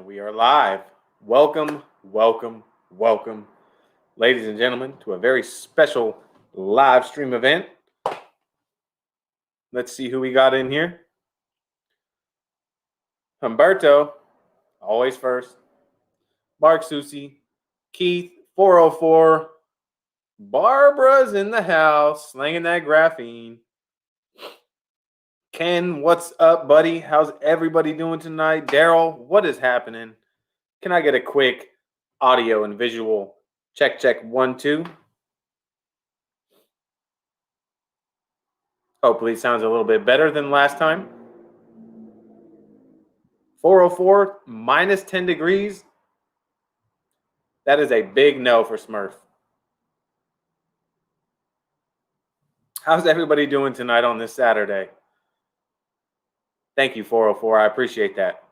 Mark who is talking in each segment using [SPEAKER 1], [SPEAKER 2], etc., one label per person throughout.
[SPEAKER 1] We are live. Welcome, welcome, welcome, ladies and gentlemen, to a very special live stream event. Let's see who we got in here. Humberto, always first. Mark Susi, Keith, 404. Barbara's in the house, slinging that graphene. Ken, what's up, buddy? How's everybody doing tonight? Daryl, what is happening? Can I get a quick audio and visual check, 1, 2? Hopefully it sounds a little bit better than last time. 404, minus 10 degrees. That is a big no for Smurf. How's everybody doing tonight on this Saturday? Thank you, 404. I appreciate that.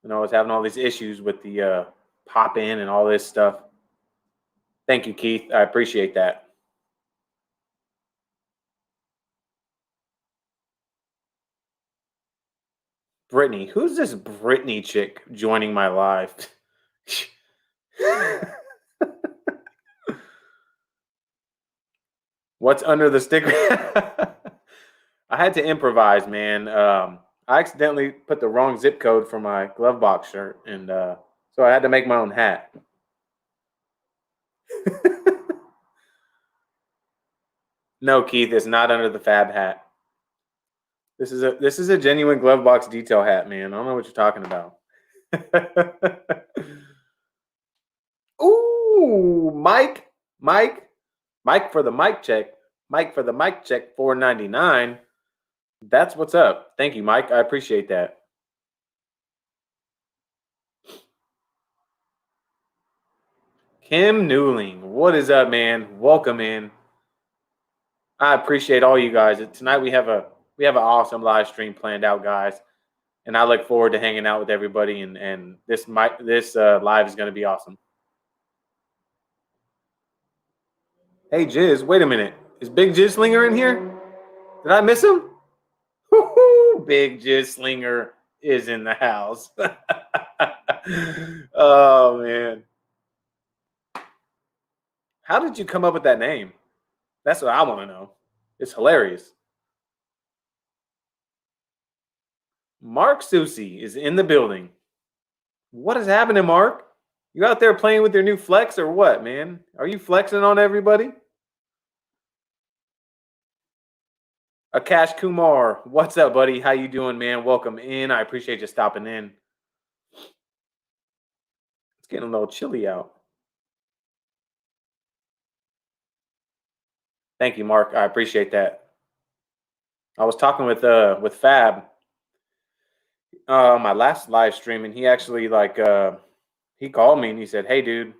[SPEAKER 1] You know, I was having all these issues with the pop in and all this stuff. Thank you, Keith. I appreciate that. Brittany. Who's this Brittany chick joining my live? What's under the sticker? I had to improvise, man. I accidentally put the wrong zip code for my Glovebox shirt, and so I had to make my own hat. No, Keith, it's not under the Fab hat. This is a genuine Glovebox detail hat, man. I don't know what you're talking about. Ooh, Mike for the mic check. Mike for the mic check, $4.99. That's what's up. Thank you, Mike. I appreciate that. Kim Newling, what is up, man? Welcome in. I appreciate all you guys. Tonight we have an awesome live stream planned out, guys, and I look forward to hanging out with everybody. And this live is going to be awesome. Hey, Jizz, wait a minute. Is Big Jizz Slinger in here? Did I miss him? Woo-hoo, Big Jizz Slinger is in the house. Oh, man. How did you come up with that name? That's what I want to know. It's hilarious. Mark Susi is in the building. What is happening, Mark? You out there playing with your new flex or what, man? Are you flexing on everybody? Akash Kumar, what's up, buddy? How you doing, man? Welcome in. I appreciate you stopping in. It's getting a little chilly out. Thank you, Mark. I appreciate that. I was talking with Fab my last live stream, and he actually he called me and he said, "Hey, dude,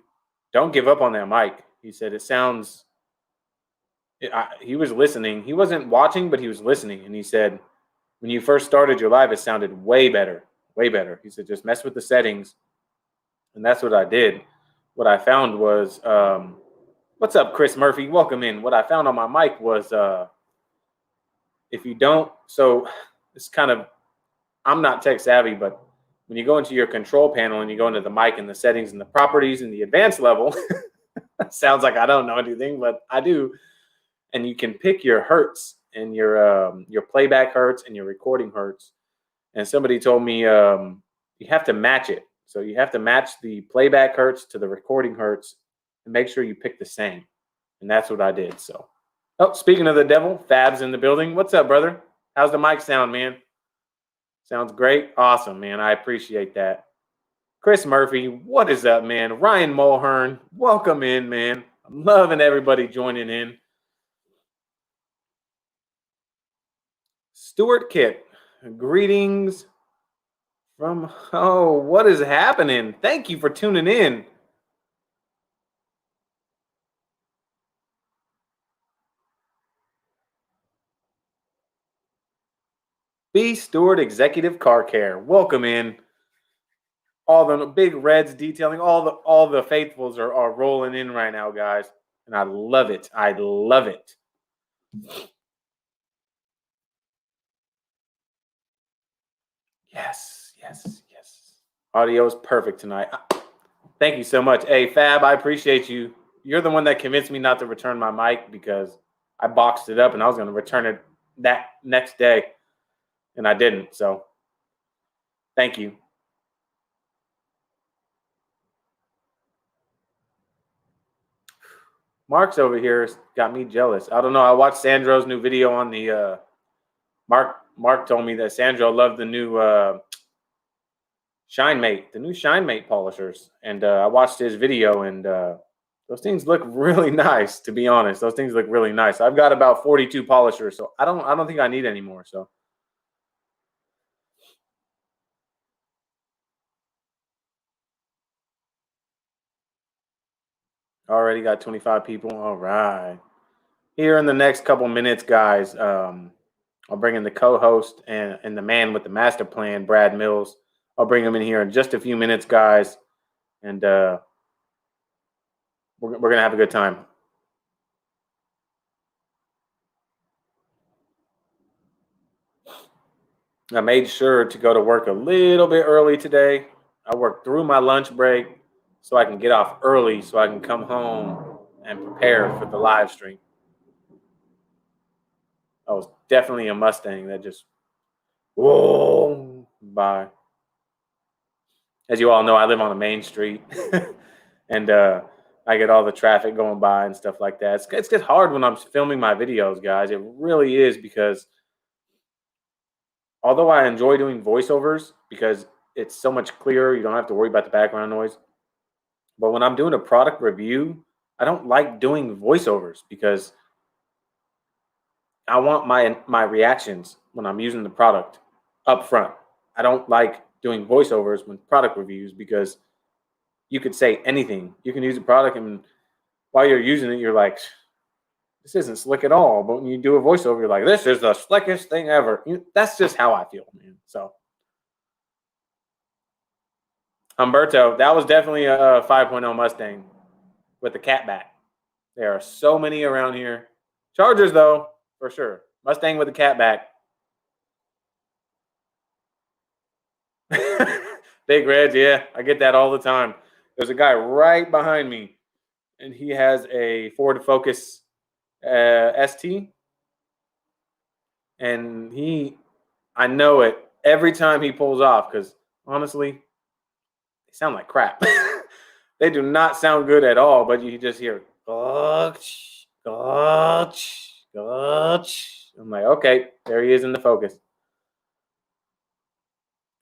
[SPEAKER 1] don't give up on that mic." He said it sounds. He was listening. He wasn't watching, but he was listening, and he said, "When you first started your live, it sounded way better, way better." He said, "Just mess with the settings," and that's what I did. What I found was, what's up, Chris Murphy? Welcome in. What I found on my mic was, if you don't, so it's kind of. I'm not tech savvy, but when you go into your control panel and you go into the mic and the settings and the properties and the advanced level, sounds like I don't know anything, but I do. And you can pick your hertz and your playback hertz and your recording hertz. And somebody told me you have to match it. So you have to match the playback hertz to the recording hertz and make sure you pick the same. And that's what I did. So, oh, speaking of the devil, Fab's in the building. What's up, brother? How's the mic sound, man? Sounds great. Awesome, man. I appreciate that. Chris Murphy, what is up, man? Ryan Mulhern, welcome in, man. I'm loving everybody joining in. Stuart Kit, greetings from, oh, what is happening? Thank you for tuning in. B. Stewart Executive Car Care, welcome in. All the big reds detailing, all the faithfuls are rolling in right now, guys, and I love it. I love it. Yes. Audio is perfect tonight. Thank you so much. Hey, Fab, I appreciate you. You're the one that convinced me not to return my mic because I boxed it up and I was going to return it that next day, and I didn't. So thank you. Mark's over here got me jealous. I don't know. I watched Sandro's new video on the Mark told me that Sandro loved the new ShineMate, the new ShineMate polishers. And I watched his video, and those things look really nice, to be honest. Those things look really nice. I've got about 42 polishers, so I don't think I need any more. So already got 25 people. All right. Here in the next couple minutes, guys, I'll bring in the co-host and the man with the master plan, Brad Mills. I'll bring him in here in just a few minutes, guys, and we're gonna have a good time. I made sure to go to work a little bit early today. I worked through my lunch break so I can get off early so I can come home and prepare for the live stream. I was definitely a Mustang that just whoa by. As you all know, I live on a main street, and I get all the traffic going by and stuff like that. It's hard when I'm filming my videos, guys. It really is, because although I enjoy doing voiceovers because it's so much clearer, you don't have to worry about the background noise. But when I'm doing a product review, I don't like doing voiceovers because I want my reactions when I'm using the product up front. I don't like doing voiceovers when product reviews because you could say anything. You can use a product, and while you're using it, you're like, this isn't slick at all. But when you do a voiceover, you're like, this is the slickest thing ever. That's just how I feel, man. So, Humberto, that was definitely a 5.0 Mustang with the catback. There are so many around here. Chargers, though, for sure. Mustang with the catback. Big Reds, yeah, I get that all the time. There's a guy right behind me, and he has a Ford Focus ST, and I know it every time he pulls off, because honestly, they sound like crap. They do not sound good at all, but you just hear gotch, gotch, gotch. I'm like, okay, there he is in the Focus.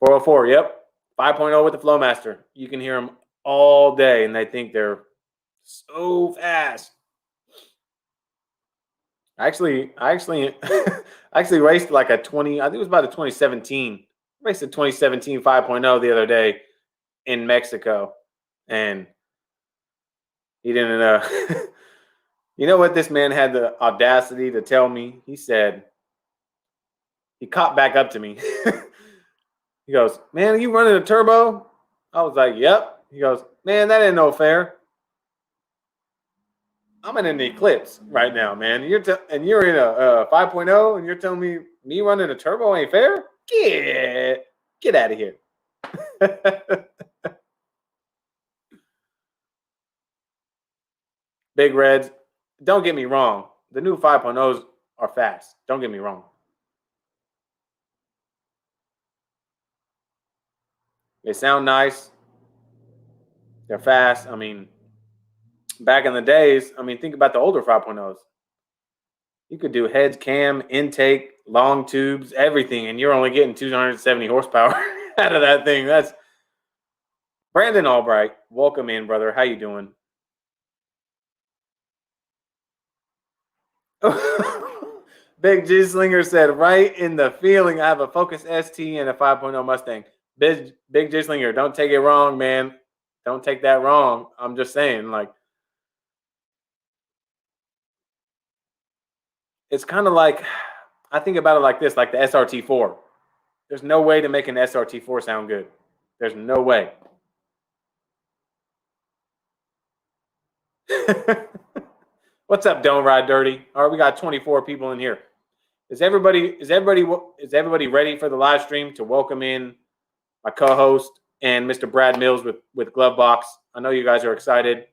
[SPEAKER 1] 404, yep. 5.0 with the Flowmaster. You can hear them all day, and they think they're so fast. I actually raced like a 20, I think it was about a 2017. I raced a 2017 5.0 the other day in Mexico, and he didn't you know what this man had the audacity to tell me? He said, he caught back up to me. He goes, man, are you running a turbo? I was like, yep. He goes, man, that ain't no fair. I'm in an Eclipse right now, man. You're in a 5.0, and you're telling me running a turbo ain't fair? Get out of here. Big Reds, don't get me wrong. The new 5.0s are fast. Don't get me wrong. They sound nice. They're fast. I mean, back in the days, think about the older 5.0s. You could do heads, cam, intake, long tubes, everything, and you're only getting 270 horsepower out of that thing. That's Brandon Albright. Welcome in, brother. How you doing? Big G Slinger said, right in the feeling. I have a Focus ST and a 5.0 Mustang. Big G Slinger, don't take it wrong, man. Don't take that wrong. I'm just saying, like, it's kind of like, I think about it like this, like the SRT4. There's no way to make an SRT4 sound good. There's no way. What's up, Don't Ride Dirty? All right, we got 24 people in here. Is everybody ready for the live stream to welcome in my co-host, and Mr. Brad Mills with Glovebox. I know you guys are excited.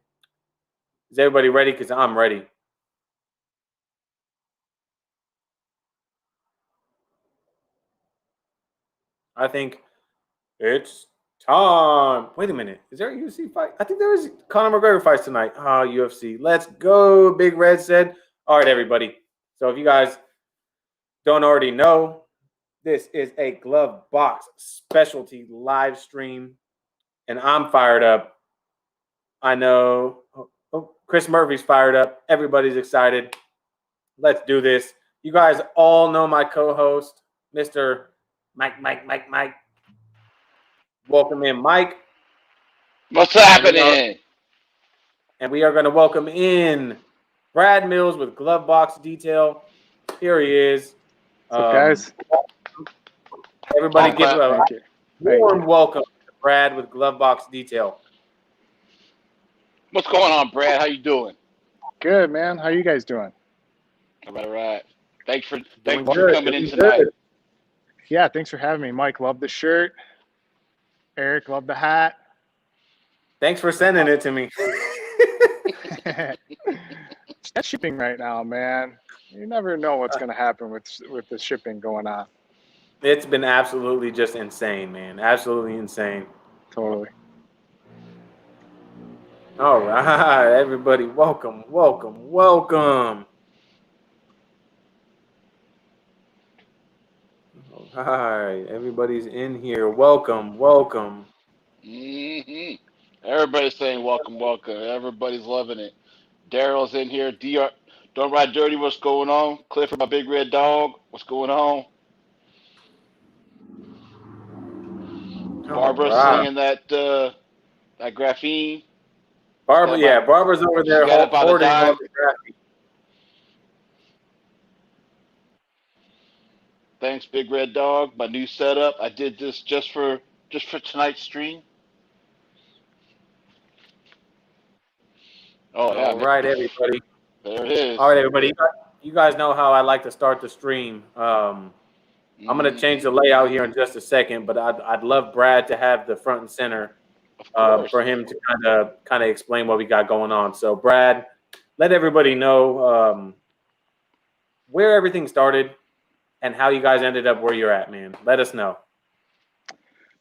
[SPEAKER 1] Is everybody ready? Because I'm ready. I think it's time. Wait a minute. Is there a UFC fight? I think there is Conor McGregor fights tonight. Oh, UFC. Let's go. Big Red said. All right, everybody. So if you guys don't already know, this is a Glovebox specialty live stream, and I'm fired up. I know Chris Murphy's fired up. Everybody's excited. Let's do this. You guys all know my co-host, Mr. Mike. Welcome in, Mike.
[SPEAKER 2] What's happening?
[SPEAKER 1] And we are going to welcome in Brad Mills with Glovebox Detail. Here he is.
[SPEAKER 3] What's up, guys?
[SPEAKER 1] Everybody give a warm welcome to Brad with Glovebox Detail.
[SPEAKER 2] What's going on, Brad? How you doing?
[SPEAKER 3] Good, man. How you guys doing?
[SPEAKER 2] All right. Thanks for coming in tonight.
[SPEAKER 3] Good. Yeah, thanks for having me, Mike. Love the shirt. Eric, love the hat.
[SPEAKER 1] Thanks for sending it to me.
[SPEAKER 3] That's shipping right now, man. You never know what's going to happen with the shipping going on.
[SPEAKER 1] It's been absolutely just insane, man. Absolutely insane.
[SPEAKER 3] Totally.
[SPEAKER 1] All right, everybody, welcome. All right, everybody's in here. Welcome.
[SPEAKER 2] Mm-hmm. Everybody's saying welcome. Everybody's loving it. Daryl's in here. DR, Don't Ride Dirty, what's going on? Clifford, my big red dog, what's going on? Barbara singing that graphene.
[SPEAKER 1] Barbara, Barbara's over there hoarding all the graphene.
[SPEAKER 2] Thanks, Big Red Dog. My new setup. I did this just for tonight's stream. Oh yeah.
[SPEAKER 1] All right, everybody.
[SPEAKER 2] There it is.
[SPEAKER 1] All right, everybody. You guys know how I like to start the stream. I'm going to change the layout here in just a second, but I'd love Brad to have the front and center for him to kind of explain what we got going on. So, Brad, let everybody know where everything started and how you guys ended up where you're at, man. Let us know.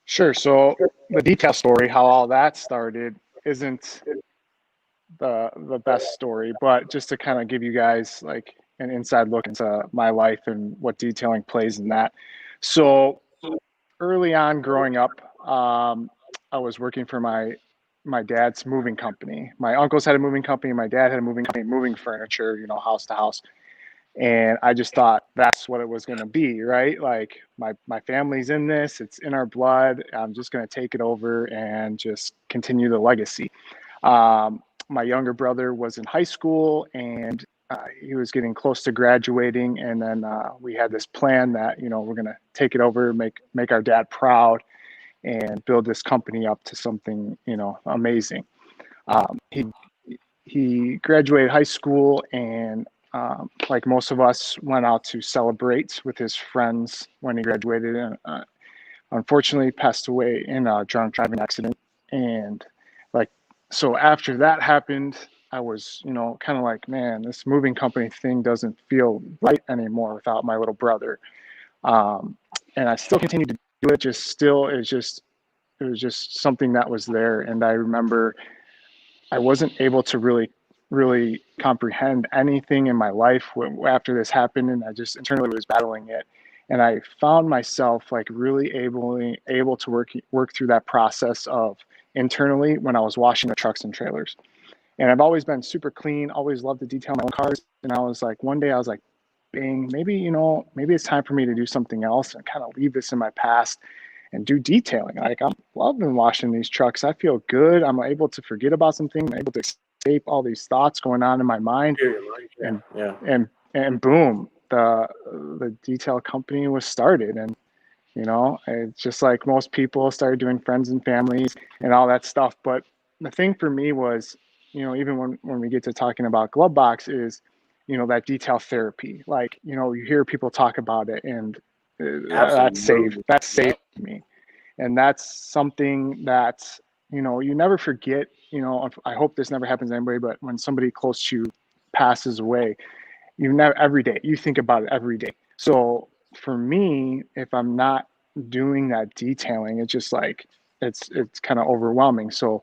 [SPEAKER 3] Sure. So the detail story, how all that started, isn't the best story, but just to kind of give you guys like an inside look into my life and what detailing plays in that. So early on growing up, I was working for my dad's moving company. My uncles had a moving company. My dad had a moving company, moving furniture, house to house. And I just thought that's what it was going to be, right? Like my family's in this, it's in our blood. I'm just going to take it over and just continue the legacy. My younger brother was in high school and he was getting close to graduating. And then we had this plan that, we're going to take it over, make our dad proud and build this company up to something, amazing. He graduated high school and like most of us went out to celebrate with his friends when he graduated and unfortunately passed away in a drunk driving accident. And so after that happened, I was, kind of like, man, this moving company thing doesn't feel right anymore without my little brother. And I still continued to do it. It was just something that was there. And I remember I wasn't able to really comprehend anything in my life after this happened. And I just internally was battling it. And I found myself like really able to work through that process of internally when I was washing the trucks and trailers. And I've always been super clean, always loved to detail my own cars. And I was like, one day I was like, bang, maybe it's time for me to do something else and kind of leave this in my past and do detailing. Like I'm loving washing these trucks. I feel good. I'm able to forget about something. I'm able to escape all these thoughts going on in my mind. And boom, the detail company was started. And it's just like most people started doing friends and families and all that stuff. But the thing for me was, even when we get to talking about Glovebox is, that detail therapy. Like, you hear people talk about it and that's safe to me. And that's something that, you know, you never forget. You know, I hope this never happens to anybody, but when somebody close to you passes away, you never, every day, you think about it every day. So for me, if I'm not doing that detailing, it's just like, it's kind of overwhelming. So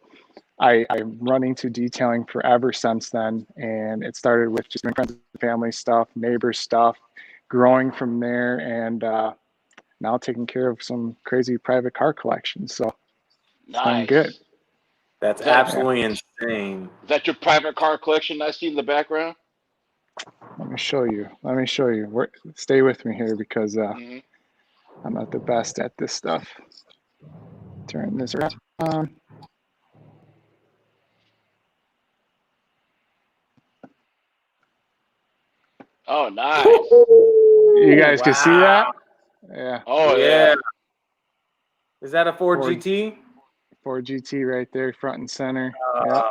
[SPEAKER 3] I'm running to detailing forever since then. And it started with just friends and family stuff, neighbor stuff, growing from there. And now taking care of some crazy private car collections. So it's done good.
[SPEAKER 2] Nice.
[SPEAKER 1] That's
[SPEAKER 2] Is that,
[SPEAKER 1] absolutely insane.
[SPEAKER 2] is that your private car collection I see in the background?
[SPEAKER 3] Let me show you. Stay with me here because
[SPEAKER 2] Hmm.
[SPEAKER 3] I'm not the best at this stuff. Turn this around.
[SPEAKER 2] Oh, nice.
[SPEAKER 3] You guys can see that?
[SPEAKER 1] Wow.
[SPEAKER 3] Yeah.
[SPEAKER 2] Oh,
[SPEAKER 1] Yeah.
[SPEAKER 2] yeah.
[SPEAKER 1] Is that a Ford
[SPEAKER 3] Ford,
[SPEAKER 1] GT?
[SPEAKER 3] Ford GT right there, front and center. Yeah.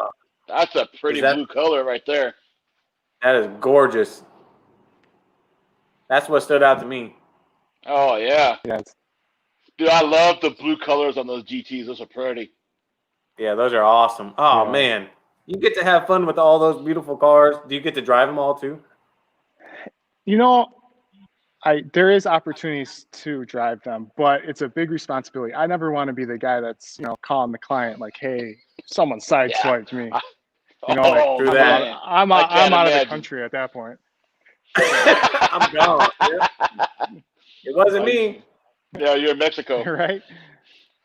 [SPEAKER 2] That's a pretty blue color right there.
[SPEAKER 1] That is gorgeous. That's what stood out to me.
[SPEAKER 2] Oh, yeah.
[SPEAKER 3] Yeah.
[SPEAKER 2] Dude, I love the blue colors on those GTs. Those are pretty.
[SPEAKER 1] Yeah, those are awesome. Oh,
[SPEAKER 3] Yeah.
[SPEAKER 1] man. You get to have fun with all those beautiful cars. Do you get to drive them all too?
[SPEAKER 3] You know, there is opportunities to drive them, but it's a big responsibility. I never want to be the guy that's, you know, calling the client like, "Hey, someone
[SPEAKER 2] Yeah.
[SPEAKER 3] sideswiped me." You know, like
[SPEAKER 2] Oh,
[SPEAKER 1] True
[SPEAKER 3] I'm
[SPEAKER 1] that.
[SPEAKER 2] man.
[SPEAKER 3] I'm
[SPEAKER 2] I
[SPEAKER 3] out,
[SPEAKER 2] can't
[SPEAKER 3] I'm out of the
[SPEAKER 2] imagine.
[SPEAKER 3] country at that point.
[SPEAKER 1] I'm gone. Yeah. It wasn't me.
[SPEAKER 2] Yeah, you're in Mexico.
[SPEAKER 3] Right?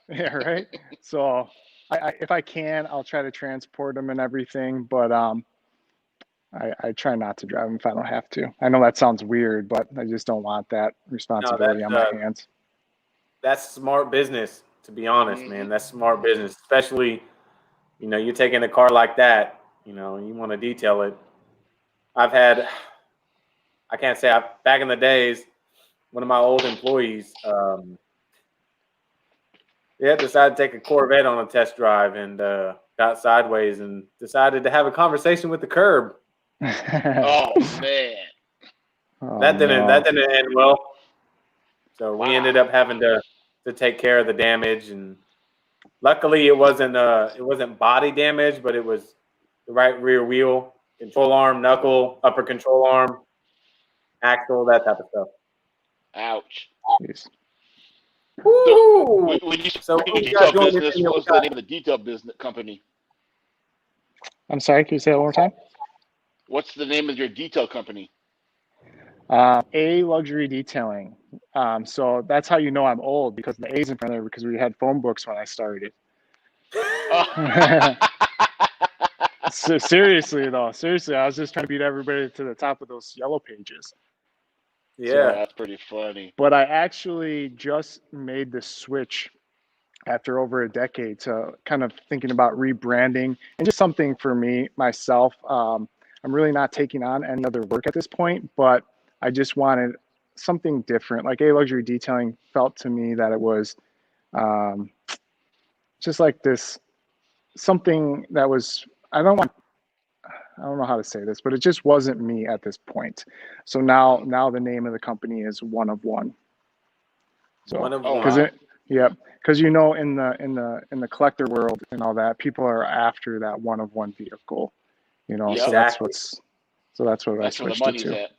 [SPEAKER 3] Yeah, right. So if I can, I'll try to transport them and everything, but I try not to drive them if I don't have to. I know that sounds weird, but I just don't want that
[SPEAKER 1] No,
[SPEAKER 3] responsibility on my hands.
[SPEAKER 1] that's smart business, to be honest, man. That's smart business, especially, you know, you're taking a car like that, you know, and you want to detail it. I've had, I can't say, back in the days, one of my old employees, yeah, decided to take a Corvette on a test drive and got sideways and decided to have a conversation with the curb.
[SPEAKER 2] Oh, man.
[SPEAKER 3] Oh,
[SPEAKER 1] That didn't end well. So we ended
[SPEAKER 2] Wow.
[SPEAKER 1] up having to take care of the damage, and luckily it wasn't body damage, but it was the right rear wheel, control arm, knuckle, upper control arm, axle, that type of stuff.
[SPEAKER 2] Ouch.
[SPEAKER 3] Jeez.
[SPEAKER 2] So,
[SPEAKER 1] Woo!
[SPEAKER 2] when you
[SPEAKER 1] So
[SPEAKER 2] say
[SPEAKER 1] what we
[SPEAKER 2] detail
[SPEAKER 1] got doing
[SPEAKER 2] business,
[SPEAKER 1] this?
[SPEAKER 2] what was the name of the detail business company?
[SPEAKER 3] I'm sorry, can you say that one more time?
[SPEAKER 2] What's the name of your detail company?
[SPEAKER 3] A Luxury Detailing. So that's how you know I'm old, because the A's in front of there, because we had phone books when I started.
[SPEAKER 2] Oh.
[SPEAKER 3] So seriously, I was just trying to beat everybody to the top of those yellow pages.
[SPEAKER 1] Yeah.
[SPEAKER 2] That's pretty funny.
[SPEAKER 3] But I actually just made the switch after over a decade to kind of thinking about rebranding and just something for me, myself. I'm really not taking on any other work at this point, but I just wanted something different. Like A Luxury Detailing felt to me that it was just like this, something that was, I don't know how to say this, but it just wasn't me at this point. So now the name of the company is One of One. So
[SPEAKER 1] One of
[SPEAKER 2] Oh,
[SPEAKER 1] one.
[SPEAKER 3] because
[SPEAKER 2] wow.
[SPEAKER 3] because you know, in the collector world and all that, people are after that one of one vehicle, you know.
[SPEAKER 2] Yep.
[SPEAKER 1] Exactly.
[SPEAKER 3] So that's what I
[SPEAKER 2] That's where the
[SPEAKER 3] switched it
[SPEAKER 2] money's
[SPEAKER 3] to.
[SPEAKER 2] at.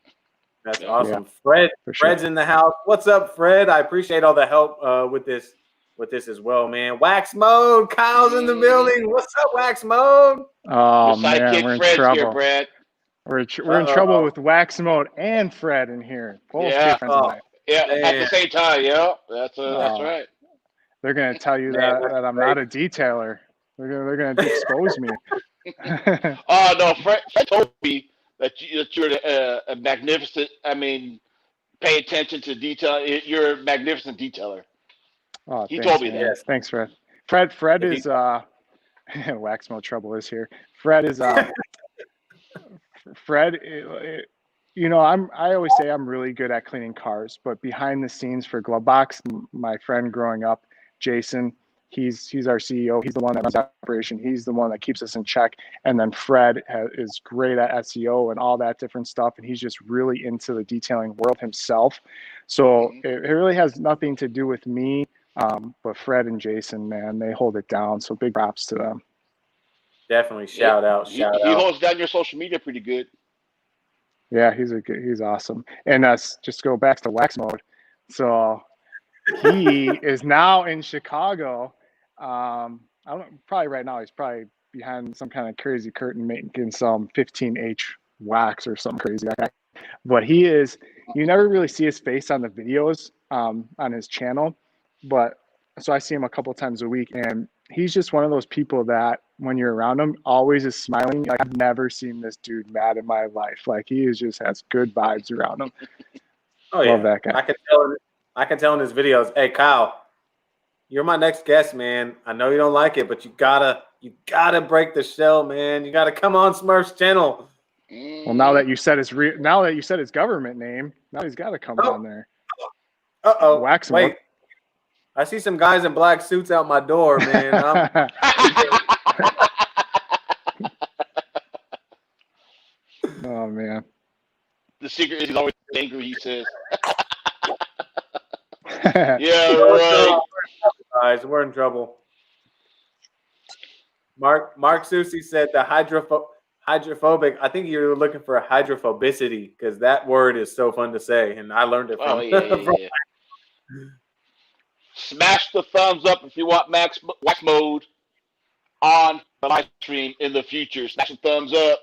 [SPEAKER 1] That's
[SPEAKER 2] Yeah.
[SPEAKER 1] awesome.
[SPEAKER 3] Yeah, for sure.
[SPEAKER 1] Fred's in the house. What's up, Fred? I appreciate all the help with this as well, man. Wax Mode, Kyle's in the building. What's up, Wax Mode?
[SPEAKER 3] Oh
[SPEAKER 2] Your
[SPEAKER 3] man,
[SPEAKER 2] sidekick
[SPEAKER 3] we're in
[SPEAKER 2] Fred's here,
[SPEAKER 3] trouble.
[SPEAKER 2] Brad.
[SPEAKER 3] We're in trouble with Wax Mode and Fred in here. Both
[SPEAKER 2] Yeah.
[SPEAKER 3] good friends of mine.
[SPEAKER 2] Yeah, at the
[SPEAKER 1] Man,
[SPEAKER 2] same time. Yeah, that's
[SPEAKER 3] Oh,
[SPEAKER 2] right.
[SPEAKER 3] they're gonna tell you
[SPEAKER 1] man,
[SPEAKER 3] that
[SPEAKER 1] that's
[SPEAKER 3] I'm
[SPEAKER 1] great.
[SPEAKER 3] not a detailer. They're gonna expose me.
[SPEAKER 2] Oh no, Fred told me that you're a magnificent. I mean, pay attention to detail. You're a magnificent detailer.
[SPEAKER 3] Oh,
[SPEAKER 2] He told
[SPEAKER 3] thanks,
[SPEAKER 2] me
[SPEAKER 3] man.
[SPEAKER 2] that.
[SPEAKER 1] Yes.
[SPEAKER 3] Thanks, Fred. Fred
[SPEAKER 1] If you
[SPEAKER 3] is Wax Mode Trouble is here. Fred is Fred. You know, I always say I'm really good at cleaning cars, but behind the scenes for Glovebox, my friend growing up, Jason, he's our CEO. He's the one that runs the operation. He's the one that keeps us in check. And then Fred is great at SEO and all that different stuff, and he's just really into the detailing world himself. So it really has nothing to do with me. But Fred and Jason, man, they hold it down. So big props to them.
[SPEAKER 1] Definitely
[SPEAKER 2] Yeah,
[SPEAKER 1] shout out.
[SPEAKER 2] he holds down your social media pretty good.
[SPEAKER 3] Yeah, he's awesome. And just go back to Wax Mode. So he is now in Chicago. I don't probably right now he's probably behind some kind of crazy curtain making some 15H wax or something crazy like that. But you never really see his face on the videos on his channel. But so I see him a couple times a week, and he's just one of those people that when you're around him, always is smiling. Like I've never seen this dude mad in my life. Like he just has good vibes around him.
[SPEAKER 1] Oh
[SPEAKER 3] Love
[SPEAKER 1] yeah,
[SPEAKER 3] that guy.
[SPEAKER 1] I can tell in his videos. Hey Kyle, you're my next guest, man. I know you don't like it, but you gotta break the shell, man. You gotta come on Smurf's channel.
[SPEAKER 3] Well, now that you said his government name, now he's got to come on there. Wax him.
[SPEAKER 1] Wait. I see some guys in black suits out my door, man.
[SPEAKER 3] Oh man.
[SPEAKER 2] The secret is he's always angry. He says, "Yeah, right."
[SPEAKER 1] Guys, we're in trouble. Mark Susi said the hydrophobic. I think you're looking for a hydrophobicity because that word is so fun to say, and I learned it from.
[SPEAKER 2] Oh yeah. Smash the thumbs up if you want Wax Mode on the live stream in the future. Smash the thumbs up.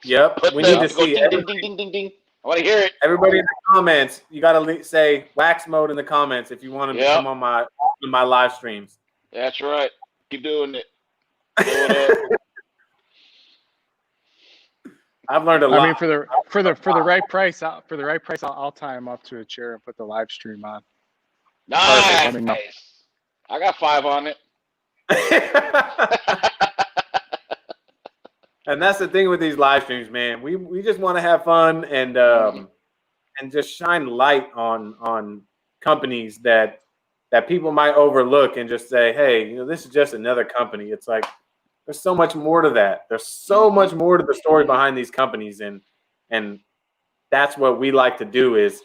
[SPEAKER 1] Yep, we need to see
[SPEAKER 2] ding, ding, ding, ding, ding. I want to hear it.
[SPEAKER 1] Everybody in the comments, you got to say Wax Mode in the comments if you want him to come on my live streams.
[SPEAKER 2] That's right. Keep doing it.
[SPEAKER 1] I've learned a lot.
[SPEAKER 3] I mean, for the right price, I'll tie him up to a chair and put the live stream on.
[SPEAKER 2] Nice. I got 5 on it.
[SPEAKER 1] And that's the thing with these live streams, man. We just want to have fun and just shine light on companies that people might overlook and just say, hey, this is just another company. It's like there's so much more to that. There's so much more to the story behind these companies, and that's what we like to do. Is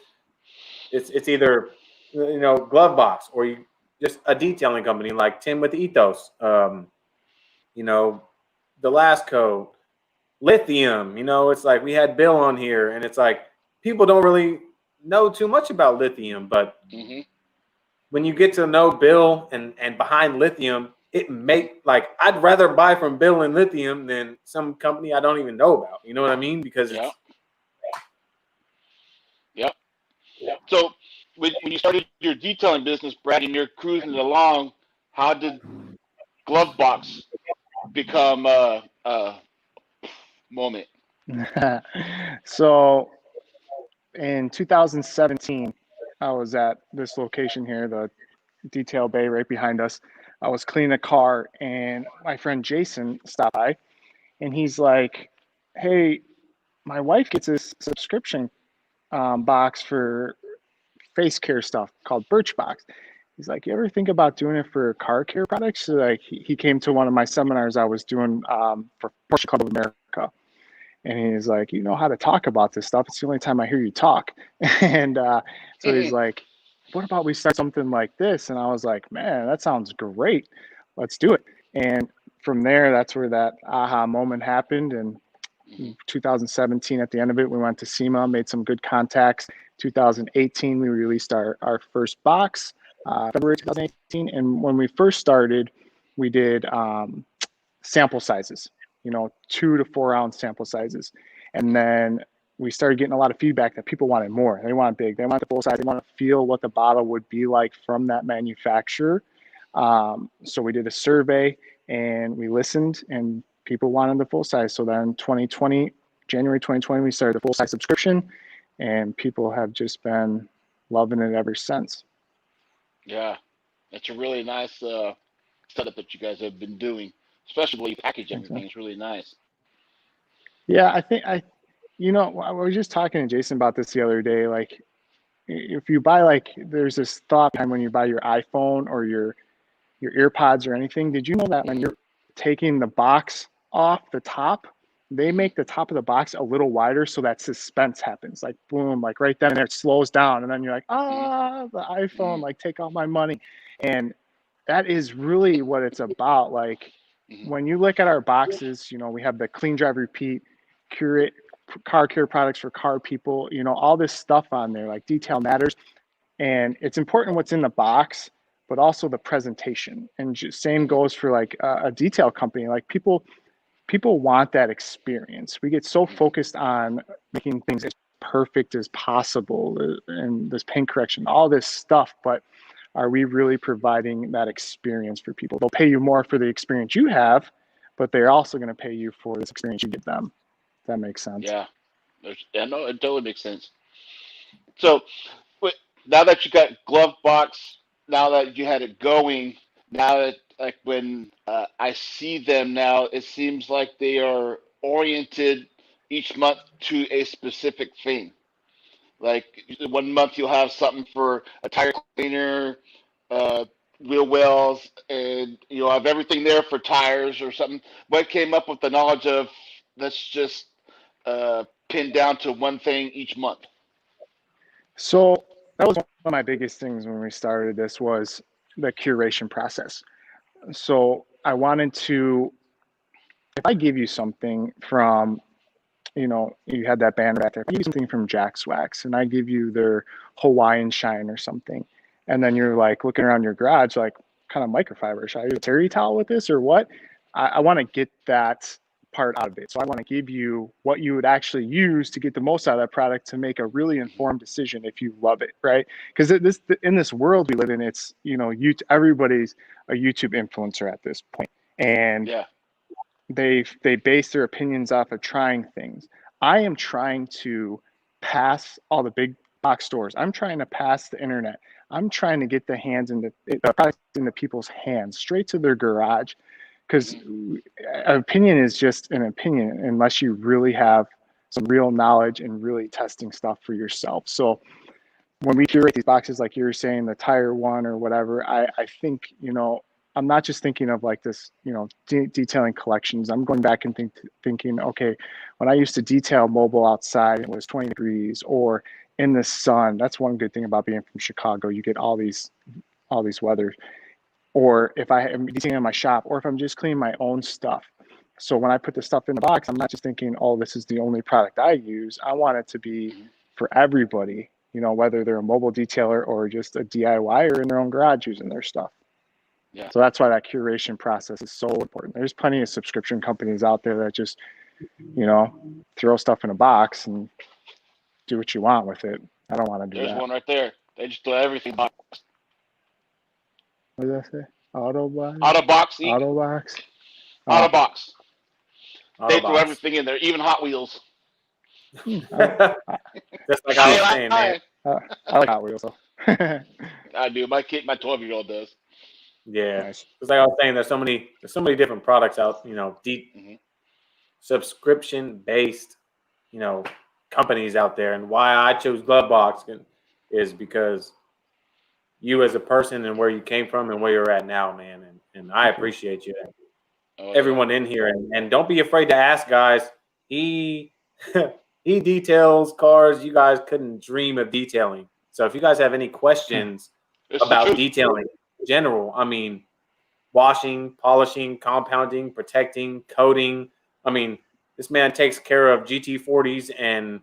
[SPEAKER 1] it's either Glovebox or just a detailing company like Tim with Ethos, Delasco, Lithium. It's like we had Bill on here, and it's like people don't really know too much about lithium, but when you get to know Bill and behind Lithium, I'd rather buy from Bill and Lithium than some company I don't even know about. You know what I mean? Because
[SPEAKER 2] Yep. So when you started your detailing business, Brad, and you're cruising along, how did Glovebox become a moment?
[SPEAKER 3] So in 2017, I was at this location here, the detail bay right behind us. I was cleaning a car, and my friend Jason stopped by, and he's like, hey, my wife gets this subscription box for face care stuff called Birchbox. He's like, you ever think about doing it for car care products? So like he came to one of my seminars I was doing for Porsche Club of America. And he's like, you know how to talk about this stuff. It's the only time I hear you talk. And so he's like, what about we start something like this? And I was like, man, that sounds great. Let's do it. And from there, that's where that aha moment happened. And 2017, at the end of it, we went to SEMA, made some good contacts. 2018, we released our first box, February 2018. And when we first started, we did sample sizes, 2 to 4 ounce sample sizes. And then we started getting a lot of feedback that people wanted more. They want big, they want the full size, they want to feel what the bottle would be like from that manufacturer. So we did a survey and we listened, and people wanted the full size. So then January 2020, we started the full size subscription, and people have just been loving it ever since.
[SPEAKER 2] Yeah, it's a really nice setup that you guys have been doing, especially the way you package everything. It's really nice.
[SPEAKER 3] Yeah, I think I was just talking to Jason about this the other day. Like, if you buy, there's this thought behind when you buy your iPhone or your AirPods or anything. Did you know that when you're taking the box off the top, they make the top of the box a little wider so that suspense happens? Like, boom, like right then and there, it slows down, and then you're like, the iPhone, like, take all my money. And that is really what it's about. Like when you look at our boxes, you know, we have the clean drive repeat, curate, car care products for car people, you know, all this stuff on there, like detail matters. And it's important what's in the box, but also the presentation. And just, same goes for like a detail company. Like people want that experience. We get so focused on making things as perfect as possible and this paint correction, all this stuff, but are we really providing that experience for people? They'll pay you more for the experience you have, but they're also going to pay you for this experience you give them. If that makes sense.
[SPEAKER 2] Yeah. Yeah, no, it totally makes sense. So now that you got Glovebox, now that you had it going, now that like when I see them now, it seems like they are oriented each month to a specific thing. Like 1 month you'll have something for a tire cleaner, wheel wells, and you'll have everything there for tires or something. What came up with the knowledge of let's just pin down to one thing each month?
[SPEAKER 3] So that was one of my biggest things when we started this was the curation process. So I wanted to, if I give you something from, you know, you had that banner back there, if I give you something from Jack's Wax and I give you their Hawaiian Shine or something, and then you're like looking around your garage, like kind of microfiber, should I use a terry towel with this or what? I want to get that part out of it. So I want to give you what you would actually use to get the most out of that product to make a really informed decision if you love it, right? Because in this world we live in, it's, you know, everybody's a YouTube influencer at this point, and
[SPEAKER 2] Yeah.
[SPEAKER 3] they base their opinions off of trying things. I am trying to pass all the big box stores. I'm trying to pass the internet. I'm trying to get the products into people's hands, straight to their garage. Because an opinion is just an opinion unless you really have some real knowledge and really testing stuff for yourself. So when we curate these boxes, like you were saying, the tire one or whatever, I think, you know, I'm not just thinking of like this, you know, detailing collections. I'm going back and thinking, okay, when I used to detail mobile outside, it was 20 degrees or in the sun. That's one good thing about being from Chicago. You get all these weather. Or if I am detailing in my shop, or if I'm just cleaning my own stuff. So when I put the stuff in the box, I'm not just thinking, oh, this is the only product I use. I want it to be for everybody, you know, whether they're a mobile detailer or just a DIY or in their own garage using their stuff.
[SPEAKER 2] Yeah.
[SPEAKER 3] So that's why that curation process is so important. There's plenty of subscription companies out there that just, you know, throw stuff in a box and do what you want with it. I don't want to do
[SPEAKER 2] There's
[SPEAKER 3] that.
[SPEAKER 2] one right there. They just throw everything box.
[SPEAKER 3] What did I say? Autobox?
[SPEAKER 2] Autobox.
[SPEAKER 3] Autobox?
[SPEAKER 2] Autobox. They throw
[SPEAKER 1] Autobox.
[SPEAKER 2] everything in there, even Hot Wheels.
[SPEAKER 1] Just like I was saying, man.
[SPEAKER 3] I like Hot Wheels though.
[SPEAKER 2] I do. My 12-year-old does.
[SPEAKER 1] Yeah,
[SPEAKER 3] Nice.
[SPEAKER 1] just like I was saying, there's so many different products out, you know, deep subscription based, you know, companies out there. And why I chose Glovebox is because you as a person and where you came from and where you're at now, man. And I appreciate you.
[SPEAKER 2] Oh,
[SPEAKER 1] Everyone in here, and don't be afraid to ask, guys. He he details cars you guys couldn't dream of detailing. So if you guys have any questions about detailing in general, I mean, washing, polishing, compounding, protecting, coating. I mean, this man takes care of GT40s and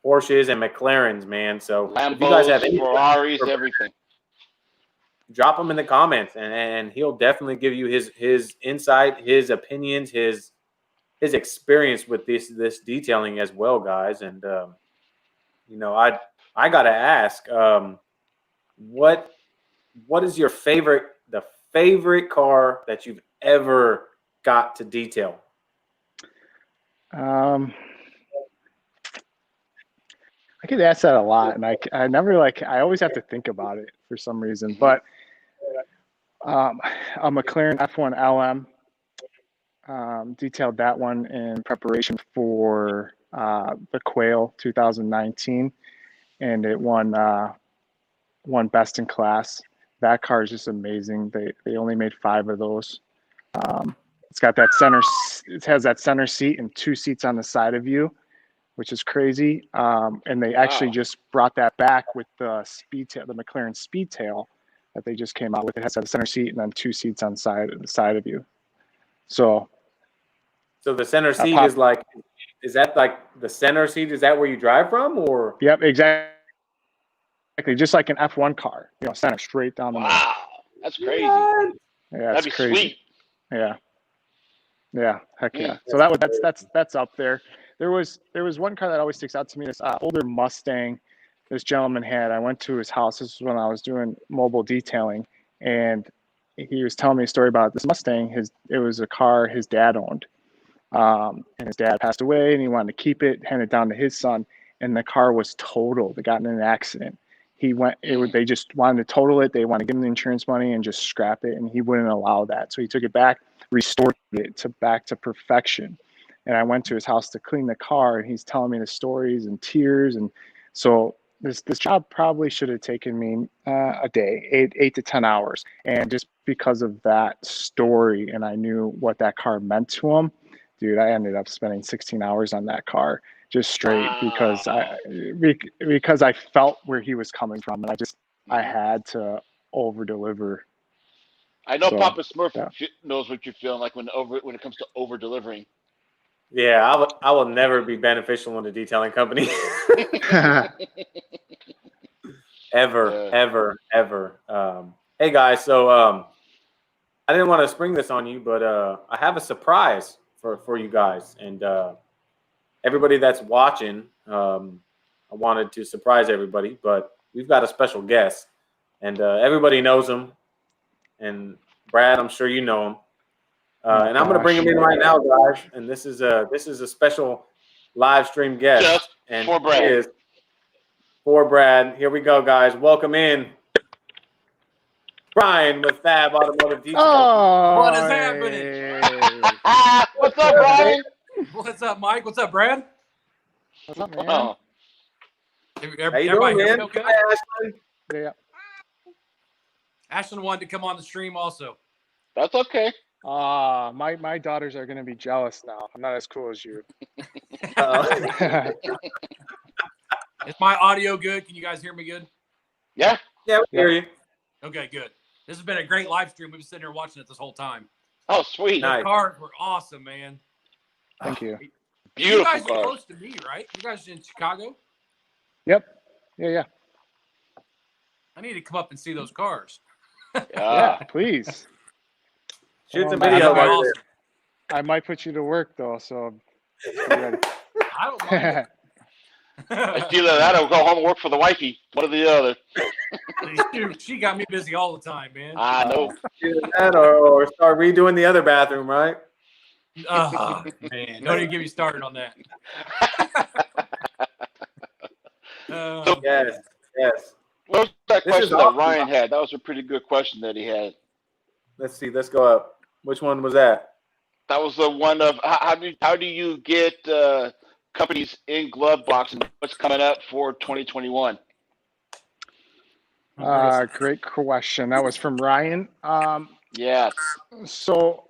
[SPEAKER 1] Porsches and McLarens, man. So
[SPEAKER 2] Lambos,
[SPEAKER 1] if you guys have any
[SPEAKER 2] Ferraris, everything.
[SPEAKER 1] Drop them in the comments, and he'll definitely give you his insight, his opinions, his experience with this detailing as well, guys. And you know, I gotta ask, what is the favorite car that you've ever got to detail?
[SPEAKER 3] I get asked that a lot, and I never I always have to think about it for some reason. But a McLaren F1 LM, detailed that one in preparation for the Quail 2019, and it won best in class. That car is just amazing. They only made 5 of those. It's got that it has that center seat and 2 seats on the side of you, which is crazy. And they actually just brought that back with the Speedtail, the McLaren Speedtail, that they just came out with. It has a center seat and then 2 seats on the side of you. So
[SPEAKER 1] the center seat is like, is that like the center seat? Is that where you drive from, or?
[SPEAKER 3] Yep, exactly. Just like an F1 car, center straight down the middle.
[SPEAKER 2] Wow, that's crazy.
[SPEAKER 3] Yeah,
[SPEAKER 2] That'd be
[SPEAKER 3] crazy.
[SPEAKER 2] sweet.
[SPEAKER 3] Yeah, heck yeah.
[SPEAKER 2] Mm.
[SPEAKER 3] So that's up there. There was one car that always sticks out to me. This older Mustang this gentleman had. I went to his house. This was when I was doing mobile detailing, and he was telling me a story about this Mustang. It was a car his dad owned, and his dad passed away, and he wanted to keep it, hand it down to his son, and the car was totaled. It got in an accident. They just wanted to total it. They wanted to give him the insurance money and just scrap it, and he wouldn't allow that. So he took it back, restored it back to perfection. And I went to his house to clean the car, and he's telling me the stories and tears. And so this job probably should have taken me a day, 8 to 10 hours. And just because of that story, and I knew what that car meant to him, dude, I ended up spending 16 hours on that car just straight because I felt where he was coming from, and I had to over deliver.
[SPEAKER 2] I know Papa Smurf knows what you're feeling like when it comes to over delivering.
[SPEAKER 1] Yeah, I will never be beneficial in a detailing company. ever. Hey guys, so I didn't want to spring this on you, but I have a surprise for you guys, and everybody that's watching. I wanted to surprise everybody, but we've got a special guest, and everybody knows him. And Brad, I'm sure you know him. And I'm going to bring him in right now, guys. And this is a special live stream guest.
[SPEAKER 2] Just
[SPEAKER 1] and
[SPEAKER 2] for Brad.
[SPEAKER 1] He is for Brad. Here we go, guys. Welcome in Brian with Fab Automotive Detail.
[SPEAKER 4] Oh, what is happening?
[SPEAKER 2] What's up, Brian?
[SPEAKER 4] What's up, Mike? What's up, Brad?
[SPEAKER 3] What's up, man?
[SPEAKER 2] Wow.
[SPEAKER 1] How you doing, man?
[SPEAKER 4] Okay?
[SPEAKER 1] Hi, Ashley.
[SPEAKER 3] Yeah.
[SPEAKER 4] Ashton wanted to come on the stream also.
[SPEAKER 2] That's okay.
[SPEAKER 3] My daughters are gonna be jealous now. I'm not as cool as you.
[SPEAKER 4] Is my audio good? Can you guys hear me good?
[SPEAKER 2] Yeah.
[SPEAKER 1] Yeah, we hear you.
[SPEAKER 4] Okay, good. This has been a great live stream. We've been sitting here watching it this whole time.
[SPEAKER 2] Oh, sweet.
[SPEAKER 4] The cars were awesome, man.
[SPEAKER 3] Thank you.
[SPEAKER 2] Beautiful
[SPEAKER 4] You guys
[SPEAKER 2] cars.
[SPEAKER 4] are close to me, right? You guys are in Chicago?
[SPEAKER 3] Yep. Yeah.
[SPEAKER 4] I need to come up and see those cars.
[SPEAKER 3] Yeah, please.
[SPEAKER 1] Shoot some
[SPEAKER 3] Well,
[SPEAKER 1] video.
[SPEAKER 4] Awesome.
[SPEAKER 3] I might put you to work though, so be ready.
[SPEAKER 4] I don't mind.
[SPEAKER 2] It's either that or go home and work for the wifey. One or the other.
[SPEAKER 4] Dude, she got me busy all the time, man.
[SPEAKER 2] I know.
[SPEAKER 1] Either that or start redoing the other bathroom, right?
[SPEAKER 4] Oh, man. Don't even get me started on that.
[SPEAKER 1] Yes.
[SPEAKER 2] What was that
[SPEAKER 1] This is
[SPEAKER 2] question that
[SPEAKER 1] awesome.
[SPEAKER 2] Ryan had? That was a pretty good question that he had.
[SPEAKER 1] Let's see. Let's go up. Which one was that?
[SPEAKER 2] That was the one of how do you get companies in Glovebox and what's coming up for 2021?
[SPEAKER 3] Great question. That was from Ryan.
[SPEAKER 2] Yes.
[SPEAKER 3] So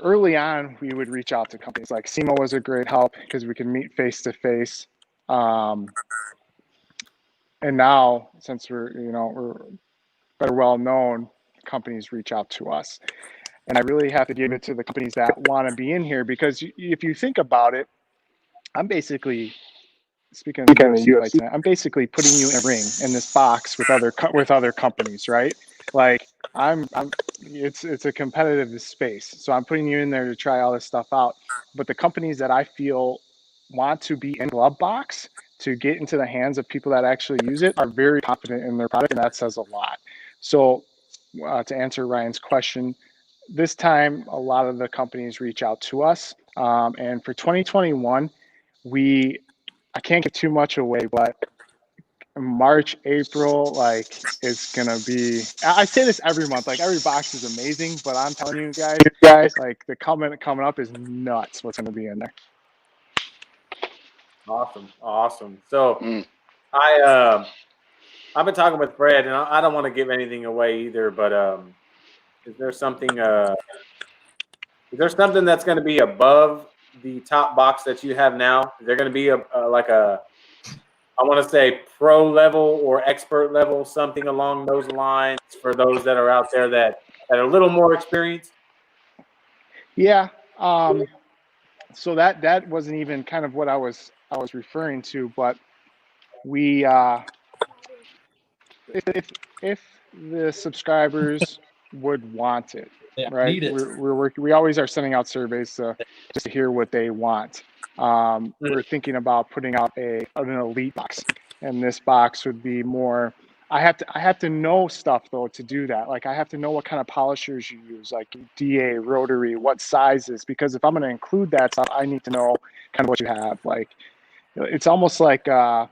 [SPEAKER 3] early on, we would reach out to companies. Like SEMA was a great help because we could meet face to face. And now, since we're better well known, companies reach out to us. And I really have to give it to the companies that want to be in here, because if you think about it, I'm basically speaking of the UFC, I'm basically putting you in a ring in this box with other companies, right? Like it's a competitive space, so I'm putting you in there to try all this stuff out. But the companies that I feel want to be in Glovebox to get into the hands of people that actually use it are very confident in their product, and that says a lot. So to answer Ryan's question, this time a lot of the companies reach out to us, and for 2021, I can't give too much away, but March, April, like it's gonna be. I say this every month, like every box is amazing, but I'm telling you guys, like the coming up is nuts. What's gonna be in there?
[SPEAKER 1] Awesome. So I've been talking with Fred, and I don't want to give anything away either, but is there something that's going to be above the top box that you have now? Is there going to be I want to say pro level or expert level, something along those lines for those that are out there that are a little more experienced.
[SPEAKER 3] Yeah. So that wasn't even kind of what I was referring to, but we if the subscribers would want it,
[SPEAKER 4] Yeah,
[SPEAKER 3] right?
[SPEAKER 4] need it.
[SPEAKER 3] We're working. We always are sending out surveys just to hear what they want. We're thinking about putting out an elite box, and this box would be more. I have to know stuff though to do that. Like I have to know what kind of polishers you use, like DA, rotary, what sizes. Because if I'm going to include that stuff, I need to know kind of what you have. Like it's almost like that,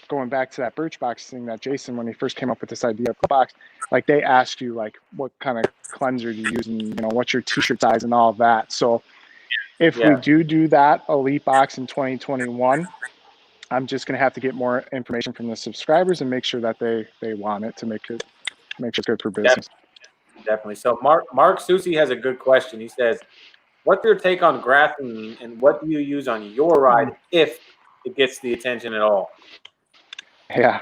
[SPEAKER 3] going back to that Birchbox thing that Jason, when he first came up with this idea of the box, like they asked you like what kind of cleanser do you use and what's your t-shirt size and all of that. So if we do that elite box in 2021, I'm just going to have to get more information from the subscribers and make sure that they want it to make sure it's good for business.
[SPEAKER 1] Definitely. So Mark Susi has a good question. He says, what's your take on graphene and what do you use on your ride if it gets the attention at all?
[SPEAKER 3] Yeah.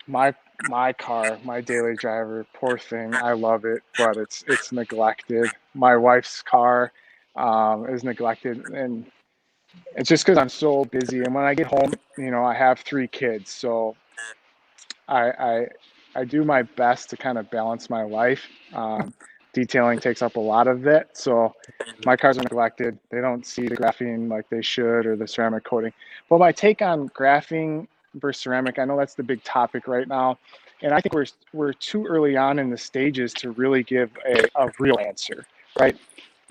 [SPEAKER 3] My car, my daily driver, poor thing. I love it, but it's neglected. My wife's car is neglected, and it's just because I'm so busy. And when I get home, I have 3 kids, so I do my best to kind of balance my life. Detailing takes up a lot of it, so my cars are neglected. They don't see the graphene like they should, or the ceramic coating. But my take on graphene versus ceramic, I know that's the big topic right now, and I think we're too early on in the stages to really give a real answer, right?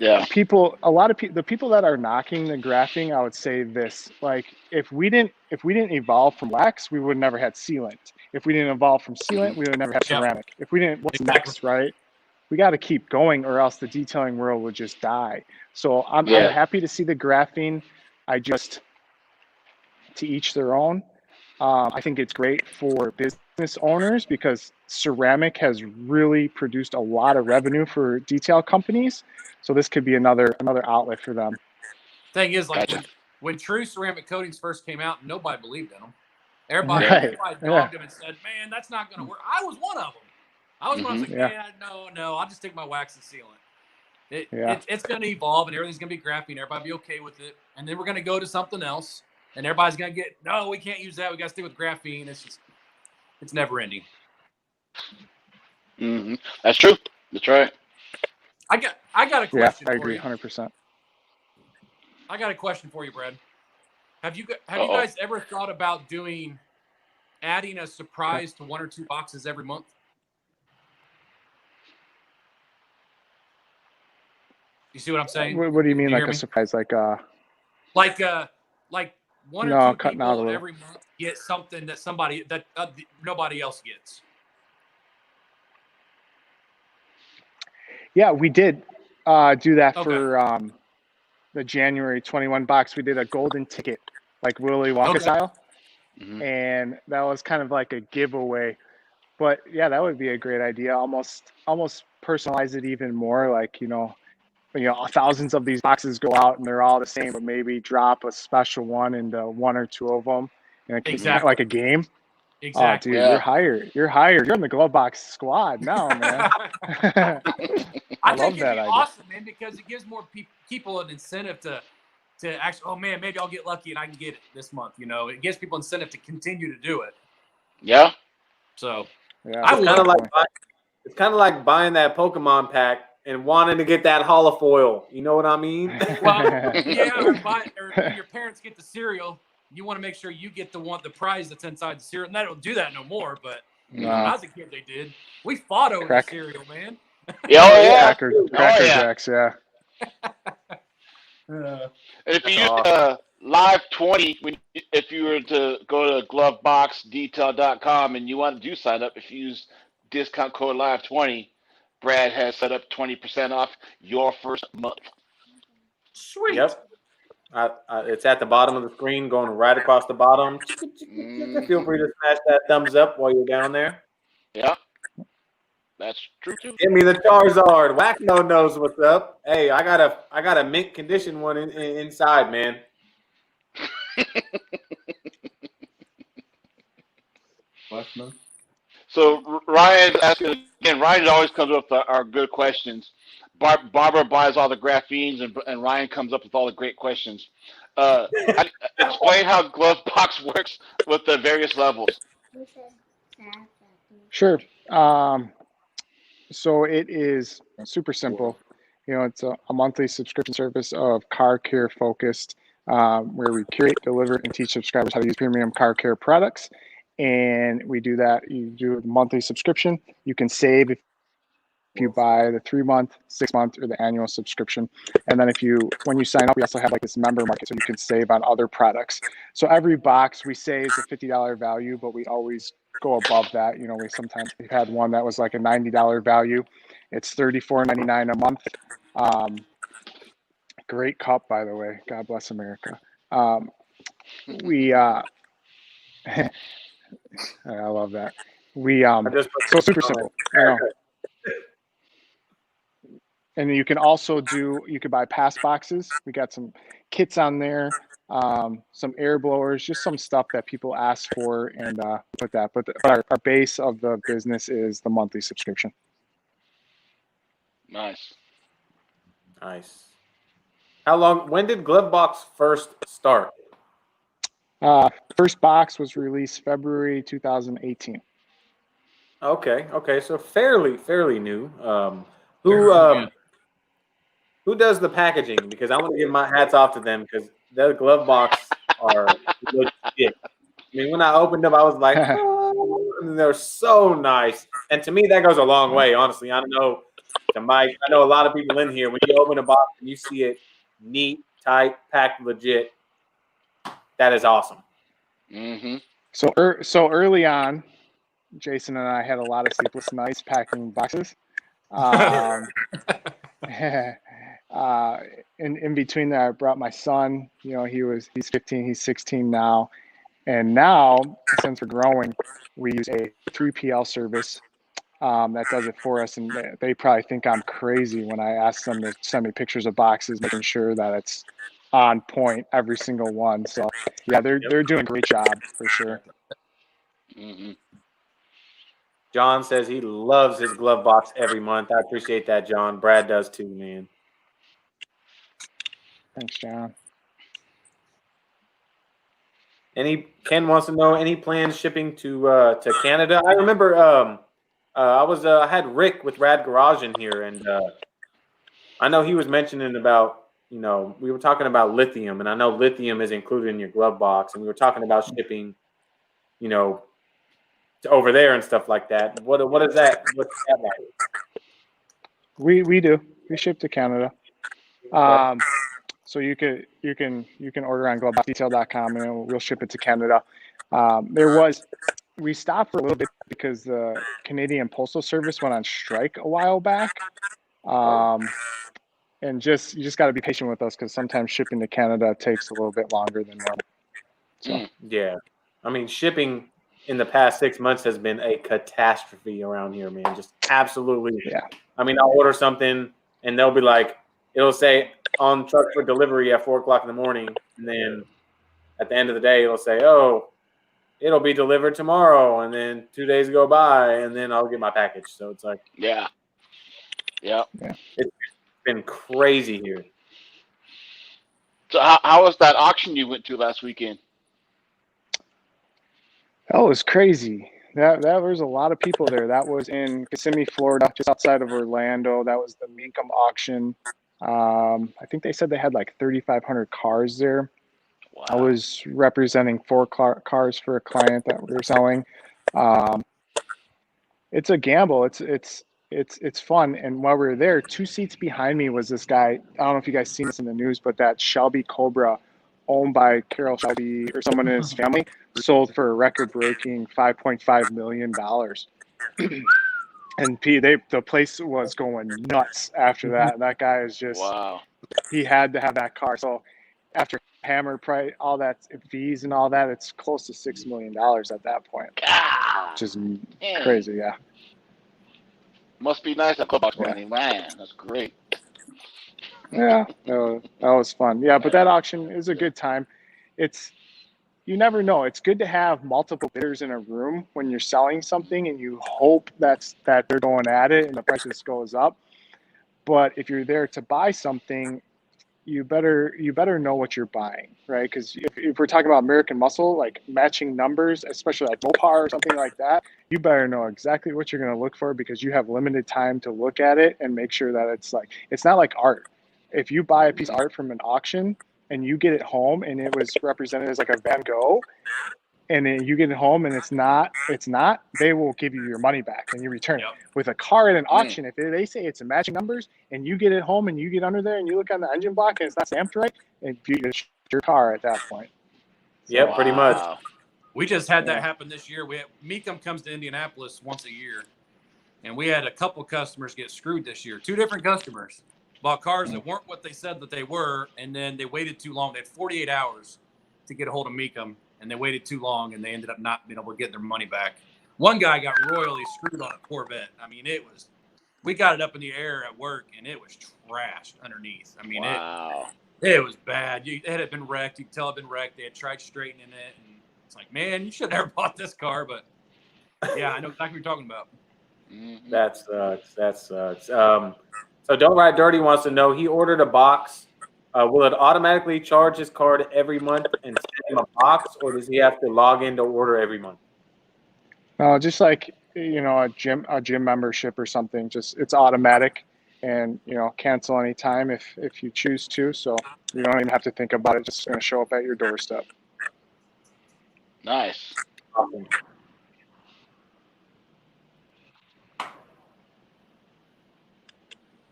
[SPEAKER 2] Yeah.
[SPEAKER 3] The people that are knocking the graphene, I would say this: like, if we didn't evolve from wax, we would never had sealant. If we didn't evolve from sealant, we would never have ceramic. If we didn't, what's next, right? We got to keep going, or else the detailing world would just die. So I'm happy to see the graphene. I just, to each their own. I think it's great for business owners because ceramic has really produced a lot of revenue for detail companies. So this could be another outlet for them.
[SPEAKER 4] Thing is, like when true ceramic coatings first came out, nobody believed in them. Everybody dogged them and said, "Man, that's not going to work." I was one of them. I was one of them like, "Man, no, I'll just take my wax and sealant. It's going to evolve and everything's going to be graphene. Everybody be okay with it, and then we're going to go to something else, and everybody's going to get no, we can't use that. We got to stick with graphene. It's never ending."
[SPEAKER 2] That's true. That's right.
[SPEAKER 4] I got a question.
[SPEAKER 3] Yeah, I agree,
[SPEAKER 4] for you.
[SPEAKER 3] 100%.
[SPEAKER 4] I got a question for you, Brad. Have you guys ever thought about adding a surprise to 1 or 2 boxes every month? You see what I'm saying?
[SPEAKER 3] What do you mean, like a surprise? Like 1 or 2 people every month get something that nobody else gets. Yeah, we did do that for the January 21 box. We did a golden ticket, like Willy Wonka style, and that was kind of like a giveaway. But yeah, that would be a great idea. Almost personalize it even more. Like thousands of these boxes go out and they're all the same, but maybe drop a special one into 1 or 2 of them, and it's like a game.
[SPEAKER 4] Exactly.
[SPEAKER 3] Oh, dude, you're hired. You're in the Glovebox squad now, man.
[SPEAKER 4] I think it'd be awesome, man, because it gives more people an incentive to actually, oh man, maybe I'll get lucky and I can get it this month. It gives people incentive to continue to do it.
[SPEAKER 2] Yeah.
[SPEAKER 4] So
[SPEAKER 1] it's kind of like buying that Pokemon pack and wanting to get that holofoil. You know what I mean?
[SPEAKER 4] Well, yeah, or your parents get the cereal. You want to make sure you get the prize that's inside the cereal. And they don't do that no more, but when I was a kid, they did. We fought over the cereal, man.
[SPEAKER 3] Cracker Jacks, yeah.
[SPEAKER 2] If you use Live 20, if you were to go to gloveboxdetail.com and you want to sign up, if you use discount code Live 20, Brad has set up 20% off your first month.
[SPEAKER 4] Sweet.
[SPEAKER 1] Yep. It's at the bottom of the screen, going right across the bottom. Feel free to smash that thumbs up while you're down there.
[SPEAKER 2] Yeah, that's true too.
[SPEAKER 1] Give me the Charizard. Wacko knows what's up. Hey, I got a mint condition one inside, man.
[SPEAKER 2] So Ryan's asking again. Ryan always comes up with our good questions. Barbara buys all the graphene, and Ryan comes up with all the great questions. Explain how Glovebox works with the various levels.
[SPEAKER 3] Sure. So it is super simple. It's a monthly subscription service of car care focused, where we curate, deliver, and teach subscribers how to use premium car care products. And we do that. You do a monthly subscription. You can save if you buy the 3-month, 6-month, or the annual subscription. And then when you sign up, we also have like this member market, so you can save on other products. So every box we say is a $50 value, but we always go above that. We've had one that was like a $90 value. It's $34.99 a month. Great cup, by the way. God bless America. I love that. So super simple. And you can also you could buy pass boxes. We got some kits on there, some air blowers, just some stuff that people ask for, and put that. But our base of the business is the monthly subscription.
[SPEAKER 2] Nice.
[SPEAKER 1] When did Glovebox first start?
[SPEAKER 3] First box was released February 2018.
[SPEAKER 1] Okay. So fairly new. Who does the packaging? Because I want to give my hats off to them, because their Glovebox are legit. I mean, when I opened them, I was like, oh, and they're so nice. And to me, that goes a long way, honestly. I know to Mike, I know a lot of people in here, when you open a box and you see it neat, tight, packed, legit, that is awesome.
[SPEAKER 2] Mm-hmm.
[SPEAKER 3] So early on, Jason and I had a lot of sleepless nights packing boxes. In between that, I brought my son. He's 15, he's 16 now. And now, since we're growing, we use a 3PL service that does it for us. And they probably think I'm crazy when I ask them to send me pictures of boxes, making sure that it's on point, every single one. So yeah, they're doing a great job for sure.
[SPEAKER 2] Mm-hmm.
[SPEAKER 1] John says he loves his Glovebox every month. I appreciate that, John. Brad does too, man.
[SPEAKER 3] Thanks, John.
[SPEAKER 1] Ken wants to know any plans shipping to Canada. I remember I had Rick with Rad Garage in here, and I know he was mentioning about, we were talking about lithium, and I know lithium is included in your Glovebox, and we were talking about shipping, to over there and stuff like that. What is that? What's that like?
[SPEAKER 3] We do. We ship to Canada. So you can order on globedetail.com, and we'll ship it to Canada. We stopped for a little bit because the Canadian Postal Service went on strike a while back. And you just got to be patient with us, because sometimes shipping to Canada takes a little bit longer than normal. So
[SPEAKER 1] yeah, I mean, shipping in the past 6 months has been a catastrophe around here, man. Just absolutely.
[SPEAKER 3] Yeah.
[SPEAKER 1] I mean, I'll order something and they'll be like, it'll say on truck for delivery at 4 o'clock in the morning, and then at the end of the day, it'll say, oh, it'll be delivered tomorrow, and then 2 days go by, and then I'll get my package. So it's like,
[SPEAKER 2] yeah.
[SPEAKER 1] It's been crazy here.
[SPEAKER 2] So how was that auction you went to last weekend?
[SPEAKER 3] That was crazy. That was a lot of people there. That was in Kissimmee, Florida, just outside of Orlando. That was the Minkum auction. I think they said they had like 3,500 cars there. Wow. I was representing 4 cars for a client that we were selling. It's a gamble. It's fun. And while we were there, 2 seats behind me was this guy. I don't know if you guys seen this in the news, but that Shelby Cobra, owned by Carol Shelby or someone in his family, sold for a record-breaking $5.5 million. And the place was going nuts after that. And that guy is just, wow. He had to have that car. So after hammer price, all that fees and all that, it's close to $6 million at that point. Which is crazy, yeah.
[SPEAKER 2] Must be nice at Glovebox money, man. That's great.
[SPEAKER 3] Yeah, that was fun. Yeah, but that auction is a good time. It's you never know. It's good to have multiple bidders in a room when you're selling something, and you hope that they're going at it and the prices goes up. But if you're there to buy something, you better know what you're buying, right? Because if we're talking about American Muscle, like matching numbers, especially like Mopar or something like that, you better know exactly what you're going to look for, because you have limited time to look at it and make sure that it's not like art. If you buy a piece of art from an auction and you get it home and it was represented as like a Van Gogh, and then you get it home and it's not, they will give you your money back and you return it. With a car at an auction, if they say it's a matching numbers and you get it home and you get under there and you look on the engine block and it's not stamped right, and it's your car at that point.
[SPEAKER 1] Yeah, pretty much.
[SPEAKER 4] We just had that happen this year. Mecum comes to Indianapolis once a year, and we had a couple customers get screwed this year. 2 different customers bought cars that weren't what they said that they were, and then they waited too long. They had 48 hours to get a hold of Mecum, and they waited too long, and they ended up not being able to get their money back. One guy got royally screwed on a Corvette. I mean, we got it up in the air at work, and it was trashed underneath. I mean, it was bad. It had been wrecked. You could tell it had been wrecked. They had tried straightening it, and it's like, man, you should have never bought this car. But yeah, I know exactly what you're talking about.
[SPEAKER 1] That sucks. That sucks. So Don't Ride Dirty wants to know, he ordered a box. Will it automatically charge his card every month and send him a box, or does he have to log in to order every month?
[SPEAKER 3] No, just like, a gym membership or something. Just it's automatic, and cancel anytime if you choose to. So you don't even have to think about it. Just going to show up at your doorstep.
[SPEAKER 2] Nice.
[SPEAKER 1] Awesome.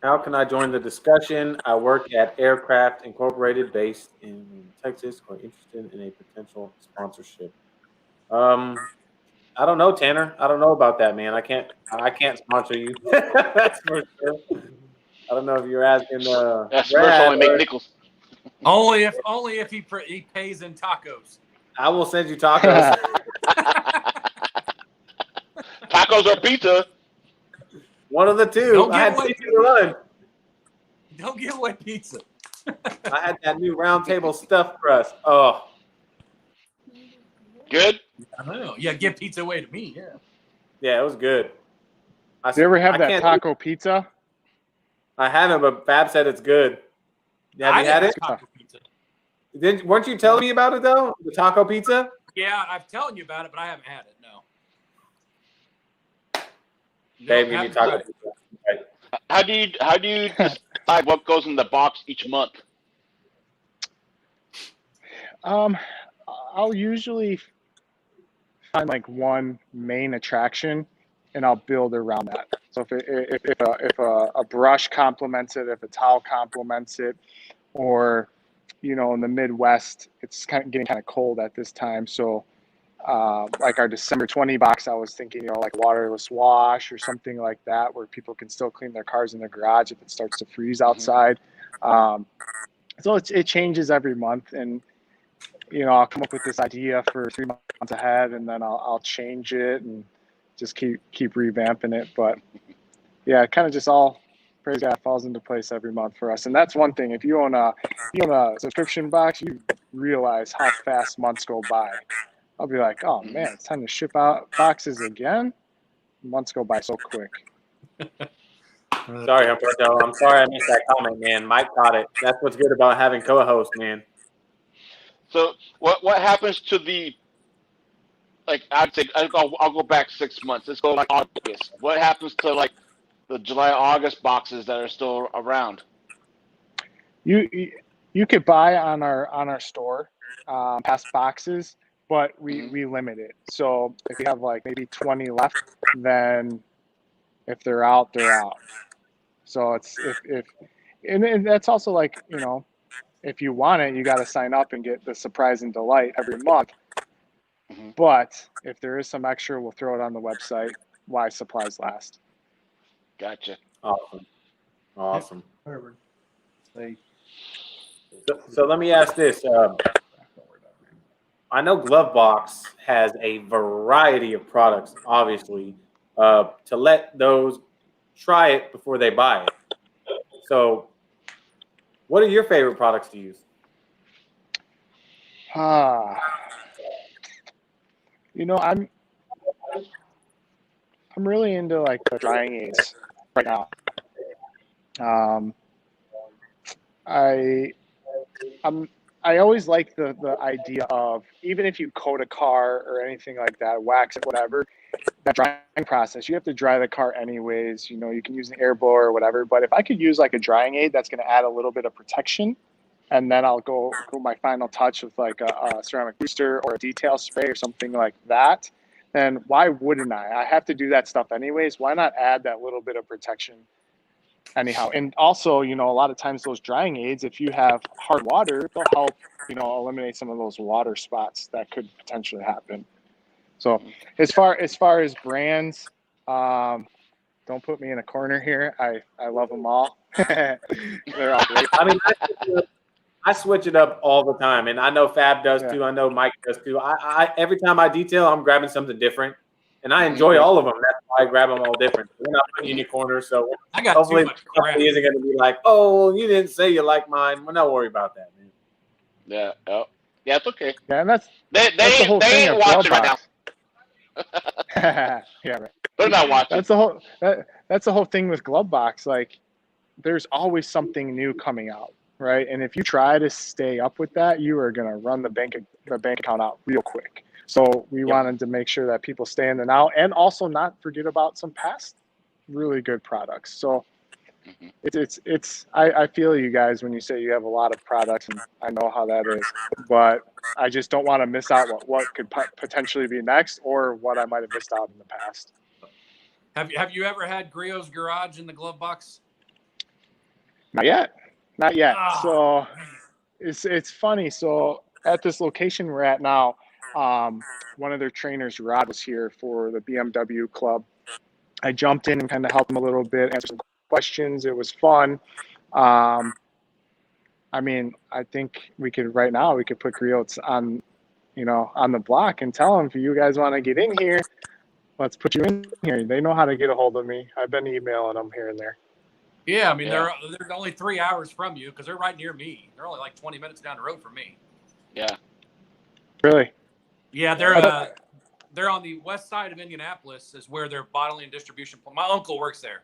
[SPEAKER 1] How can I join the discussion? I work at Aircraft Incorporated based in Texas, or interested in a potential sponsorship. I don't know, Tanner. I don't know about that, man. I can't sponsor you. That's for sure. I don't know if you're asking
[SPEAKER 2] That's
[SPEAKER 1] Brad,
[SPEAKER 2] only make nickels.
[SPEAKER 4] Only if he pays in tacos.
[SPEAKER 1] I will send you tacos.
[SPEAKER 2] Tacos or pizza.
[SPEAKER 1] One of the two.
[SPEAKER 4] Don't
[SPEAKER 1] I had pizza to run.
[SPEAKER 4] Don't give away pizza.
[SPEAKER 1] I had that new round table stuffed crust. Oh.
[SPEAKER 2] Good?
[SPEAKER 4] I know. Yeah, give pizza away to me. Yeah.
[SPEAKER 1] Yeah, it was good.
[SPEAKER 3] Do you ever have that taco pizza?
[SPEAKER 1] I haven't, but Fab said it's good. Have you had it?
[SPEAKER 4] Taco pizza.
[SPEAKER 1] Weren't you telling me about it, though? The taco pizza?
[SPEAKER 4] Yeah, I've telling you about it, but I haven't had it. No.
[SPEAKER 1] Babe, give me taco pizza. Okay.
[SPEAKER 2] How do you decide what goes in the box each month?
[SPEAKER 3] I'll usually find like one main attraction, and I'll build around that. So if a brush complements it, if a towel complements it, or in the Midwest, it's getting kind of cold at this time. So like our December 20 box, I was thinking, like waterless wash or something like that, where people can still clean their cars in the garage if it starts to freeze outside. So it changes every month, and I'll come up with this idea for 3 months ahead, and then I'll change it and just keep revamping it. But yeah, it kind of just all, praise God, falls into place every month for us. And that's one thing. If you own a subscription box, you realize how fast months go by. I'll be like, oh man, it's time to ship out boxes again. Months go by so quick.
[SPEAKER 1] Sorry, Humberto. I'm sorry I missed that comment, man. Mike caught it. That's what's good about having co-host, man.
[SPEAKER 2] So what happens to the, like, I'll go back 6 months. Let's go like August. What happens to like the July, August boxes that are still around?
[SPEAKER 3] You could buy on our store past boxes, but we limit it. So if you have like maybe 20 left, then if they're out, they're out. So it's and that's also like, if you want it, you got to sign up and get the surprise and delight every month. But if there is some extra, we'll throw it on the website while supplies last.
[SPEAKER 2] Gotcha.
[SPEAKER 1] Awesome. So let me ask this. I know Glovebox has a variety of products, obviously, to let those try it before they buy it. So what are your favorite products to use?
[SPEAKER 3] I'm really into like the drying aids right now. I always like the idea of, even if you coat a car or anything like that, wax it, whatever, that drying process, you have to dry the car anyways. You can use an air blower or whatever. But if I could use like a drying aid that's going to add a little bit of protection, and then I'll go my final touch with like a ceramic booster or a detail spray or something like that, then why wouldn't I? I have to do that stuff anyways. Why not add that little bit of protection anyhow? And also, a lot of times those drying aids, if you have hard water, they'll help, eliminate some of those water spots that could potentially happen. So as far as brands, don't put me in a corner here. I love them all. They're all great.
[SPEAKER 1] I mean, I switch it up all the time, and I know Fab does too. I know Mike does too. I every time I detail, I'm grabbing something different, and I enjoy all of them. That's why I grab them all different. We're not putting you in your corner, so
[SPEAKER 4] I got
[SPEAKER 1] hopefully
[SPEAKER 4] too much crap.
[SPEAKER 1] isn't going to be like, oh, you didn't say you like mine. We're not worried about that, man.
[SPEAKER 2] Yeah. Oh. Yeah, it's okay.
[SPEAKER 3] Yeah, and that's
[SPEAKER 2] They
[SPEAKER 3] the whole thing
[SPEAKER 2] ain't
[SPEAKER 3] of
[SPEAKER 2] watching right now.
[SPEAKER 3] Yeah, right.
[SPEAKER 2] They're not watching.
[SPEAKER 3] That's the whole thing with Glovebox. Like, there's always something new coming out, right? And if you try to stay up with that, you are gonna run the bank account out real quick. So we wanted to make sure that people stay in the now, and also not forget about some past really good products. So I feel you guys when you say you have a lot of products, and I know how that is, but I just don't want to miss out what could potentially be next, or what I might have missed out in the past.
[SPEAKER 4] Have you ever had Griot's Garage in the Glovebox?
[SPEAKER 3] Not yet.
[SPEAKER 4] Oh,
[SPEAKER 3] So it's funny. So at this location we're at now, one of their trainers, Rod, was here for the BMW Club. I jumped in and kind of helped him a little bit, answered some questions. It was fun. I mean, I think we could put Griot's on, on the block and tell them, if you guys want to get in here, let's put you in here. They know how to get a hold of me. I've been emailing them here and there.
[SPEAKER 4] Yeah, I mean, they're only 3 hours from you because they're right near me. They're only like 20 minutes down the road from me.
[SPEAKER 2] Yeah.
[SPEAKER 3] Really?
[SPEAKER 4] Yeah, they're on the west side of Indianapolis is where their bottling and distribution. My uncle works there.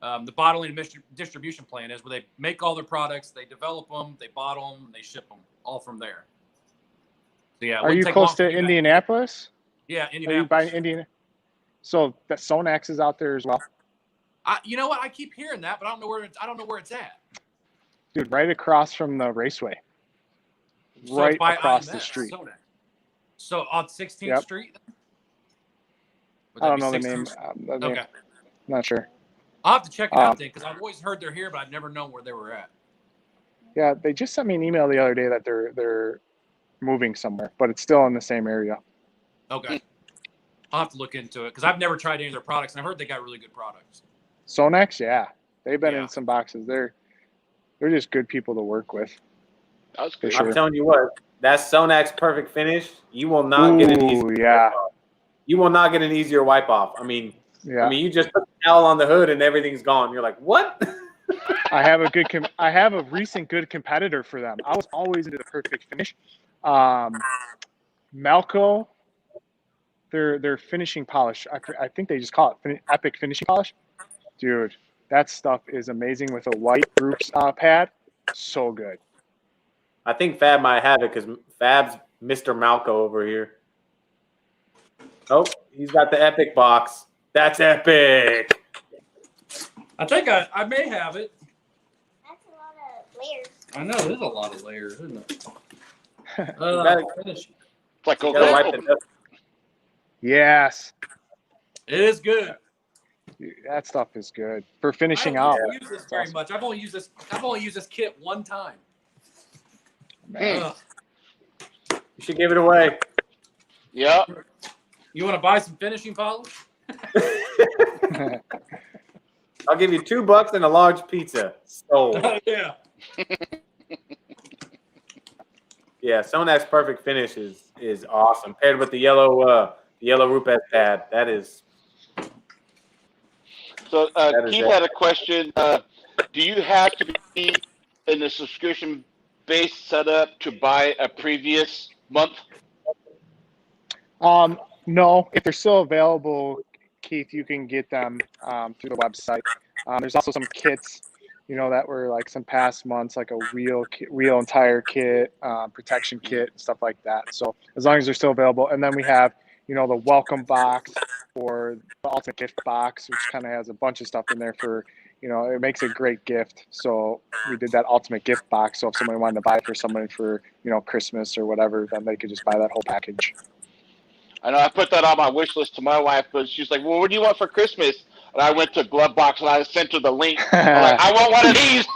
[SPEAKER 4] The bottling and distribution plant is where they make all their products, they develop them, they bottle them, and they ship them all from there. So, yeah.
[SPEAKER 3] Are you close to Indianapolis?
[SPEAKER 4] Yeah,
[SPEAKER 3] Indianapolis. So that Sonax is out there as well.
[SPEAKER 4] You know what? I keep hearing that, but I don't know where it's at.
[SPEAKER 3] Dude, right across from the raceway.
[SPEAKER 4] So
[SPEAKER 3] right across the street.
[SPEAKER 4] Sonax. So on 16th Street?
[SPEAKER 3] I don't know the name.
[SPEAKER 4] Okay.
[SPEAKER 3] Not sure.
[SPEAKER 4] I'll have to check it out then, because I've always heard they're here, but I've never known where they were at.
[SPEAKER 3] Yeah, they just sent me an email the other day that they're moving somewhere, but it's still in the same area.
[SPEAKER 4] Okay. I'll have to look into it, because I've never tried any of their products, and I've heard they got really good products.
[SPEAKER 3] Sonax, yeah. They've been in some boxes. They're just good people to work with.
[SPEAKER 2] That's good.
[SPEAKER 1] I'm telling you what, that Sonax Perfect Finish, you will not get an easier wipe off. You will not get an easier wipe off. I mean, you just put the towel on the hood and everything's gone. You're like, what?
[SPEAKER 3] I have a recent good competitor for them. I was always into the Perfect Finish. Malco, their finishing polish. I think they just call it Epic Finishing Polish. Dude, that stuff is amazing with a white groups pad. So good.
[SPEAKER 1] I think Fab might have it because Fab's Mr. Malco over here. Oh, he's got the Epic box. That's epic.
[SPEAKER 4] I think I may have it.
[SPEAKER 5] That's a lot of layers.
[SPEAKER 4] I know, it is a lot of layers, isn't it?
[SPEAKER 2] It's like
[SPEAKER 3] Yes.
[SPEAKER 4] It is good.
[SPEAKER 3] That stuff is good for finishing out.
[SPEAKER 4] I don't use this very much. I've only used this kit one time.
[SPEAKER 1] You should give it away.
[SPEAKER 2] Yeah.
[SPEAKER 4] You want to buy some finishing polish?
[SPEAKER 1] I'll give you $2 and a large pizza. Sold.
[SPEAKER 4] Yeah.
[SPEAKER 1] Yeah, Sonax Perfect Finish is awesome. Paired with the yellow Rupes pad. That is.
[SPEAKER 2] So Keith had a question. Do you have to be in a subscription-based setup to buy a previous month?
[SPEAKER 3] No, if they're still available, Keith, you can get them through the website. There's also some kits, that were like some past months, like a wheel and tire kit, protection kit, and stuff like that. So as long as they're still available, and then we have, the welcome box or the ultimate gift box, which kind of has a bunch of stuff in there for, it makes a great gift. So we did that ultimate gift box. So if somebody wanted to buy it for somebody for, Christmas or whatever, then they could just buy that whole package.
[SPEAKER 2] I know I put that on my wish list to my wife, but she's like, "Well, what do you want for Christmas?" And I went to Glovebox and I sent her the link. I'm like, "I want one of these."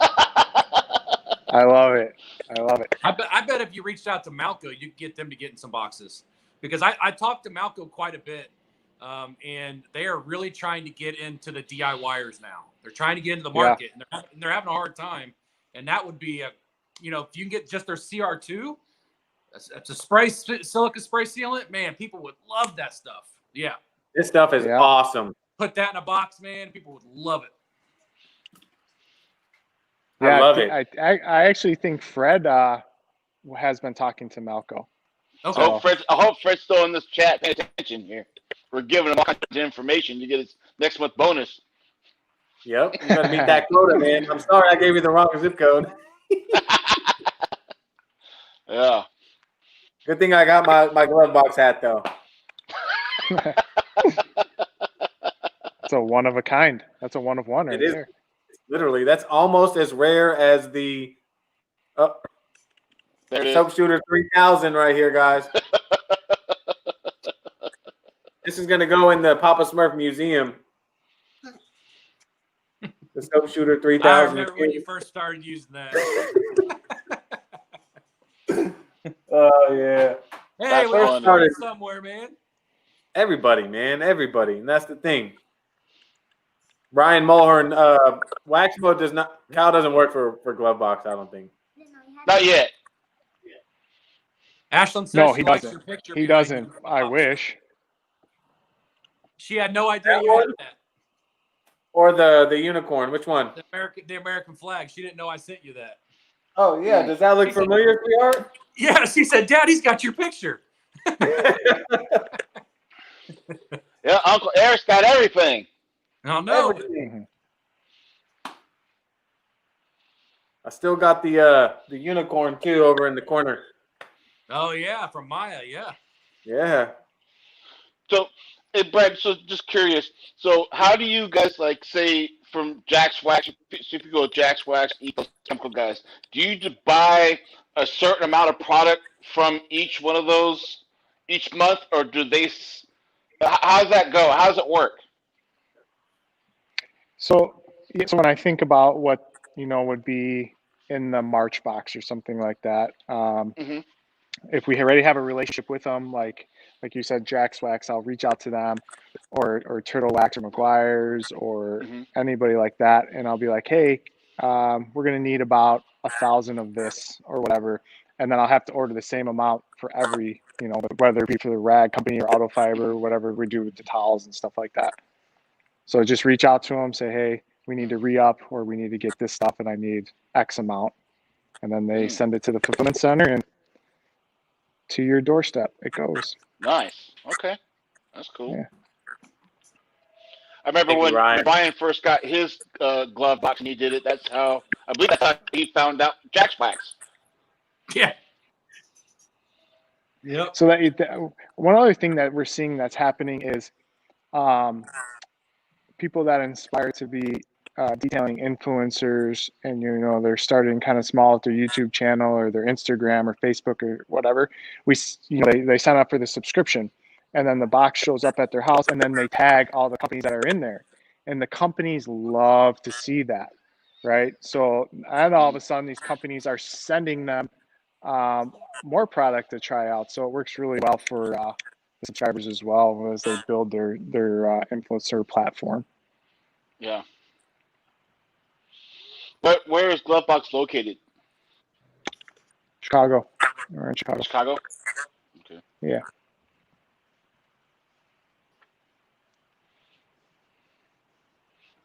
[SPEAKER 3] I love it. I love it.
[SPEAKER 4] I bet if you reached out to Malco, you could get them to get in some boxes, because I talked to Malco quite a bit, and they are really trying to get into the DIYers now. They're trying to get into the market, and they're having a hard time. And that would be if you can get just their CR2. That's a silica spray sealant, man. People would love that stuff. Yeah,
[SPEAKER 1] this stuff is awesome.
[SPEAKER 4] Put that in a box, man. People would love it.
[SPEAKER 3] Yeah,
[SPEAKER 1] I love it.
[SPEAKER 3] I actually think Fred has been talking to Malco.
[SPEAKER 4] Okay.
[SPEAKER 2] I hope Fred's still in this chat paying attention here. We're giving him all kinds of information to get his next month bonus.
[SPEAKER 1] Yep, you got to meet that quota, man. I'm sorry I gave you the wrong zip code.
[SPEAKER 2] Yeah.
[SPEAKER 1] Good thing I got my glove box hat though.
[SPEAKER 3] It's a one of a kind. That's a one of one right there.
[SPEAKER 1] Literally, that's almost as rare as the Soap Shooter 3000 right here, guys. This is going to go in the Papa Smurf Museum. The Soap Shooter 3000.
[SPEAKER 4] I remember when you first started using that.
[SPEAKER 1] Oh, yeah.
[SPEAKER 4] Hey, we all started somewhere, man.
[SPEAKER 1] Everybody, man. Everybody. And that's the thing. Ryan Mulhern, wax mode does not. Kyle doesn't work for Glovebox, I don't think.
[SPEAKER 2] Not yet.
[SPEAKER 4] Ashlyn says
[SPEAKER 3] no, he
[SPEAKER 4] likes
[SPEAKER 3] doesn't.
[SPEAKER 4] your picture.
[SPEAKER 3] He doesn't. I wish.
[SPEAKER 4] She had no idea you had that.
[SPEAKER 1] Or the unicorn. Which one?
[SPEAKER 4] The American flag. She didn't know I sent you that.
[SPEAKER 1] Oh yeah. Does that look familiar, sweetheart?
[SPEAKER 4] Yeah. She said, "Daddy's got your picture."
[SPEAKER 2] Yeah, Uncle Eric's got everything.
[SPEAKER 4] Oh no.
[SPEAKER 1] Everything. I still got the unicorn too over in the corner.
[SPEAKER 4] Oh yeah, from Maya, yeah.
[SPEAKER 1] Yeah.
[SPEAKER 2] So, hey Brad, so just curious. So how do you guys say from Jack's Wax, so if you go Jack's Wax, Chemical guys, do you just buy a certain amount of product from each one of those each month, or do they, how does that go? How does it work?
[SPEAKER 3] So when I think about what, would be in the March box or something like that, if we already have a relationship with them, like you said, Jack's Wax, I'll reach out to them, or Turtle Wax or McGuire's or anybody like that. And I'll be like, hey, we're going to need about 1,000 of this or whatever. And then I'll have to order the same amount for every, whether it be for the rag company or auto fiber or whatever we do with the towels and stuff like that. So just reach out to them, say, hey, we need to re-up or we need to get this stuff and I need X amount. And then they send it to the fulfillment center and to your doorstep it goes.
[SPEAKER 2] Nice. Okay. That's cool.
[SPEAKER 3] Yeah.
[SPEAKER 2] I remember when Brian first got his glove box and he did it. That's how, I believe that's how he found out Jack's Wax.
[SPEAKER 4] Yeah. Yep.
[SPEAKER 3] So one other thing that we're seeing that's happening is people that inspire to be detailing influencers, and they're starting kind of small at their YouTube channel or their Instagram or Facebook or whatever. They sign up for the subscription, and then the box shows up at their house, and then they tag all the companies that are in there, and the companies love to see that, right? So and all of a sudden these companies are sending them more product to try out. So it works really well for the subscribers as well as they build their influencer platform.
[SPEAKER 2] Yeah. But where is Glovebox located?
[SPEAKER 3] Chicago. We're in Chicago.
[SPEAKER 2] Chicago? Okay.
[SPEAKER 3] Yeah.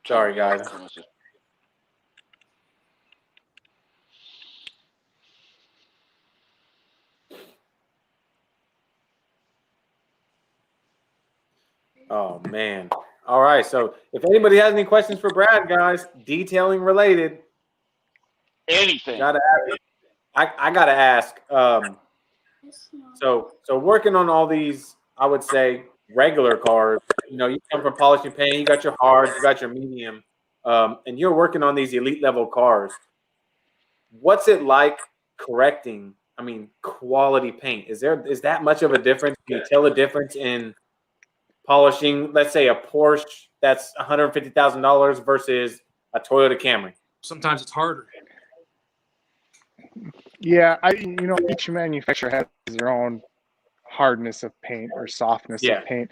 [SPEAKER 1] Sorry, guys. Oh man. All right. So if anybody has any questions for Brad, guys, detailing related,
[SPEAKER 2] Anything.
[SPEAKER 1] gotta I gotta ask. So working on all these, I would say regular cars. You know, you come from polishing paint. You got your hard, you got your medium, and you're working on these elite level cars. What's it like correcting? I mean, quality paint. Is that much of a difference? Can you tell a difference in polishing, let's say, a Porsche that's $150,000 versus a Toyota Camry?
[SPEAKER 4] Sometimes it's harder.
[SPEAKER 3] Yeah, each manufacturer has their own hardness of paint or softness of paint.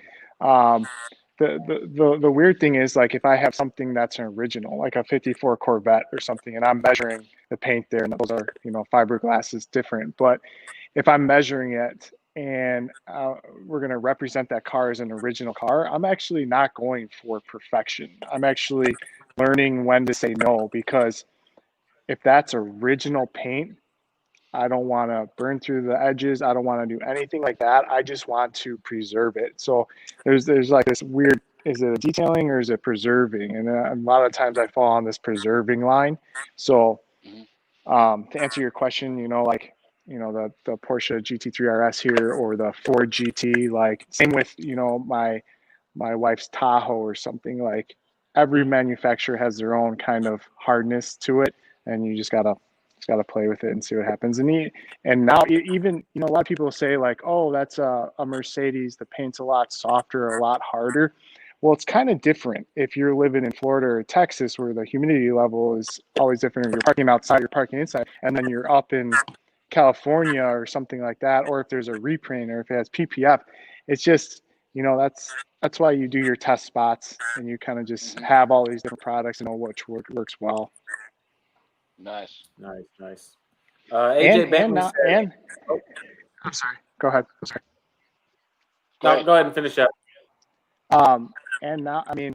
[SPEAKER 3] The weird thing is, like, if I have something that's an original, like a 54 Corvette or something, and I'm measuring the paint there, and those are, fiberglass is different. But if I'm measuring it and we're going to represent that car as an original car, I'm actually not going for perfection. I'm actually learning when to say no, because if that's original paint, I don't want to burn through the edges. I don't want to do anything like that. I just want to preserve it. So there's like this weird, is it a detailing or is it preserving? And a lot of times I fall on this preserving line. So to answer your question, the Porsche GT3 RS here, or the Ford GT, like same with, my wife's Tahoe or something. Like, every manufacturer has their own kind of hardness to it, and you just gotta play with it and see what happens. And now even, a lot of people say, like, oh, that's a Mercedes, the paint's a lot softer, a lot harder. Well, it's kind of different if you're living in Florida or Texas, where the humidity level is always different. Or you're parking outside, you're parking inside, and then you're up in California or something like that. Or if there's a reprint, or if it has PPF, it's just, that's why you do your test spots, and you kind of just have all these different products and know which works well.
[SPEAKER 2] Nice.
[SPEAKER 1] AJ Bentley said,
[SPEAKER 3] I'm sorry. Go ahead. I'm sorry.
[SPEAKER 1] No, go ahead and finish up.
[SPEAKER 3] And now, I mean,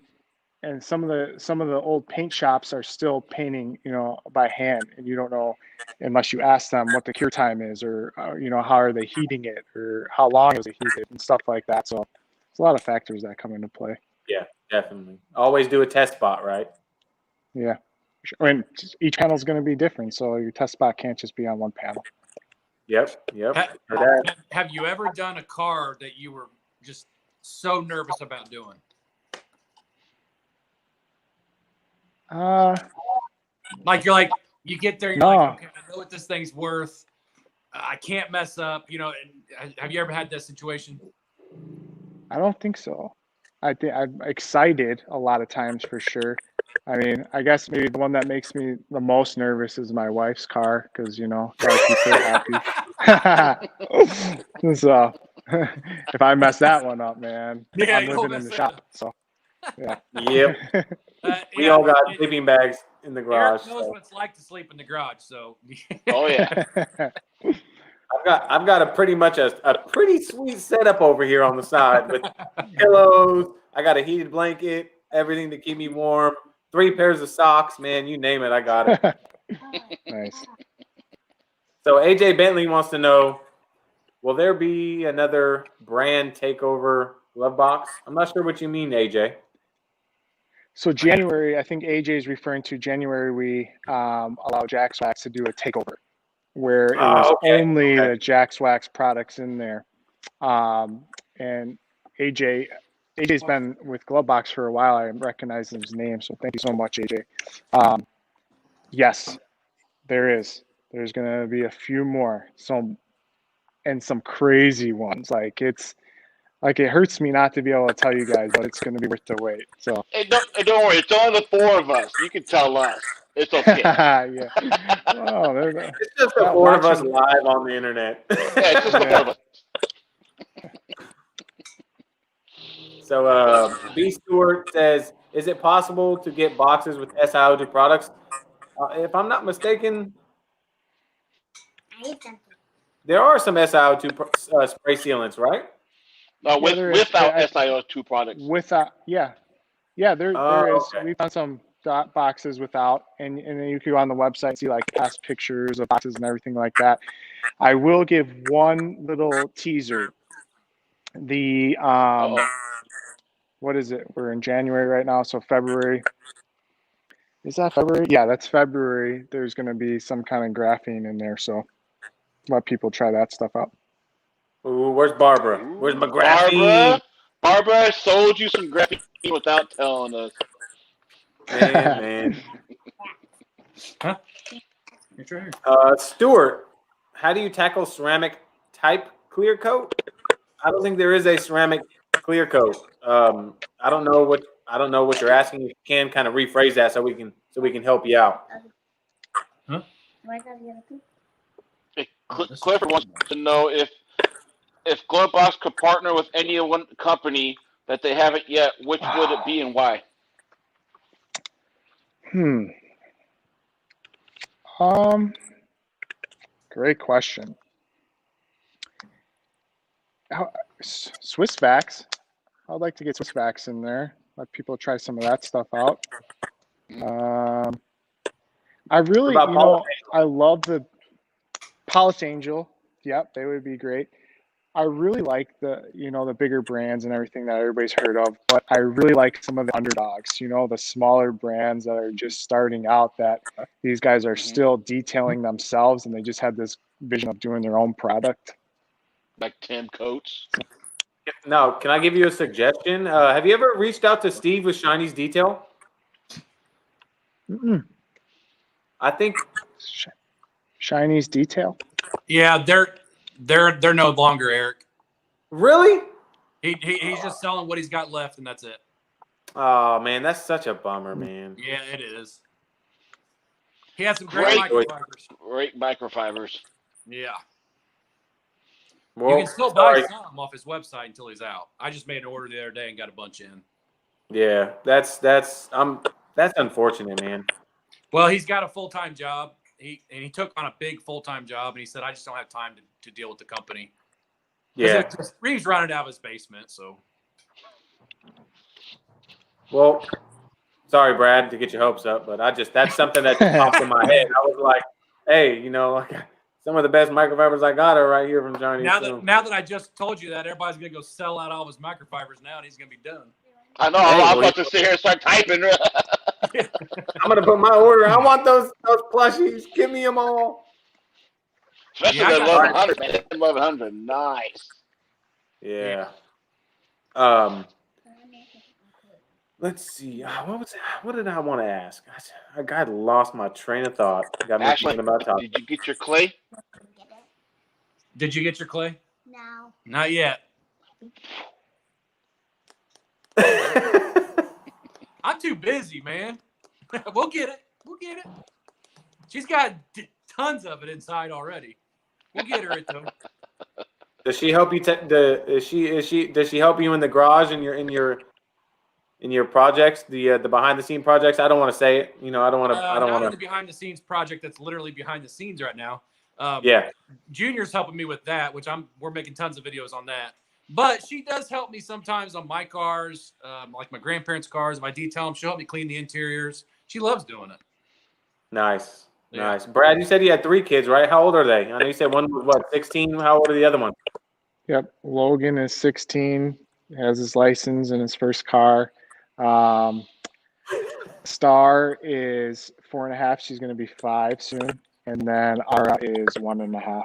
[SPEAKER 3] and some of the old paint shops are still painting, by hand, and you don't know unless you ask them what the cure time is, or how are they heating it, or how long is it heated, and stuff like that. So there's a lot of factors that come into play.
[SPEAKER 1] Yeah, definitely. Always do a test spot, right?
[SPEAKER 3] Yeah. And each panel is going to be different, so your test spot can't just be on one panel.
[SPEAKER 1] Yep.
[SPEAKER 4] Have you ever done a car that you were just so nervous about doing? Like, you get there, you're like, okay, I know what this thing's worth. I can't mess up. Have you ever had that situation?
[SPEAKER 3] I don't think so. I think I'm excited a lot of times, for sure. I mean, I guess maybe the one that makes me the most nervous is my wife's car, because, gotta keep her happy. So if I mess that one up, man, I'm living in the shop. So yeah.
[SPEAKER 1] Yep. We all got sleeping bags in the garage.
[SPEAKER 4] Eric knows what it's like to sleep in the garage. So.
[SPEAKER 2] Oh yeah.
[SPEAKER 1] I've got a pretty sweet setup over here on the side with pillows. I got a heated blanket, everything to keep me warm. 3 pairs of socks, man. You name it, I got it.
[SPEAKER 3] Nice.
[SPEAKER 1] So AJ Bentley wants to know, will there be another brand takeover Glovebox? I'm not sure what you mean, AJ.
[SPEAKER 3] So January, I think AJ is referring to January. We allow Jax Wax to do a takeover, where it was only the Jax Wax products in there. And AJ's been with Glovebox for a while. I recognize his name, so thank you so much, AJ. Yes, there's going to be a few more, some crazy ones. Like, it hurts me not to be able to tell you guys, but it's going to be worth the wait. So
[SPEAKER 2] don't worry, it's only the 4 of us. You can tell us. It's okay.
[SPEAKER 3] Yeah. Oh,
[SPEAKER 1] it's just the 4 of us live on the internet.
[SPEAKER 2] Yeah, it's just the 4 of us.
[SPEAKER 1] So B Stewart says, is it possible to get boxes with SiO2 products? If I'm not mistaken, there are some SiO2 spray sealants, right?
[SPEAKER 2] No, without SiO2 products.
[SPEAKER 3] Without, yeah, there is. Okay. We found some boxes without, and then you can go on the website and see, like, past pictures of boxes and everything like that. I will give one little teaser. The what is it? We're in January right now, so February. Is that February? Yeah, that's February. There's going to be some kind of graphene in there, so let people try that stuff out.
[SPEAKER 1] Ooh, where's Barbara? Where's my graphene?
[SPEAKER 2] Barbara sold you some graphene without telling us.
[SPEAKER 1] Man.
[SPEAKER 4] Huh? It's right here.
[SPEAKER 1] Stuart, how do you tackle ceramic type clear coat? I don't think there is a ceramic clear coat. I don't know what you're asking. You can kind of rephrase that so we can help you out.
[SPEAKER 4] Huh?
[SPEAKER 2] Clifford wants to know if Glovebox could partner with any one company that they haven't yet, which would it be and why?
[SPEAKER 3] Great question. Swiss Vax. I'd like to get Swiss Vax in there. Let people try some of that stuff out. I really, I love the Polish Angel. Yep, they would be great. I really like the, the bigger brands and everything that everybody's heard of, but I really like some of the underdogs, the smaller brands that are just starting out, that these guys are still detailing themselves and they just had this vision of doing their own product.
[SPEAKER 2] Like Tim Coates.
[SPEAKER 1] No, can I give you a suggestion? Have you ever reached out to Steve with Shiny's Detail? I think
[SPEAKER 3] Shiny's Detail.
[SPEAKER 4] Yeah, they're no longer, Eric.
[SPEAKER 1] Really?
[SPEAKER 4] He's just selling what he's got left, and that's it.
[SPEAKER 1] Oh man, that's such a bummer, man.
[SPEAKER 4] Yeah, it is. He has some great microfibers.
[SPEAKER 2] Great microfibers.
[SPEAKER 4] Yeah.
[SPEAKER 1] Well,
[SPEAKER 4] you can still buy some off his website until he's out. I just made an order the other day and got a bunch in.
[SPEAKER 1] Yeah, that's unfortunate, man.
[SPEAKER 4] Well, he's got a full-time job. He took on a big full-time job, and he said, "I just don't have time to deal with the company."
[SPEAKER 1] Yeah,
[SPEAKER 4] he's running out of his basement. So,
[SPEAKER 1] well, sorry, Brad, to get your hopes up, but that's something that just popped in my head. I was like, hey, some of the best microfibers I got are right here from Johnny.
[SPEAKER 4] Now that I just told you that, everybody's gonna go sell out all of his microfibers now, and he's gonna be done.
[SPEAKER 2] I know. I'm about to sit here and start typing.
[SPEAKER 1] I'm gonna put my order. I want those plushies. Give me them all.
[SPEAKER 2] Especially the 1100, man. 1100, nice.
[SPEAKER 1] Yeah. Let's see. What did I want to ask? I lost my train of thought. Got me thinking about topic.
[SPEAKER 2] Did you get your clay?
[SPEAKER 4] Did you get your clay?
[SPEAKER 5] No.
[SPEAKER 4] Not yet. I'm too busy, man. We'll get it. She's got tons of it inside already. We'll get her it though.
[SPEAKER 1] Does she help you? Does she help you in the garage in your projects, the behind the scene projects? I don't want to say it. I don't want to. I don't want to.
[SPEAKER 4] The behind the scenes project that's literally behind the scenes right now.
[SPEAKER 1] Yeah.
[SPEAKER 4] Junior's helping me with that, which we're making tons of videos on that. But she does help me sometimes on my cars, like my grandparents' cars. If I detail them, she'll help me clean the interiors. She loves doing it.
[SPEAKER 1] Nice. Nice. Brad, you said you had 3 kids, right? How old are they? I know you said one was 16? How old are the other ones?
[SPEAKER 3] Yep. Logan is 16, has his license and his first car. Star is 4.5. She's going to be 5 soon. And then Ara is 1.5.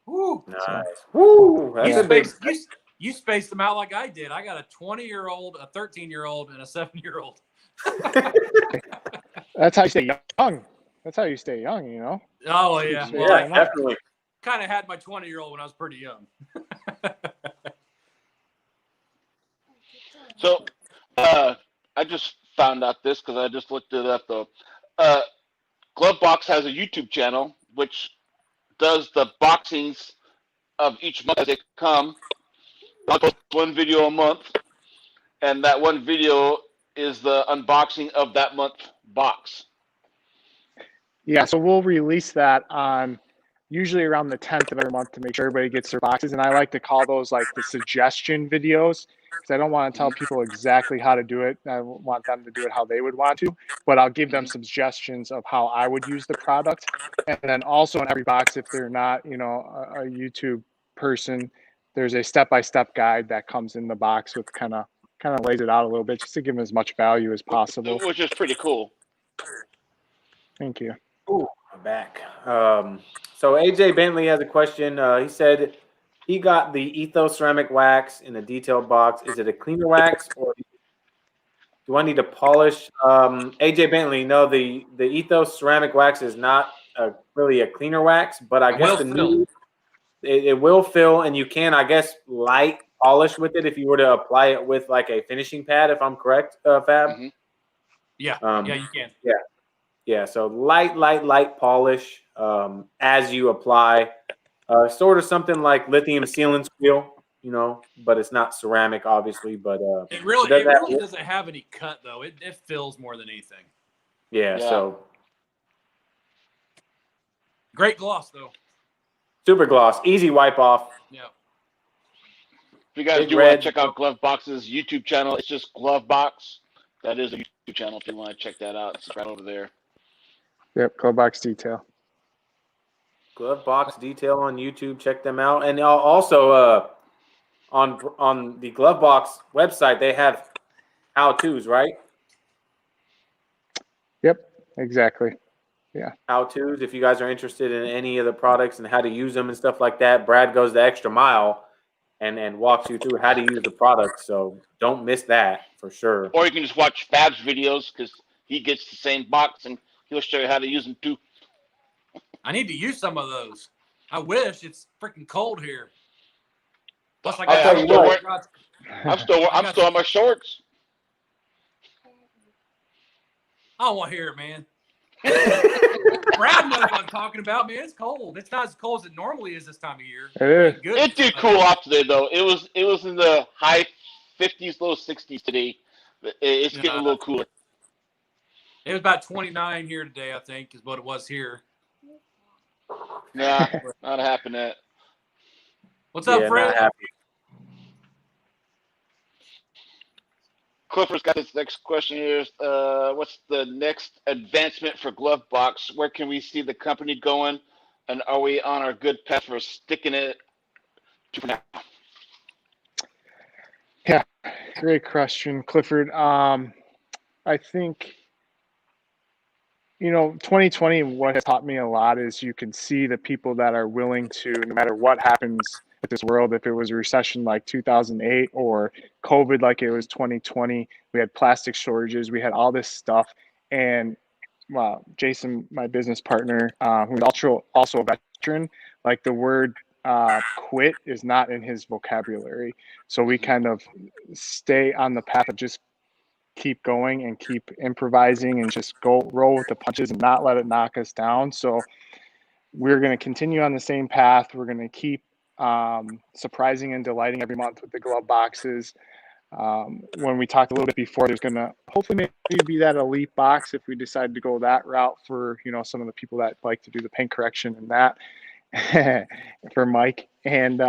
[SPEAKER 4] Woo.
[SPEAKER 1] Nice. Woo.
[SPEAKER 4] You spaced them out like I did. I got a 20-year-old, a 13-year-old, and a 7-year-old.
[SPEAKER 3] That's how you stay young. That's how you stay young,
[SPEAKER 4] Oh, yeah.
[SPEAKER 1] Yeah, definitely.
[SPEAKER 4] Kind of had my 20-year-old when I was pretty young.
[SPEAKER 2] So, I just found out this because I just looked it up, though. Glovebox has a YouTube channel, which does the boxings of each month as they come. I'll post one video a month, and that one video is the unboxing of that month box.
[SPEAKER 3] Yeah, so we'll release that on usually around the 10th of every month to make sure everybody gets their boxes. And I like to call those like the suggestion videos because I don't want to tell people exactly how to do it. I want them to do it how they would want to, but I'll give them suggestions of how I would use the product. And then also in every box, if they're not, a YouTube person, there's a step-by-step guide that comes in the box with kind of kind of lays it out a little bit just to give them as much value as possible.
[SPEAKER 2] Which is pretty cool.
[SPEAKER 3] Thank you.
[SPEAKER 1] Ooh, I'm back. So AJ Bentley has a question. He said he got the Ethos ceramic wax in a detailed box. Is it a cleaner wax or do I need to polish? AJ Bentley, no, the Ethos ceramic wax is not really a cleaner wax, but I guess the new it will fill, and you can, I guess, light polish with it if you were to apply it with like a finishing pad, if I'm correct, Fab.
[SPEAKER 2] Mm-hmm.
[SPEAKER 4] Yeah, yeah, you can.
[SPEAKER 1] Yeah. Yeah, so light polish as you apply, sort of something like lithium sealant wheel, you know, but it's not ceramic, obviously. But
[SPEAKER 4] it really doesn't have any cut though. It fills more than anything.
[SPEAKER 1] Yeah, so
[SPEAKER 4] great gloss though.
[SPEAKER 1] Super gloss, easy wipe off.
[SPEAKER 4] Yeah.
[SPEAKER 2] If you guys do want to check out Glovebox's YouTube channel, it's just Glovebox. That is a YouTube channel if you want to check that out. It's right over there.
[SPEAKER 3] Yep, Glovebox Detail.
[SPEAKER 1] Glovebox Detail on YouTube. Check them out. And also on the Glovebox website, they have how-tos, right?
[SPEAKER 3] Yep, exactly. Yeah.
[SPEAKER 1] How-tos, if you guys are interested in any of the products and how to use them and stuff like that. Brad goes the extra mile and walks you through how to use the product. So don't miss that for sure.
[SPEAKER 2] Or you can just watch Fab's videos because he gets the same box and he'll show you how to use them too.
[SPEAKER 4] I need to use some of those. I wish. It's freaking cold here. Plus,
[SPEAKER 2] I'm still on my shorts.
[SPEAKER 4] I don't want to hear it, man. Brad knows what I'm talking about, man. It's cold. It's not as cold as it normally is this time of year.
[SPEAKER 3] It is.
[SPEAKER 2] It did cool off today, though. It was in the high 50s, low 60s today. It's getting a little cooler.
[SPEAKER 4] It was about 29 here today, I think, is what it was here.
[SPEAKER 2] Nah, not happening. That.
[SPEAKER 4] What's up, Fred?
[SPEAKER 2] Clifford's got this next question here. What's the next advancement for Glovebox? Where can we see the company going? And are we on our good path for sticking it to now?
[SPEAKER 3] Yeah, great question, Clifford. I think, 2020, what has taught me a lot is you can see the people that are willing to, no matter what happens with this world, if it was a recession like 2008 or COVID like it was 2020, we had plastic shortages, we had all this stuff. And Jason, my business partner, who's also a veteran, like the word quit is not in his vocabulary. So we kind of stay on the path of just keep going and keep improvising and just roll with the punches and not let it knock us down. So we're going to continue on the same path. We're going to keep surprising and delighting every month with the glove boxes. When we talked a little bit before, there's going to hopefully maybe be that elite box if we decide to go that route for, some of the people that like to do the paint correction and that for Mike and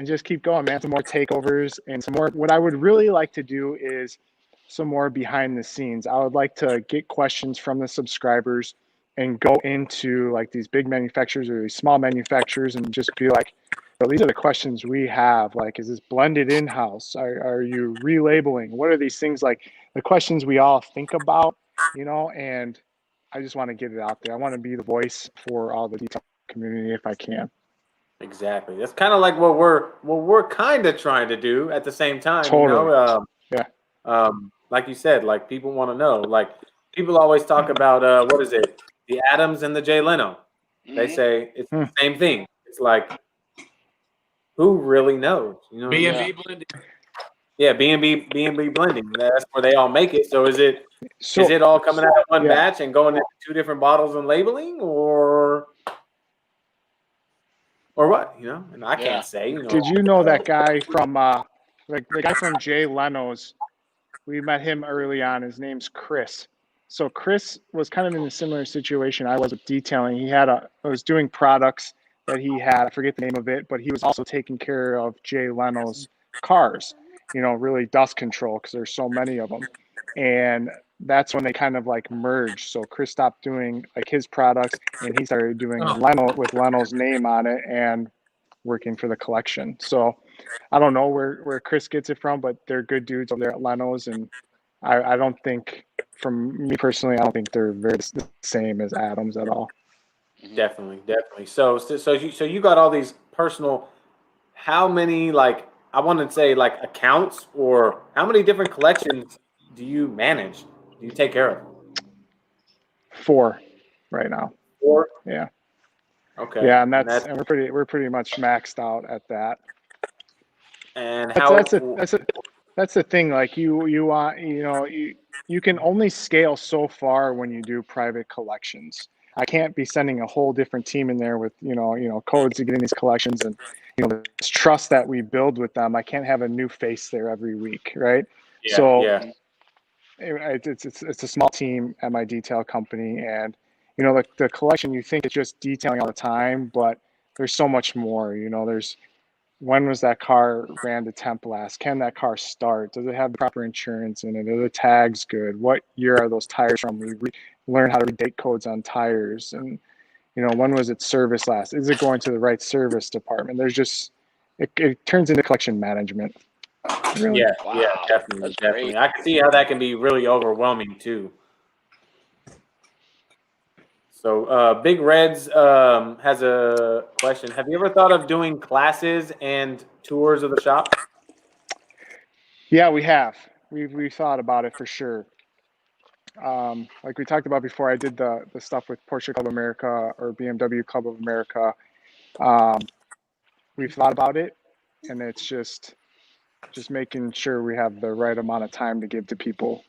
[SPEAKER 3] just keep going, man. Some more takeovers and some more. What I would really like to do is some more behind the scenes. I would like to get questions from the subscribers and go into like these big manufacturers or these small manufacturers and just be like, well, these are the questions we have. Like, is this blended in-house? Are you relabeling? What are these things, like the questions we all think about, and I just want to get it out there. I want to be the voice for all the detail community if I can.
[SPEAKER 1] Exactly. That's kind of like what we're kind of trying to do at the same time.
[SPEAKER 3] Totally.
[SPEAKER 1] Yeah. Like you said, like people want to know. Like people always talk about what is it? The Adams and the Jay Leno. They say it's the same thing. It's like, who really knows?
[SPEAKER 4] B&B blending.
[SPEAKER 1] Yeah, B&B blending. That's where they all make it. So is it all coming out of one batch and going into two different bottles and labeling, or what? And I can't say.
[SPEAKER 3] Did you know that guy from the guy from Jay Leno's? We met him early on. His name's Chris. So Chris was kind of in a similar situation I was with detailing. I was doing products that he had. I forget the name of it, but he was also taking care of Jay Leno's cars, really dust control because there's so many of them. And that's when they kind of like merged. So Chris stopped doing like his products and he started doing Leno with Leno's name on it and working for the collection. So I don't know where Chris gets it from, but they're good dudes over there at Leno's, and I don't think, from me personally, I don't think they're very the same as Adams at all.
[SPEAKER 1] Definitely. So you got all these personal. How many, like, I want to say, like, accounts, or how many different collections do you manage? Do you take care of?
[SPEAKER 3] 4 right now.
[SPEAKER 1] 4.
[SPEAKER 3] Yeah.
[SPEAKER 1] Okay.
[SPEAKER 3] Yeah, and we're pretty much maxed out at that.
[SPEAKER 1] And
[SPEAKER 3] that's the thing. Like you want, you can only scale so far when you do private collections. I can't be sending a whole different team in there with codes to get in these collections, and this trust that we build with them. I can't have a new face there every week, right?
[SPEAKER 1] Yeah,
[SPEAKER 3] so
[SPEAKER 1] yeah.
[SPEAKER 3] it's a small team at my detail company, and the collection, you think it's just detailing all the time, but there's so much more. There's, when was that car ran to temp last? Can that car start? Does it have the proper insurance in it? Are the tags good? What year are those tires from? We learn how to read date codes on tires. And, when was it serviced last? Is it going to the right service department? There's just, it turns into collection management. Really.
[SPEAKER 1] Yeah,
[SPEAKER 2] Wow,
[SPEAKER 1] yeah, definitely,
[SPEAKER 2] that's
[SPEAKER 1] definitely.
[SPEAKER 2] great.
[SPEAKER 1] I can see how that can be really overwhelming too. So, Big Reds has a question. Have you ever thought of doing classes and tours of the shop?
[SPEAKER 3] Yeah, we have. We've thought about it for sure. Like we talked about before, I did the stuff with Porsche Club America or BMW Club of America. We've thought about it, and it's just making sure we have the right amount of time to give to people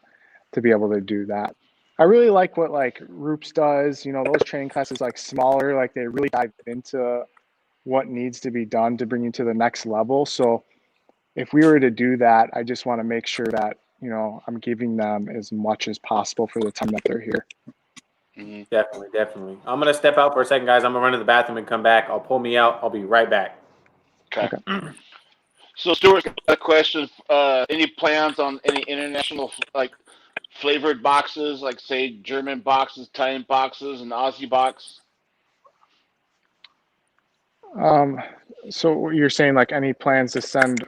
[SPEAKER 3] to be able to do that. I really like what like Roops does. Those training classes, like smaller, like they really dive into what needs to be done to bring you to the next level. So if we were to do that, I just want to make sure that I'm giving them as much as possible for the time that they're here.
[SPEAKER 1] Definitely, definitely. I'm gonna step out for a second, guys. I'm gonna run to the bathroom and come back. I'll pull me out. I'll be right back.
[SPEAKER 2] Okay. So Stuart's got a question. Any plans on any international flavored boxes, like say German boxes, Italian boxes, and Aussie box?
[SPEAKER 3] So you're saying like any plans to send,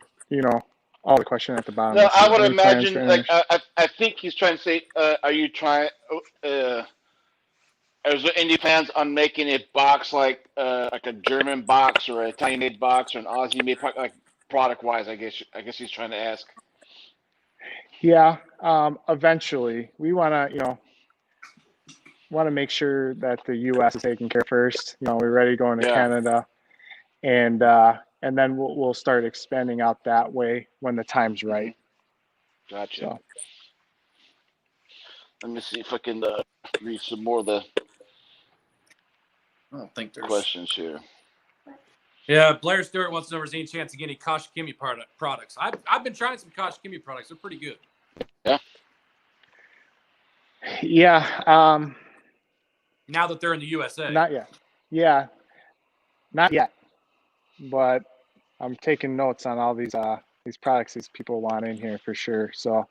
[SPEAKER 3] all the question at the bottom?
[SPEAKER 2] No, I would
[SPEAKER 3] Any plans
[SPEAKER 2] imagine.
[SPEAKER 3] for
[SPEAKER 2] Like I think he's trying to say, are you trying? Is there any plans on making a box like a German box or an Italian made box or an Aussie made box, like product wise? I guess he's trying to ask.
[SPEAKER 3] Yeah. Eventually, we want to make sure that the U.S. is taken care of first. We're ready to go into Canada, and then we'll start expanding out that way when the time's right.
[SPEAKER 2] Gotcha.
[SPEAKER 3] So.
[SPEAKER 2] Let me see if I can read some more of the questions here.
[SPEAKER 4] Yeah, Blair Stewart wants to know if there's any chance to get any Kashikimi products. I've been trying some Kashikimi products. They're pretty good.
[SPEAKER 2] Yeah.
[SPEAKER 3] Yeah.
[SPEAKER 4] Now that they're in the USA.
[SPEAKER 3] Not yet. Yeah. Not yet. But I'm taking notes on all these products these people want in here for sure. So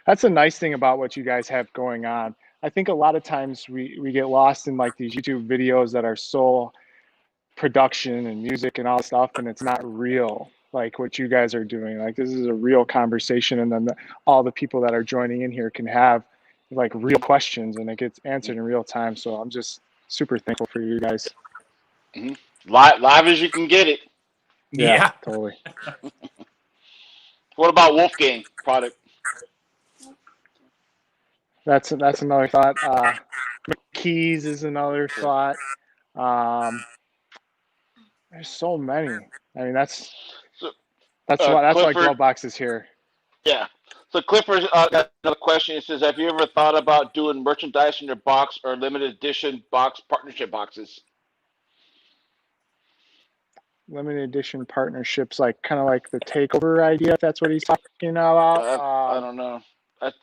[SPEAKER 3] that's a nice thing about what you guys have going on. I think a lot of times we get lost in like these YouTube videos that are so production and music and all this stuff, and it's not real like what you guys are doing. Like this is a real conversation, and then all the people that are joining in here can have like real questions, and it gets answered in real time. So I'm just super thankful for you guys.
[SPEAKER 2] Live as you can get it.
[SPEAKER 3] Yeah. Totally.
[SPEAKER 2] What about Wolfgang product?
[SPEAKER 3] That's another thought. McKees is another thought. There's so many. I mean, that's why Glovebox is here.
[SPEAKER 2] Yeah. So Clifford got another question. It says, have you ever thought about doing merchandise in your box or limited edition box partnership boxes?
[SPEAKER 3] Limited edition partnerships, like kind of like the takeover idea, if that's what he's talking about.
[SPEAKER 2] I don't know.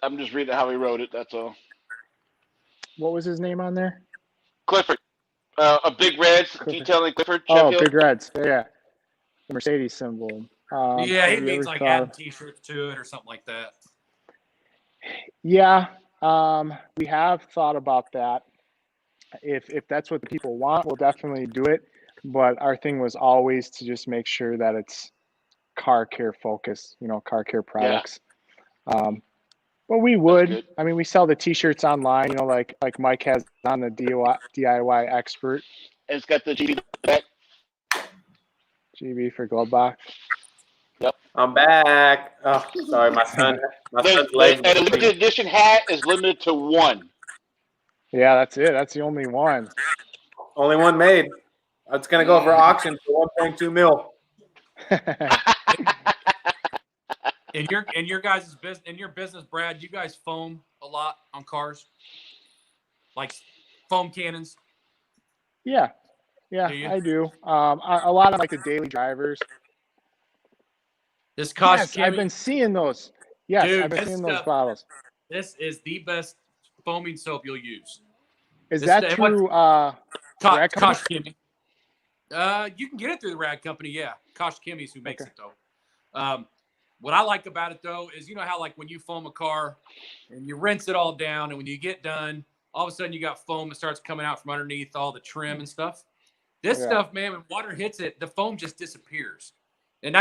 [SPEAKER 2] I'm just reading how he wrote it. That's all.
[SPEAKER 3] What was his name on there?
[SPEAKER 2] Clifford. A Big Reds detailing Clifford.
[SPEAKER 3] Oh, Big Reds. Yeah. The Mercedes symbol.
[SPEAKER 4] Yeah, he means like adding t-shirts to it or something like that.
[SPEAKER 3] Yeah. We have thought about that. If that's what the people want, we'll definitely do it. But our thing was always to just make sure that it's car care focused, car care products. But we would. I mean, we sell the T-shirts online, like Mike has on the DIY expert.
[SPEAKER 2] And it's got the GB back.
[SPEAKER 3] GB for Glovebox.
[SPEAKER 2] Yep.
[SPEAKER 1] I'm back. Oh, sorry, my son's legs.
[SPEAKER 2] And a limited edition hat is limited to one.
[SPEAKER 3] Yeah, that's it. That's the only one.
[SPEAKER 1] Only one made. It's gonna go for auction for 1.2 mil.
[SPEAKER 4] In your guys' business, Brad, you guys foam a lot on cars, like foam cannons.
[SPEAKER 3] Yeah, I do. A lot of like the daily drivers.
[SPEAKER 4] This Kosh
[SPEAKER 3] Yes, I've been seeing those. Yes,
[SPEAKER 4] dude,
[SPEAKER 3] I've been seeing those bottles.
[SPEAKER 4] This is the best foaming soap you'll use.
[SPEAKER 3] Is that through Rag
[SPEAKER 4] Kosh Chemie? You can get it through the Rag Company, yeah. Kosh Chemie is who makes it though. What I like about it though is how like when you foam a car and you rinse it all down, and when you get done, all of a sudden you got foam that starts coming out from underneath all the trim and stuff. This stuff, man, when water hits it, the foam just disappears. And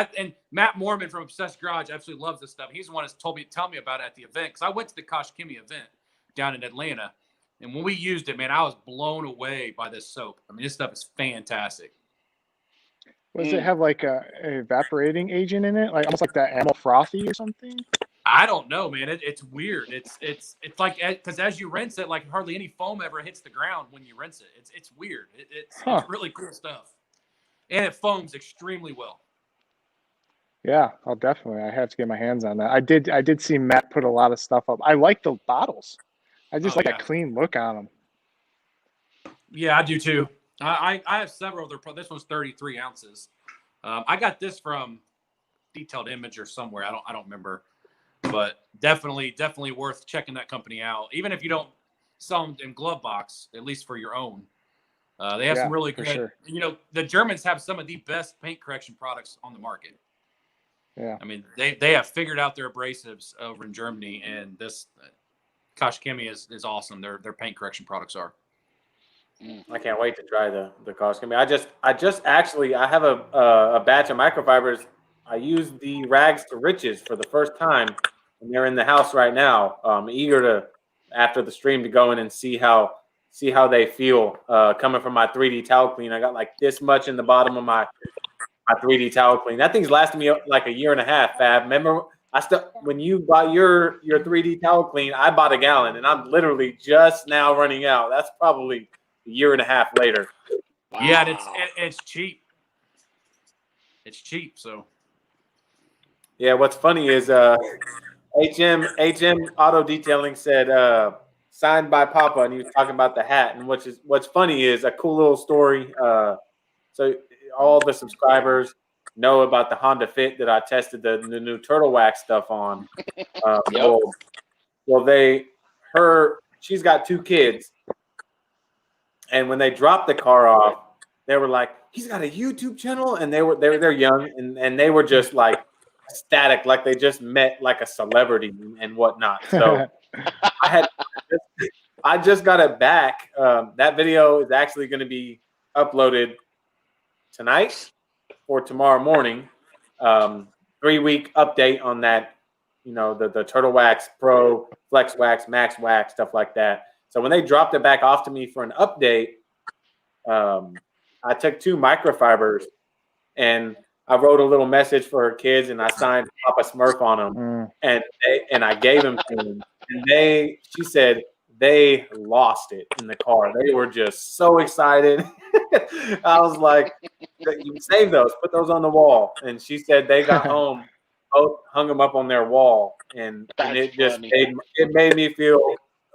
[SPEAKER 4] Matt Mormon from Obsessed Garage absolutely loves this stuff. He's the one that's tell me about it at the event, because I went to the Kosh Chemie event down in Atlanta, and when we used it, man, I was blown away by this soap. I mean, this stuff is fantastic.
[SPEAKER 3] Does it have like a evaporating agent in it, like almost like that Ammo Frothy or something?
[SPEAKER 4] I don't know, man. It's weird. It's like, because as you rinse it, like hardly any foam ever hits the ground when you rinse it. It's weird. It's really cool stuff, and it foams extremely well.
[SPEAKER 3] Yeah, I have to get my hands on that. I did see Matt put a lot of stuff up. I like the bottles. I just like a clean look on them.
[SPEAKER 4] Yeah, I do too. I have several of their. This one's 33 ounces. I got this from Detailed Image or somewhere. I don't remember, but definitely worth checking that company out. Even if you don't sell them in Glovebox, at least for your own. They have some really good.
[SPEAKER 3] Sure.
[SPEAKER 4] The Germans have some of the best paint correction products on the market.
[SPEAKER 3] Yeah.
[SPEAKER 4] I mean, they have figured out their abrasives over in Germany, and this Kosh Chemie is awesome. Their paint correction products are.
[SPEAKER 1] I can't wait to try the Kosh Chemie. I have a batch of microfibers. I used the Rags to Riches for the first time, and they're in the house right now. I'm eager to, after the stream, to go in and see how they feel coming from my 3D towel clean. I got like this much in the bottom of my 3D towel clean. That thing's lasted me like a year and a half, Fab. Remember, when you bought your 3D towel clean, I bought a gallon, and I'm literally just now running out. That's probably a year and a half later.
[SPEAKER 4] Wow. Yeah, and it's cheap. It's cheap, so.
[SPEAKER 1] Yeah, what's funny is HM Auto Detailing said signed by Papa, and he was talking about the hat. And what's funny is a cool little story. So all the subscribers know about the Honda Fit that I tested the new Turtle Wax stuff on. She's got 2 kids, and when they dropped the car off, they were like, "He's got a YouTube channel," and they're young, and they were just like ecstatic, like they just met like a celebrity and whatnot. So I just got it back. That video is actually going to be uploaded tonight or tomorrow morning. 3-week update on that, the Turtle Wax Pro, Flex Wax, Max Wax, stuff like that. So when they dropped it back off to me for an update, I took 2 microfibers and I wrote a little message for her kids, and I signed Papa Smurf on them, and I gave them to them. And she said they lost it in the car. They were just so excited. I was like, "You save those, put those on the wall." And she said they got home, both hung them up on their wall, and it just made me feel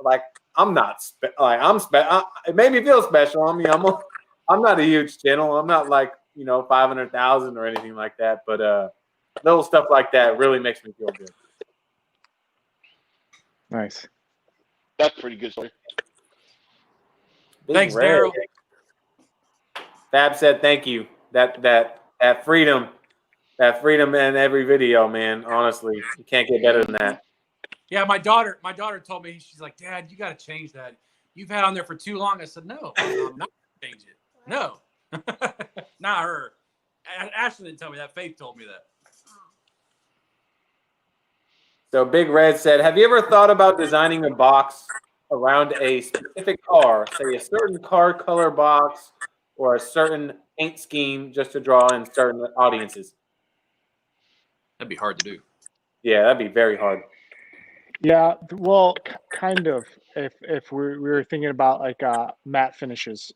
[SPEAKER 1] like I'm not it made me feel special. I mean, I'm not a huge channel. I'm not like 500,000 or anything like that, but little stuff like that really makes me feel good.
[SPEAKER 3] Nice.
[SPEAKER 2] That's a pretty good story.
[SPEAKER 4] Thanks, Daryl.
[SPEAKER 1] Fab said thank you. That freedom in every video, man. Honestly, you can't get better than that.
[SPEAKER 4] Yeah, my daughter told me, she's like, "Dad, you got to change that. You've had on there for too long." I said, "No, I'm not going to change it. No." Not her. Ashley didn't tell me that. Faith told me that.
[SPEAKER 1] So Big Red said, have you ever thought about designing a box around a specific car, say a certain car color box or a certain paint scheme just to draw in certain audiences?
[SPEAKER 4] That'd be hard to do.
[SPEAKER 1] Yeah, that'd be very hard.
[SPEAKER 3] Yeah, well, kind of. If we were thinking about like matte finishes,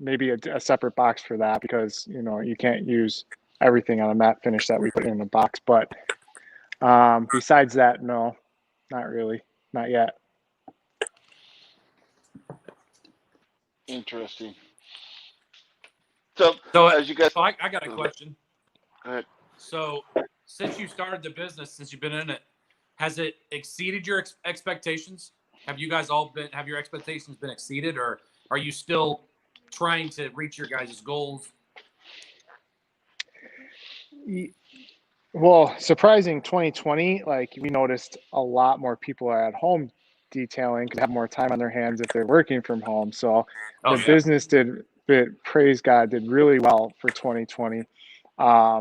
[SPEAKER 3] maybe a separate box for that, because you can't use everything on a matte finish that we put in a box. But besides that, no, not really, not yet.
[SPEAKER 2] Interesting. So as you guys,
[SPEAKER 4] so I got a question.
[SPEAKER 2] Go ahead.
[SPEAKER 4] So since you started the business, since you've been in it, has it exceeded your expectations? Have you guys have your expectations been exceeded, or are you still trying to reach your guys' goals?
[SPEAKER 3] Well, surprising 2020, like we noticed a lot more people are at home detailing because they have more time on their hands if they're working from home. So the business praise God, did really well for 2020. I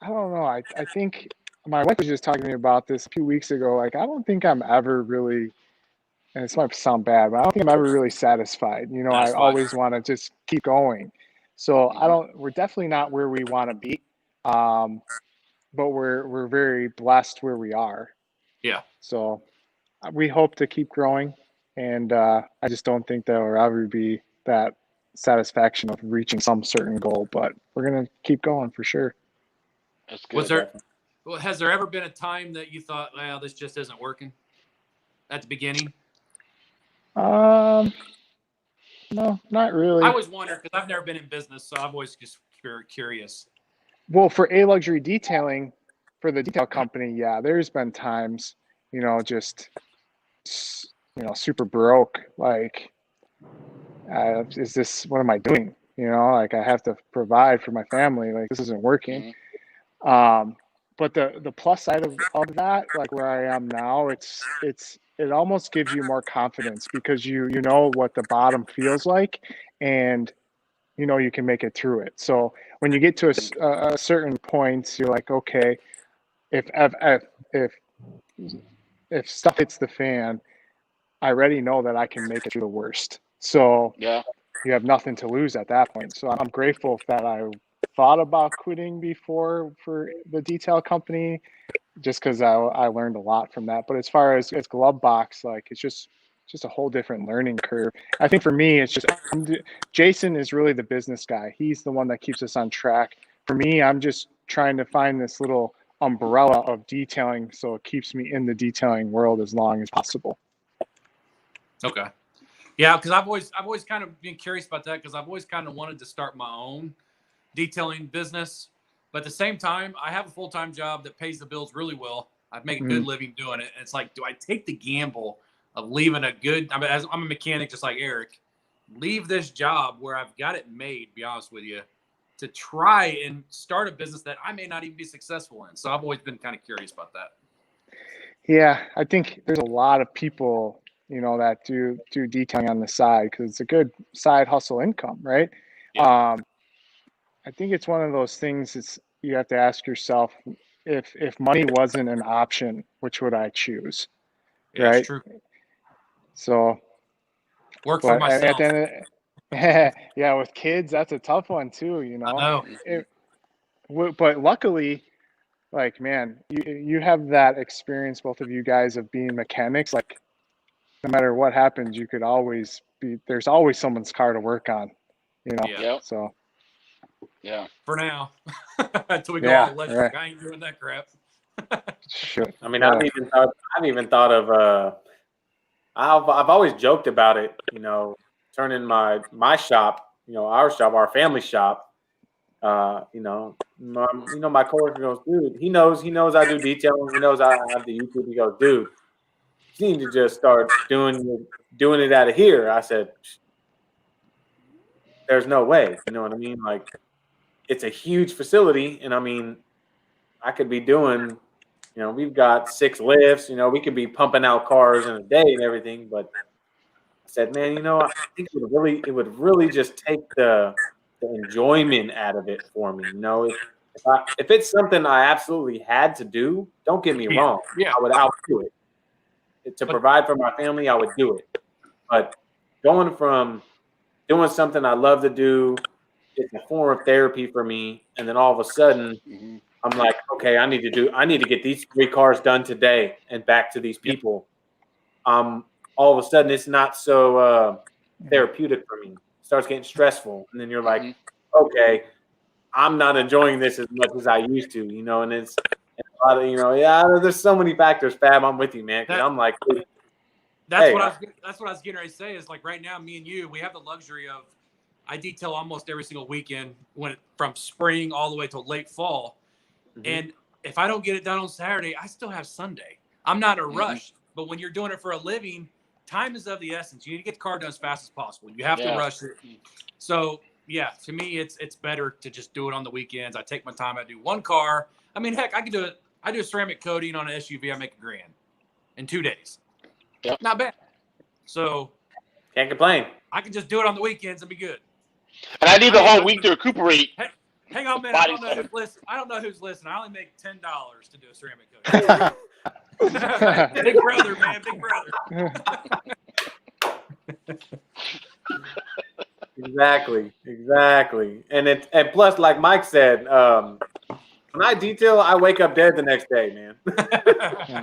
[SPEAKER 3] don't know. I think my wife was just talking to me about this a few weeks ago. Like, I don't think I'm ever really, and this might sound bad, but I don't think I'm ever really satisfied. I always want to just keep going. So we're definitely not where we want to be. But we're very blessed where we are.
[SPEAKER 4] Yeah.
[SPEAKER 3] So we hope to keep growing, and I just don't think there will ever be that satisfaction of reaching some certain goal. But we're gonna keep going for sure.
[SPEAKER 2] That's good.
[SPEAKER 4] Has there ever been a time that you thought, "Well, this just isn't working"? At the beginning?
[SPEAKER 3] No, not really.
[SPEAKER 4] I always wonder because I've never been in business, so I'm always just curious.
[SPEAKER 3] Well, for A Luxury Detailing, for the detail company, yeah, there's been times, just, super broke. Like, what am I doing? Like I have to provide for my family. Like this isn't working. But the plus side of that, like where I am now, it almost gives you more confidence because you know what the bottom feels like, and you can make it through it. So when you get to a certain point, you're like, okay, if stuff hits the fan, I already know that I can make it through the worst. So
[SPEAKER 2] yeah,
[SPEAKER 3] you have nothing to lose at that point. So I'm grateful that I thought about quitting before for the detail company, just because I learned a lot from that. But as far as Glovebox, like it's just a whole different learning curve. I think for me, it's just Jason is really the business guy. He's the one that keeps us on track. For me, I'm just trying to find this little umbrella of detailing so it keeps me in the detailing world as long as possible.
[SPEAKER 4] Okay. Yeah, because I've always kind of been curious about that because I've always kind of wanted to start my own detailing business. But at the same time, I have a full-time job that pays the bills really well. I make a good living doing it. And it's like, do I take the gamble of leaving I'm a mechanic just like Eric, leave this job where I've got it made, to be honest with you, to try and start a business that I may not even be successful in. So I've always been kind of curious about that.
[SPEAKER 3] Yeah, I think there's a lot of people, that do detailing on the side because it's a good side hustle income, right? Yeah. I think it's one of those things you have to ask yourself, if money wasn't an option, which would I choose?
[SPEAKER 4] Yeah,
[SPEAKER 3] right?
[SPEAKER 4] That's true.
[SPEAKER 3] So
[SPEAKER 4] work for myself.
[SPEAKER 3] Yeah, with kids, that's a tough one too,
[SPEAKER 4] I know.
[SPEAKER 3] But luckily, like, man, you have that experience, both of you guys, of being mechanics. Like, no matter what happens, you could always there's always someone's car to work on,
[SPEAKER 4] Yeah.
[SPEAKER 2] Yep.
[SPEAKER 3] So
[SPEAKER 2] yeah.
[SPEAKER 4] For now, until we go all electric, right. I ain't doing that crap.
[SPEAKER 3] Sure.
[SPEAKER 1] I mean, I've even thought of I've always joked about it, turning my shop, our shop, our family shop. My coworker goes, dude, he knows I do detailing. He knows I have the YouTube. He goes, dude, you need to just start doing it out of here. I said, there's no way. You know what I mean? Like, it's a huge facility, and I mean, I could be doing, we've got 6 lifts. We could be pumping out cars in a day and everything. But I said, man, I think it would really just take the enjoyment out of it for me. If it's something I absolutely had to do, don't get me wrong.
[SPEAKER 4] Yeah.
[SPEAKER 1] I would do it. To provide for my family, I would do it. But going from doing something I love to do, it's a form of therapy for me, and then all of a sudden, I'm like, okay, I need to get these 3 cars done today and back to these people. All of a sudden, it's not so therapeutic for me. It starts getting stressful, and then you're like, okay, I'm not enjoying this as much as I used to, and it's a lot of, there's so many factors, Fab. I'm with you, man, because I'm like,
[SPEAKER 4] that's what I was getting ready to say is, like, right now, me and you, we have the luxury of, I detail almost every single weekend from spring all the way till late fall. And if I don't get it done on Saturday, I still have Sunday. I'm not in a rush, but when you're doing it for a living, time is of the essence. You need to get the car done as fast as possible. You have to rush it. So yeah, to me, it's better to just do it on the weekends. I take my time. I do 1 car. I mean, heck, I can do it. I do a ceramic coating on an SUV. I make $1,000 in 2 days. Yep. Not bad. So
[SPEAKER 1] can't complain.
[SPEAKER 4] I can just do it on the weekends and be good.
[SPEAKER 2] And I need the whole week to recuperate.
[SPEAKER 4] Hang on a minute. I don't know who's listening. I only make $10 to do a ceramic coating. Big brother, man. Big
[SPEAKER 1] brother. Exactly. And plus, like Mike said, when I detail, I wake up dead the next day, man.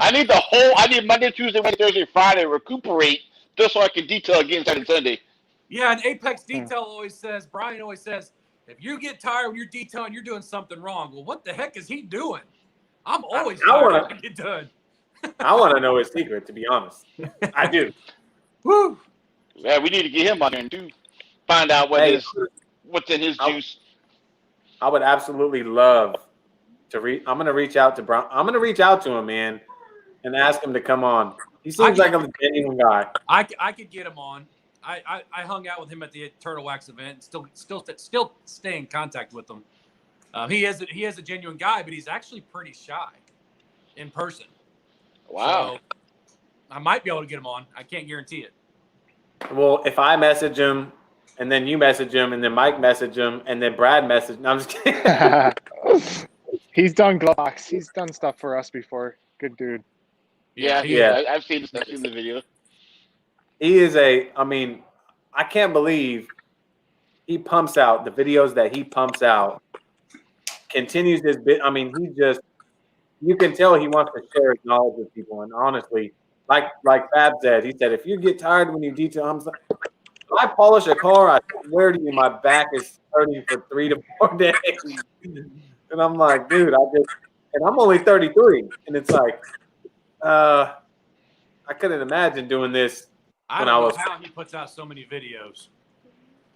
[SPEAKER 2] I need Monday, Tuesday, Wednesday, Thursday, Friday to recuperate just so I can detail again Saturday and Sunday.
[SPEAKER 4] Yeah, and Apex Detail Brian always says, if you get tired when you're detailing, you're doing something wrong. Well, what the heck is he doing? I'm always tired to get done.
[SPEAKER 1] I want to know his secret, to be honest. I do.
[SPEAKER 4] Woo!
[SPEAKER 2] Yeah, we need to get him on there too. Find out what's in his juice.
[SPEAKER 1] I would absolutely love to I'm going to reach out to Brown. I'm going to reach out to him, man, and ask him to come on. He seems like a genuine guy.
[SPEAKER 4] I could get him on. I hung out with him at the Turtle Wax event. Still stay in contact with him. He is a genuine guy, but he's actually pretty shy in person.
[SPEAKER 2] Wow.
[SPEAKER 4] So I might be able to get him on. I can't guarantee it.
[SPEAKER 1] Well, if I message him, and then you message him, and then Mike message him, and then Brad message. No, I'm just kidding.
[SPEAKER 3] He's done Glovebox. He's done stuff for us before. Good dude.
[SPEAKER 2] Yeah. I've seen the video.
[SPEAKER 1] He is I can't believe he pumps out the videos that he pumps out, continues this bit. I mean, you can tell he wants to share his knowledge with people. And honestly, like Fab said, he said, if you get tired when you detail, I'm like, if I polish a car, I swear to you, my back is hurting for 3 to 4 days. And I'm like, dude, and I'm only 33. And it's like, I couldn't imagine doing this.
[SPEAKER 4] I don't know how he puts out so many videos.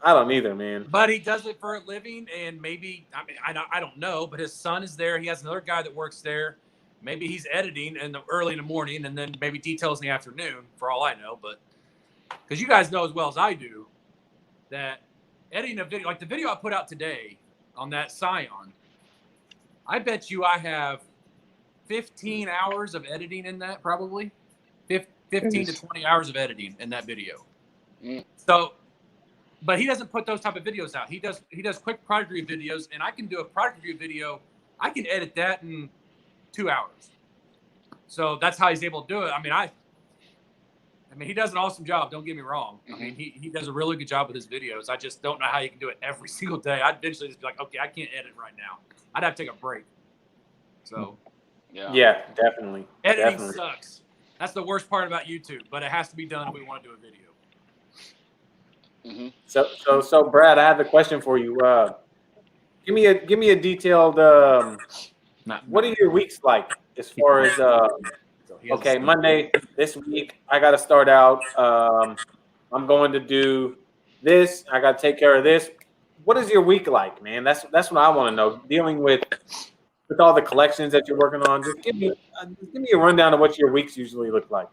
[SPEAKER 1] I don't either, man.
[SPEAKER 4] But he does it for a living, and maybe I don't know. But his son is there. He has another guy that works there. Maybe he's editing early in the morning, and then maybe details in the afternoon. For all I know, but because you guys know as well as I do that editing a video, like the video I put out today on that Scion, I bet you I have 15 hours of editing in that, probably 15 to 20 hours of editing in that video. So, but he doesn't put those type of videos out. He does quick product review videos, and I can do a product review video. I can edit that in 2 hours. So that's how he's able to do it. I mean, he does an awesome job. Don't get me wrong. I mean, he does a really good job with his videos. I just don't know how he can do it every single day. I'd eventually just be like, okay, I can't edit right now. I'd have to take a break. So,
[SPEAKER 1] yeah, definitely.
[SPEAKER 4] Editing sucks. That's the worst part about YouTube, but it has to be done if we want to do a video.
[SPEAKER 1] So Brad, I have a question for you. Give me a detailed. What are your weeks like as far as okay, Monday this week I got to start out. I'm going to do this. I got to take care of this. What is your week like, man? That's what I want to know. Dealing with all the collections that you're working on, just give me a rundown of what your weeks usually look like.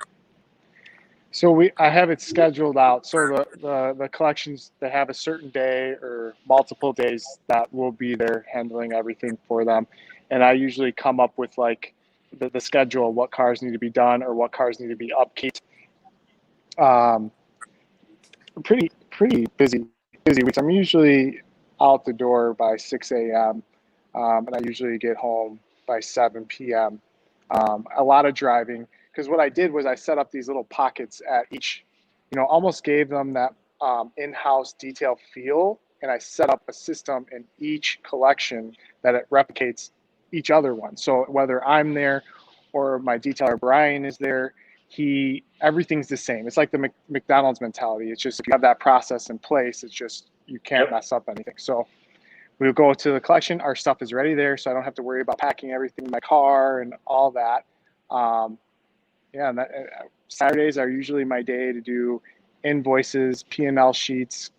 [SPEAKER 3] So I have it scheduled out. So the collections, they have a certain day or multiple days that will be there handling everything for them. And I usually come up with like the schedule, what cars need to be done or what cars need to be upkeeped. Pretty busy weeks. I'm usually out the door by 6 a.m. and I usually get home by 7 p.m. A lot of driving, because what I did was I set up these little pockets at each, almost gave them that in-house detail feel, and I set up a system in each collection that it replicates each other one. So whether I'm there or my detailer Brian is there, everything's the same. It's like the McDonald's mentality. It's just if you have that process in place, it's just you can't mess up anything. So we'll go to the collection. Our stuff is ready there, so I don't have to worry about packing everything in my car and all that. And Saturdays are usually my day to do invoices, P&L sheets,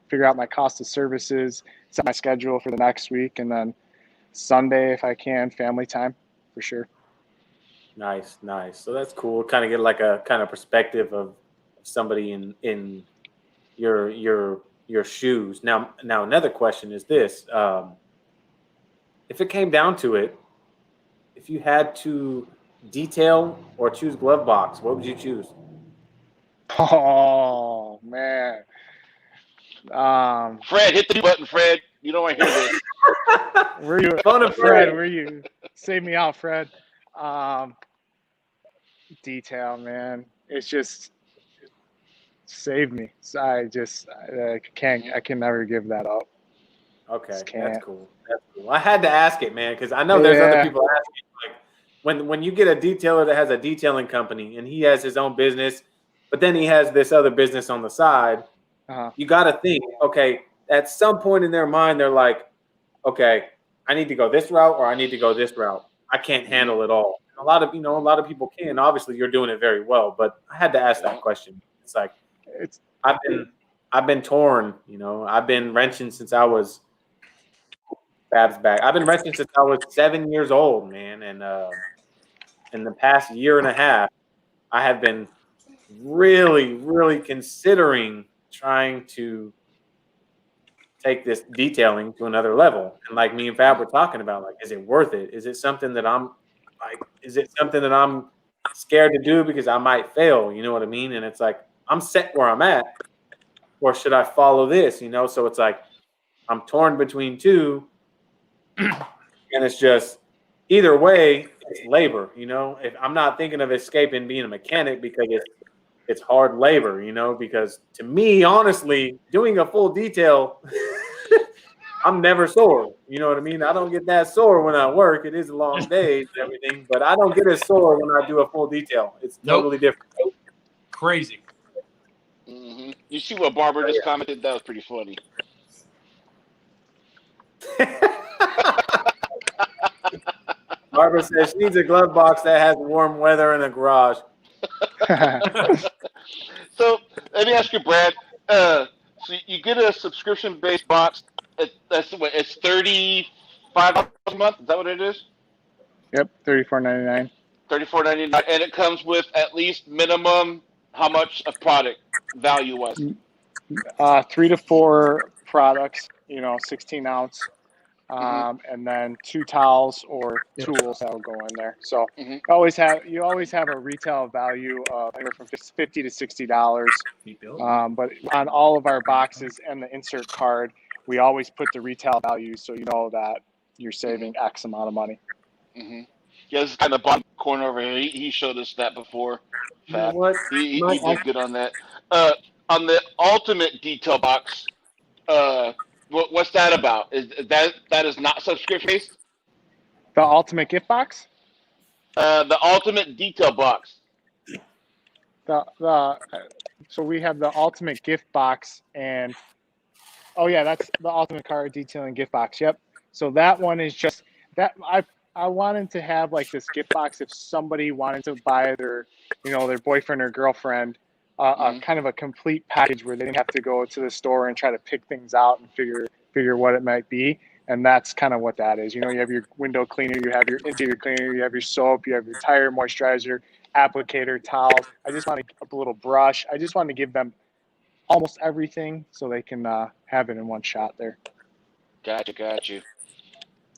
[SPEAKER 3] figure out my cost of services, set my schedule for the next week, and then Sunday, if I can, family time for sure.
[SPEAKER 1] Nice. So that's cool. Kind of get like a kind of perspective of somebody in your shoes. Now another question is this: if it came down to it, if you had to detail or choose Glovebox, what would you choose?
[SPEAKER 3] Oh man,
[SPEAKER 2] Fred, hit the button, Fred. You don't want to hear this.
[SPEAKER 3] Where you, Fred? Where you? Save me out, Fred. Detail, man. It's just saved me. So I can never give that up.
[SPEAKER 1] Okay, that's cool. I had to ask it, man, because I know there's other people asking. Like when you get a detailer that has a detailing company and he has his own business, but then he has this other business on the side, you got to think, okay, at some point in their mind, they're like, okay, I need to go this route or I need to go this route. I can't handle it all. A lot of people can. Obviously, you're doing it very well, but I had to ask that question. It's like I've been torn. I've been wrenching since I was Bab's back. I've been wrenching since I was 7 years old, man. And in the past year and a half, I have been really, really considering trying to take this detailing to another level. And like me and Fab were talking about, like, is it worth it? Is it something that I'm scared to do because I might fail? You know what I mean? And it's like, I'm set where I'm at, or should I follow this? So it's like, I'm torn between two, and it's just either way, it's labor. If I'm not thinking of escaping being a mechanic because it's hard labor, because to me, honestly, doing a full detail, I'm never sore. You know what I mean? I don't get that sore when I work. It is a long day and everything, but I don't get as sore when I do a full detail. It's totally different.
[SPEAKER 4] Crazy.
[SPEAKER 2] Mm-hmm. You see what Barbara just commented? That was pretty funny.
[SPEAKER 1] Barbara says she needs a glove box that has warm weather in a garage.
[SPEAKER 2] So let me ask you, Brad. So you get a subscription-based box. It's $35 a month. Is that what it is?
[SPEAKER 3] Yep, $34.99.
[SPEAKER 2] $34.99, and it comes with at least minimum how much of product value-wise?
[SPEAKER 3] 3 to 4 products. 16 ounce. And then 2 towels or tools that will go in there. So you always have a retail value of anywhere from $50 to $60. But on all of our boxes and the insert card, we always put the retail value so you know that you're saving X amount of money.
[SPEAKER 2] Mm-hmm. Yeah, this is kind of the bottom corner over here. He showed us that before. Fab. He did good on that. On the ultimate detail box, what's that about? Is that is not subscription based?
[SPEAKER 3] The ultimate gift box?
[SPEAKER 2] The ultimate detail box.
[SPEAKER 3] So we have the ultimate gift box, and that's the ultimate car detailing gift box. Yep. So that one is just that I wanted to have like this gift box if somebody wanted to buy their boyfriend or girlfriend a kind of a complete package where they didn't have to go to the store and try to pick things out and figure what it might be. And that's kind of what that is. You have your window cleaner, you have your interior cleaner, you have your soap, you have your tire moisturizer, applicator, towels. I just want to a little brush. I just want to give them almost everything so they can have it in one shot there.
[SPEAKER 2] Got you.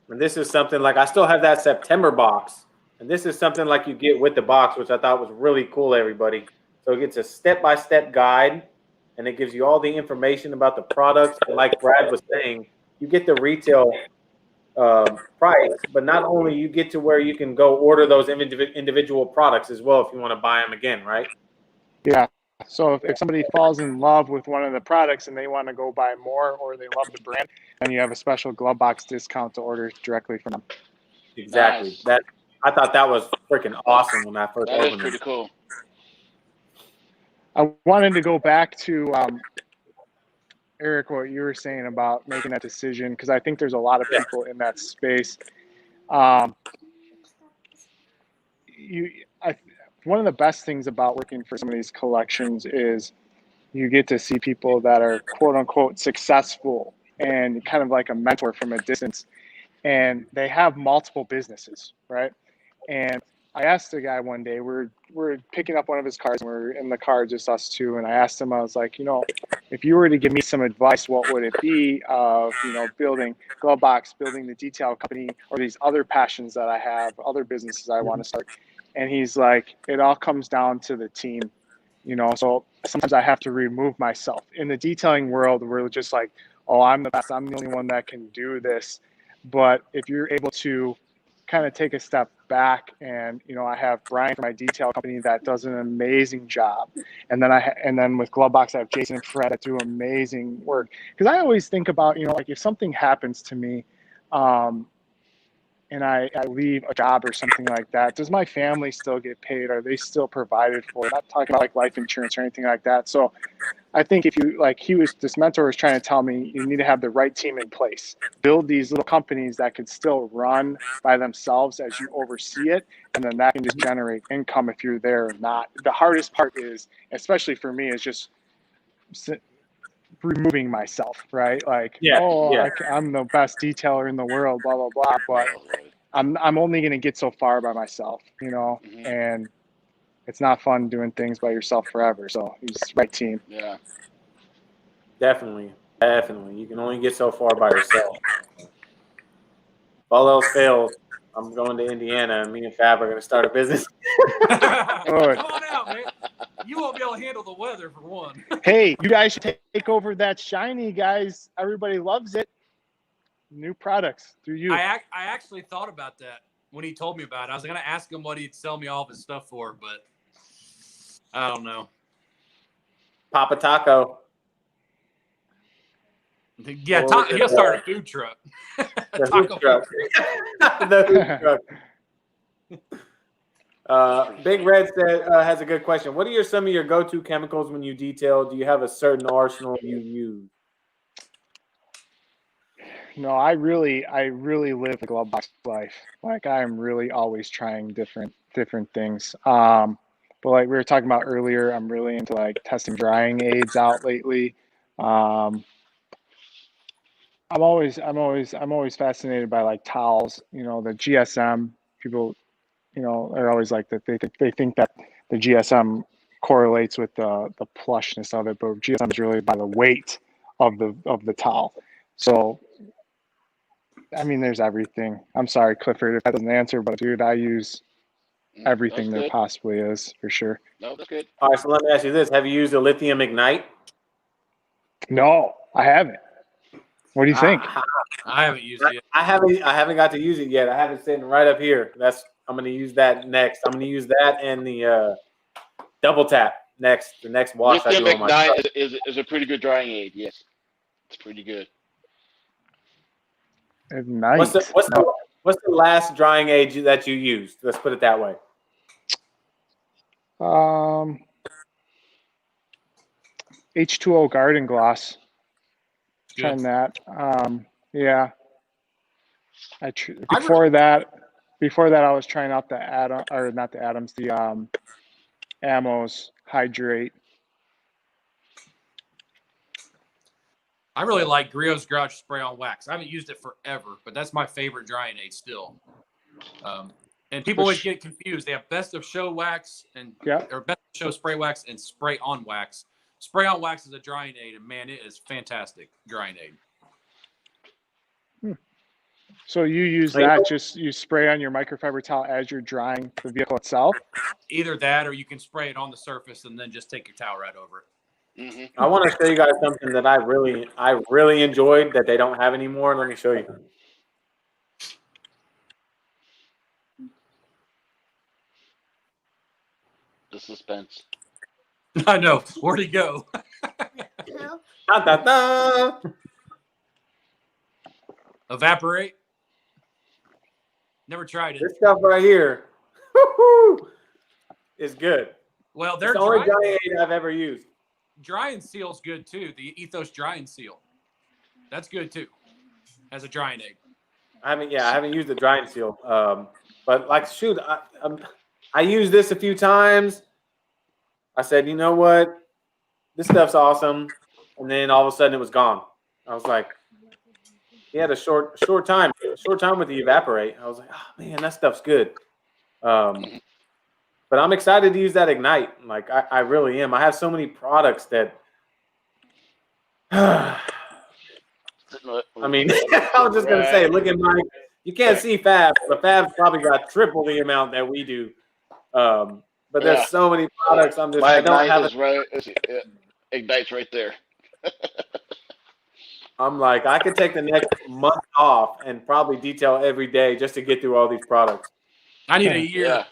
[SPEAKER 1] And this is something like I still have that September box. And this is something like you get with the box, which I thought was really cool, everybody. So it gets a step-by-step guide, and it gives you all the information about the products. And like Brad was saying, you get the retail price, but not only you get to where you can go order those individual products as well if you want to buy them again, right?
[SPEAKER 3] Yeah. So if somebody falls in love with one of the products and they want to go buy more, or they love the brand, then you have a special Glovebox discount to order directly from them.
[SPEAKER 1] Exactly.
[SPEAKER 2] Nice.
[SPEAKER 1] I thought that was freaking awesome when I first
[SPEAKER 2] That is
[SPEAKER 1] opened
[SPEAKER 2] pretty
[SPEAKER 1] it.
[SPEAKER 2] cool.
[SPEAKER 3] I wanted to go back to Eric, what you were saying about making that decision, because I think there's a lot of people in that space. One of the best things about working for some of these collections is you get to see people that are quote unquote successful and kind of like a mentor from a distance, and they have multiple businesses, right? And I asked a guy one day, we're picking up one of his cars, and we're in the car, just us two, and I asked him, I was like, if you were to give me some advice, what would it be of, building Glovebox, building the detail company, or these other passions that I have, other businesses I want to start? And he's like, it all comes down to the team, so sometimes I have to remove myself. In the detailing world, we're just like, oh, I'm the best, I'm the only one that can do this. But if you're able to kind of take a step back, and I have Brian from my detail company that does an amazing job, and then with Glovebox I have Jason and Fred that do amazing work. Because I always think about, like, if something happens to me, and I leave a job or something like that, does my family still get paid? Are they still provided for? I'm not talking about like life insurance or anything like that. So I think if you, like, this mentor was trying to tell me, you need to have the right team in place. Build these little companies that could still run by themselves as you oversee it, and then that can just generate income if you're there or not. The hardest part is, especially for me, is just removing myself, right? Like, I'm the best detailer in the world, blah, blah, blah. But I'm only going to get so far by myself, and it's not fun doing things by yourself forever. So use the right team.
[SPEAKER 2] Yeah.
[SPEAKER 1] Definitely. You can only get so far by yourself. If all else fails, I'm going to Indiana, and me and Fab are going to start a business.
[SPEAKER 4] Come on out, man. You won't be able to handle the weather, for one.
[SPEAKER 3] Hey, you guys should take over that shiny, guys. Everybody loves it. New products through you.
[SPEAKER 4] I actually thought about that when he told me about it. I was going to ask him what he'd sell me all of his stuff for, but I don't know.
[SPEAKER 1] Papa Taco.
[SPEAKER 4] Yeah, he'll start a food truck.
[SPEAKER 1] The food truck. The food truck. Big Red has a good question. What are some of your go-to chemicals when you detail? Do you have a certain arsenal you use?
[SPEAKER 3] No, I really live the Glovebox life. Like, I'm really always trying different things. But like we were talking about earlier, I'm really into like testing drying aids out lately. I'm always fascinated by like towels. The GSM people, are always like that. They think that the GSM correlates with the plushness of it, but GSM is really by the weight of the towel. So, I mean, there's everything. I'm sorry, Clifford, if that doesn't answer, but dude, I use everything there possibly is, for sure.
[SPEAKER 2] No, that's good.
[SPEAKER 1] All right, so let me ask you this: have you used a lithium ignite?
[SPEAKER 3] No, I haven't. What do you think?
[SPEAKER 4] I haven't used it yet.
[SPEAKER 1] I haven't got to use it yet. I have it sitting right up here. I'm going to use that next. I'm going to use that and the double tap next. The next wash I do on my truck.
[SPEAKER 2] is a pretty good drying aid. Yes, it's pretty good.
[SPEAKER 3] Ignite.
[SPEAKER 1] What's the last drying aid that you used? Let's put it that way.
[SPEAKER 3] H2O Garden Gloss.
[SPEAKER 4] Good.
[SPEAKER 3] Trying that. Yeah. Before that I was trying out the Amos Hydrate.
[SPEAKER 4] I really like Griot's Garage Spray on Wax. I haven't used it forever, but that's my favorite drying aid still. And people always get confused. They have Best of Show Wax or Best of Show Spray Wax and Spray on Wax. Spray on Wax is a drying aid, and man, it is fantastic drying aid.
[SPEAKER 3] So you use that, you spray on your microfiber towel as you're drying the vehicle itself?
[SPEAKER 4] Either that, or you can spray it on the surface and then just take your towel right over it.
[SPEAKER 2] Mm-hmm.
[SPEAKER 1] I want to show you guys something that I really enjoyed that they don't have anymore. Let me show you.
[SPEAKER 2] the suspense.
[SPEAKER 4] I know. Where'd he go?
[SPEAKER 5] No.
[SPEAKER 1] Da, da, da.
[SPEAKER 4] Evaporate? Never tried it.
[SPEAKER 1] This stuff right here woo-hoo, is good.
[SPEAKER 4] Well,
[SPEAKER 1] It's
[SPEAKER 4] they're
[SPEAKER 1] the only
[SPEAKER 4] dry.
[SPEAKER 1] dry aid I've ever used.
[SPEAKER 4] Dry and seal's good too. The Ethos Dry and Seal. That's good too. As a drying aid.
[SPEAKER 1] I haven't used the dry and seal. But like, shoot, I used this a few times. I said, you know what? This stuff's awesome. And then all of a sudden it was gone. I was like, he had a short time with the evaporate. I was like, oh man, that stuff's good. But I'm excited to use that Ignite. Like I really am. I have so many products that I mean, I was just gonna say, look at Mike. You can't see Fab, but Fab's probably got triple the amount that we do. But there's so many products. I don't have it.
[SPEAKER 2] Right. Ignite's right there.
[SPEAKER 1] I'm like, I could take the next month off and probably detail every day just to get through all these products.
[SPEAKER 4] I need a year.
[SPEAKER 2] Yeah.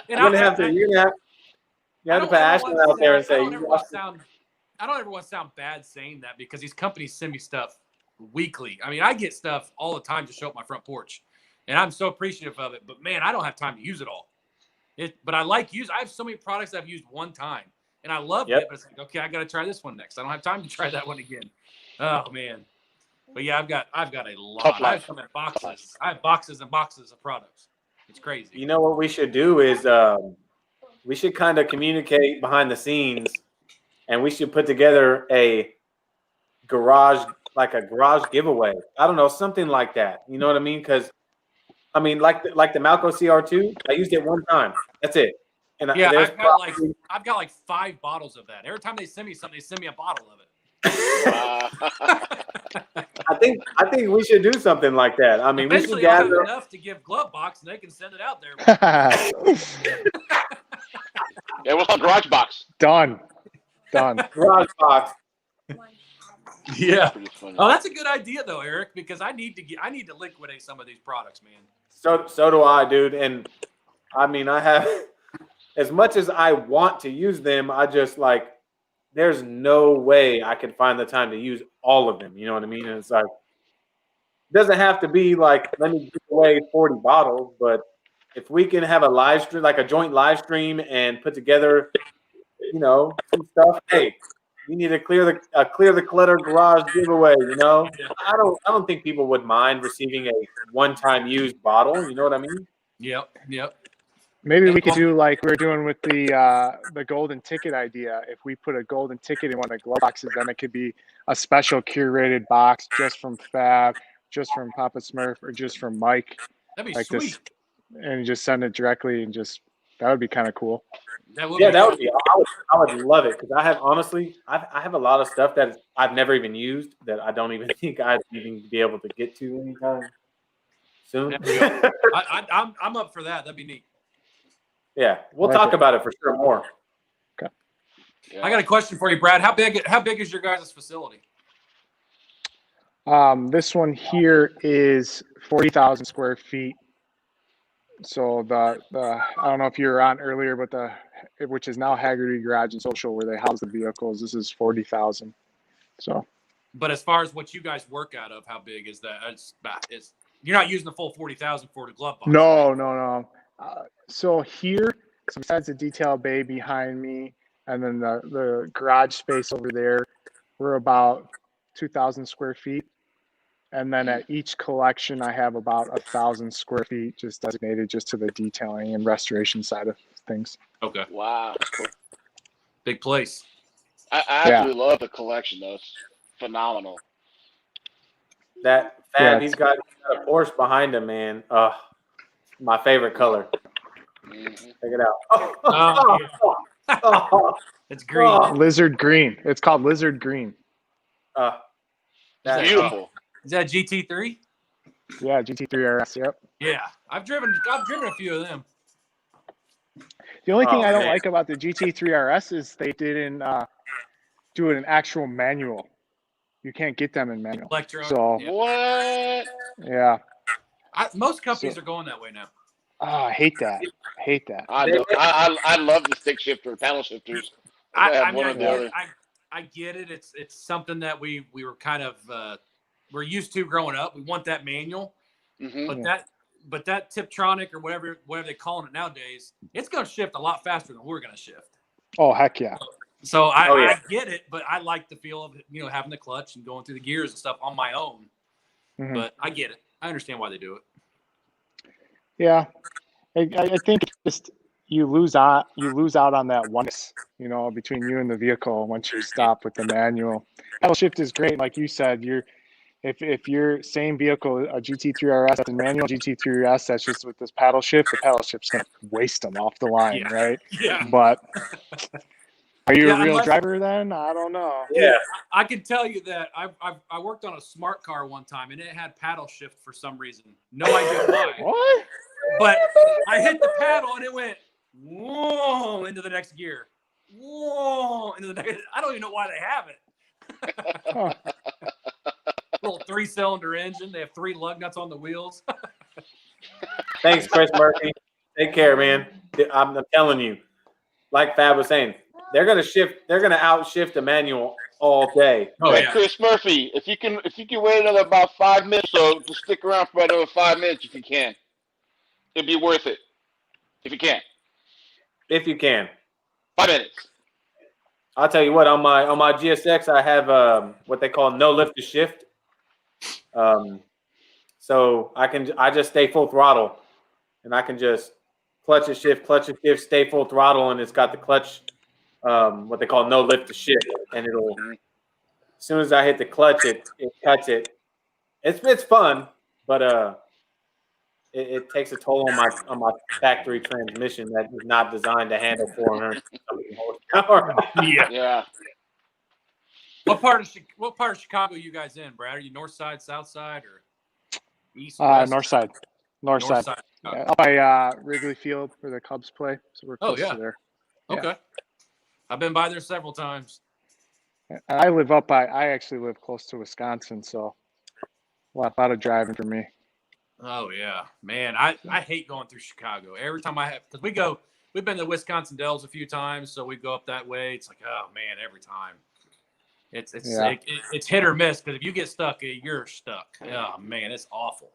[SPEAKER 1] You're gonna have to put Ashton out there and say,
[SPEAKER 4] I don't ever want to sound bad saying that because these companies send me stuff weekly. I mean, I get stuff all the time to show up my front porch, and I'm so appreciative of it. But man, I don't have time to use it all. But I have so many products I've used one time, and I love it. But it's like, okay, I got to try this one next. I don't have time to try that one again. Oh man. But yeah, I've got a lot. I have so many boxes. I have boxes and boxes of products. It's crazy.
[SPEAKER 1] You know what we should do is we should kind of communicate behind the scenes, and we should put together a garage giveaway. I don't know, something like that. You know what I mean? Because I mean, like the Malco CR2, I used it one time. That's it. And
[SPEAKER 4] yeah, I've got like 5 bottles of that. Every time they send me something, they send me a bottle of it.
[SPEAKER 1] I think we should do something like that. I mean,
[SPEAKER 4] eventually
[SPEAKER 1] we should gather
[SPEAKER 4] enough to give Glovebox, and they can send it out there.
[SPEAKER 2] Yeah, what's on Garage Box?
[SPEAKER 3] Done.
[SPEAKER 1] Garage box.
[SPEAKER 4] Yeah. Oh, that's a good idea though, Eric, because I need to liquidate some of these products, man.
[SPEAKER 1] So do I, dude. And I mean, I have as much as I want to use them, I just like there's no way I can find the time to use all of them. You know what I mean? And it's like it doesn't have to be like let me give away 40 bottles, but if we can have a live stream, like a joint live stream, and put together, you know, some stuff. Hey, we need to clear the clutter garage giveaway. You know, I don't think people would mind receiving a one-time used bottle. You know what I mean?
[SPEAKER 4] Yep.
[SPEAKER 3] Maybe we could do like we're doing with the golden ticket idea. If we put a golden ticket in one of the glove boxes, then it could be a special curated box just from Fab, just from Papa Smurf, or just from Mike.
[SPEAKER 4] That'd be
[SPEAKER 3] like
[SPEAKER 4] sweet.
[SPEAKER 3] This, and just send it directly, and that would be kind of cool.
[SPEAKER 1] That would be. I would love it because I have a lot of stuff that I've never even used that I don't even think I'd even be able to get to anytime soon.
[SPEAKER 4] I'm up for that. That'd be neat.
[SPEAKER 1] Yeah, we'll talk about it for sure more.
[SPEAKER 3] Okay.
[SPEAKER 4] Yeah. I got a question for you, Brad. How big is your guys' facility?
[SPEAKER 3] This one here is 40,000 square feet. So the I don't know if you were on earlier, but which is now Haggerty Garage and Social, where they house the vehicles. This is 40,000. So.
[SPEAKER 4] But as far as what you guys work out of, how big is that? You're not using the full 40,000 for the glove box.
[SPEAKER 3] No. So here, besides the detail bay behind me, and then the garage space over there, we're about 2,000 square feet. And then at each collection, I have about 1,000 square feet just designated just to the detailing and restoration side of things.
[SPEAKER 4] Okay.
[SPEAKER 2] Wow. Cool.
[SPEAKER 4] Big place.
[SPEAKER 2] I absolutely love the collection, though. It's phenomenal.
[SPEAKER 1] That Fab, he's got a Porsche behind him, man. My favorite color.
[SPEAKER 2] Mm-hmm.
[SPEAKER 1] Check it out.
[SPEAKER 4] It's green.
[SPEAKER 3] Lizard green. It's called Lizard green.
[SPEAKER 1] That's
[SPEAKER 2] beautiful.
[SPEAKER 4] Is that GT3?
[SPEAKER 3] Yeah, GT3 RS. Yep.
[SPEAKER 4] Yeah, I've driven a few of them.
[SPEAKER 3] The only thing I don't like about the GT3 RS is they didn't do it in actual manual. You can't get them in manual.
[SPEAKER 4] Electro.
[SPEAKER 3] So
[SPEAKER 2] what?
[SPEAKER 3] Yeah.
[SPEAKER 4] Most companies are going that way now.
[SPEAKER 3] I hate that.
[SPEAKER 2] I love the stick shifter, paddle shifters. I
[SPEAKER 4] get it. It's something that we were kind of we're used to growing up. We want that manual, but that Tiptronic or whatever they're calling it nowadays, it's going to shift a lot faster than we're going to shift.
[SPEAKER 3] Oh heck yeah!
[SPEAKER 4] So I get it, but I like the feel of having the clutch and going through the gears and stuff on my own. Mm-hmm. But I get it. I understand why they do it.
[SPEAKER 3] Yeah, I think just you lose out on that oneness, between you and the vehicle once you stop with the manual. Paddle shift is great, like you said. If your same vehicle, a GT3 RS and manual GT3 RS, that's just with this paddle shift, the paddle shift's gonna waste them off the line, right?
[SPEAKER 4] Yeah.
[SPEAKER 3] But are you a real driver then? I don't know.
[SPEAKER 4] Yeah, I can tell you that I worked on a smart car one time and it had paddle shift for some reason. No idea why.
[SPEAKER 3] What?
[SPEAKER 4] But I hit the paddle and it went whoa into the next gear. Whoa into the next. I don't even know why they have it. Little 3-cylinder engine. They have 3 lug nuts on the wheels.
[SPEAKER 1] Thanks, Chris Murphy. Take care, man. I'm telling you, like Fab was saying, they're gonna outshift the manual all day.
[SPEAKER 2] Oh yeah, Chris Murphy. If you can wait another about 5 minutes, so just stick around for another 5 minutes if you can. It'd be worth it. If you can. 5 minutes.
[SPEAKER 1] I'll tell you what, on my GSX, I have what they call no lift to shift. So I just stay full throttle, and I can just clutch and shift, stay full throttle, and it's got the clutch, what they call no lift to shift, and it'll, as soon as I hit the clutch, it cuts it. It's fun, but it takes a toll on my factory transmission that is not designed to handle 400 horsepower.
[SPEAKER 2] Yeah.
[SPEAKER 4] What part of Chicago are you guys in, Brad? Are you north side, south side, or east?
[SPEAKER 3] North side. North side. Yeah, up by Wrigley Field where the Cubs play. So we're close to there.
[SPEAKER 4] Okay. Yeah. I've been by there several times.
[SPEAKER 3] I actually live close to Wisconsin, so a lot of driving for me.
[SPEAKER 4] Oh yeah, man. I hate going through Chicago. Every time I have, because we've been to Wisconsin Dells a few times, so we go up that way. It's like, oh man, every time. It's hit or miss, because if you get stuck, you're stuck. Oh man, it's awful.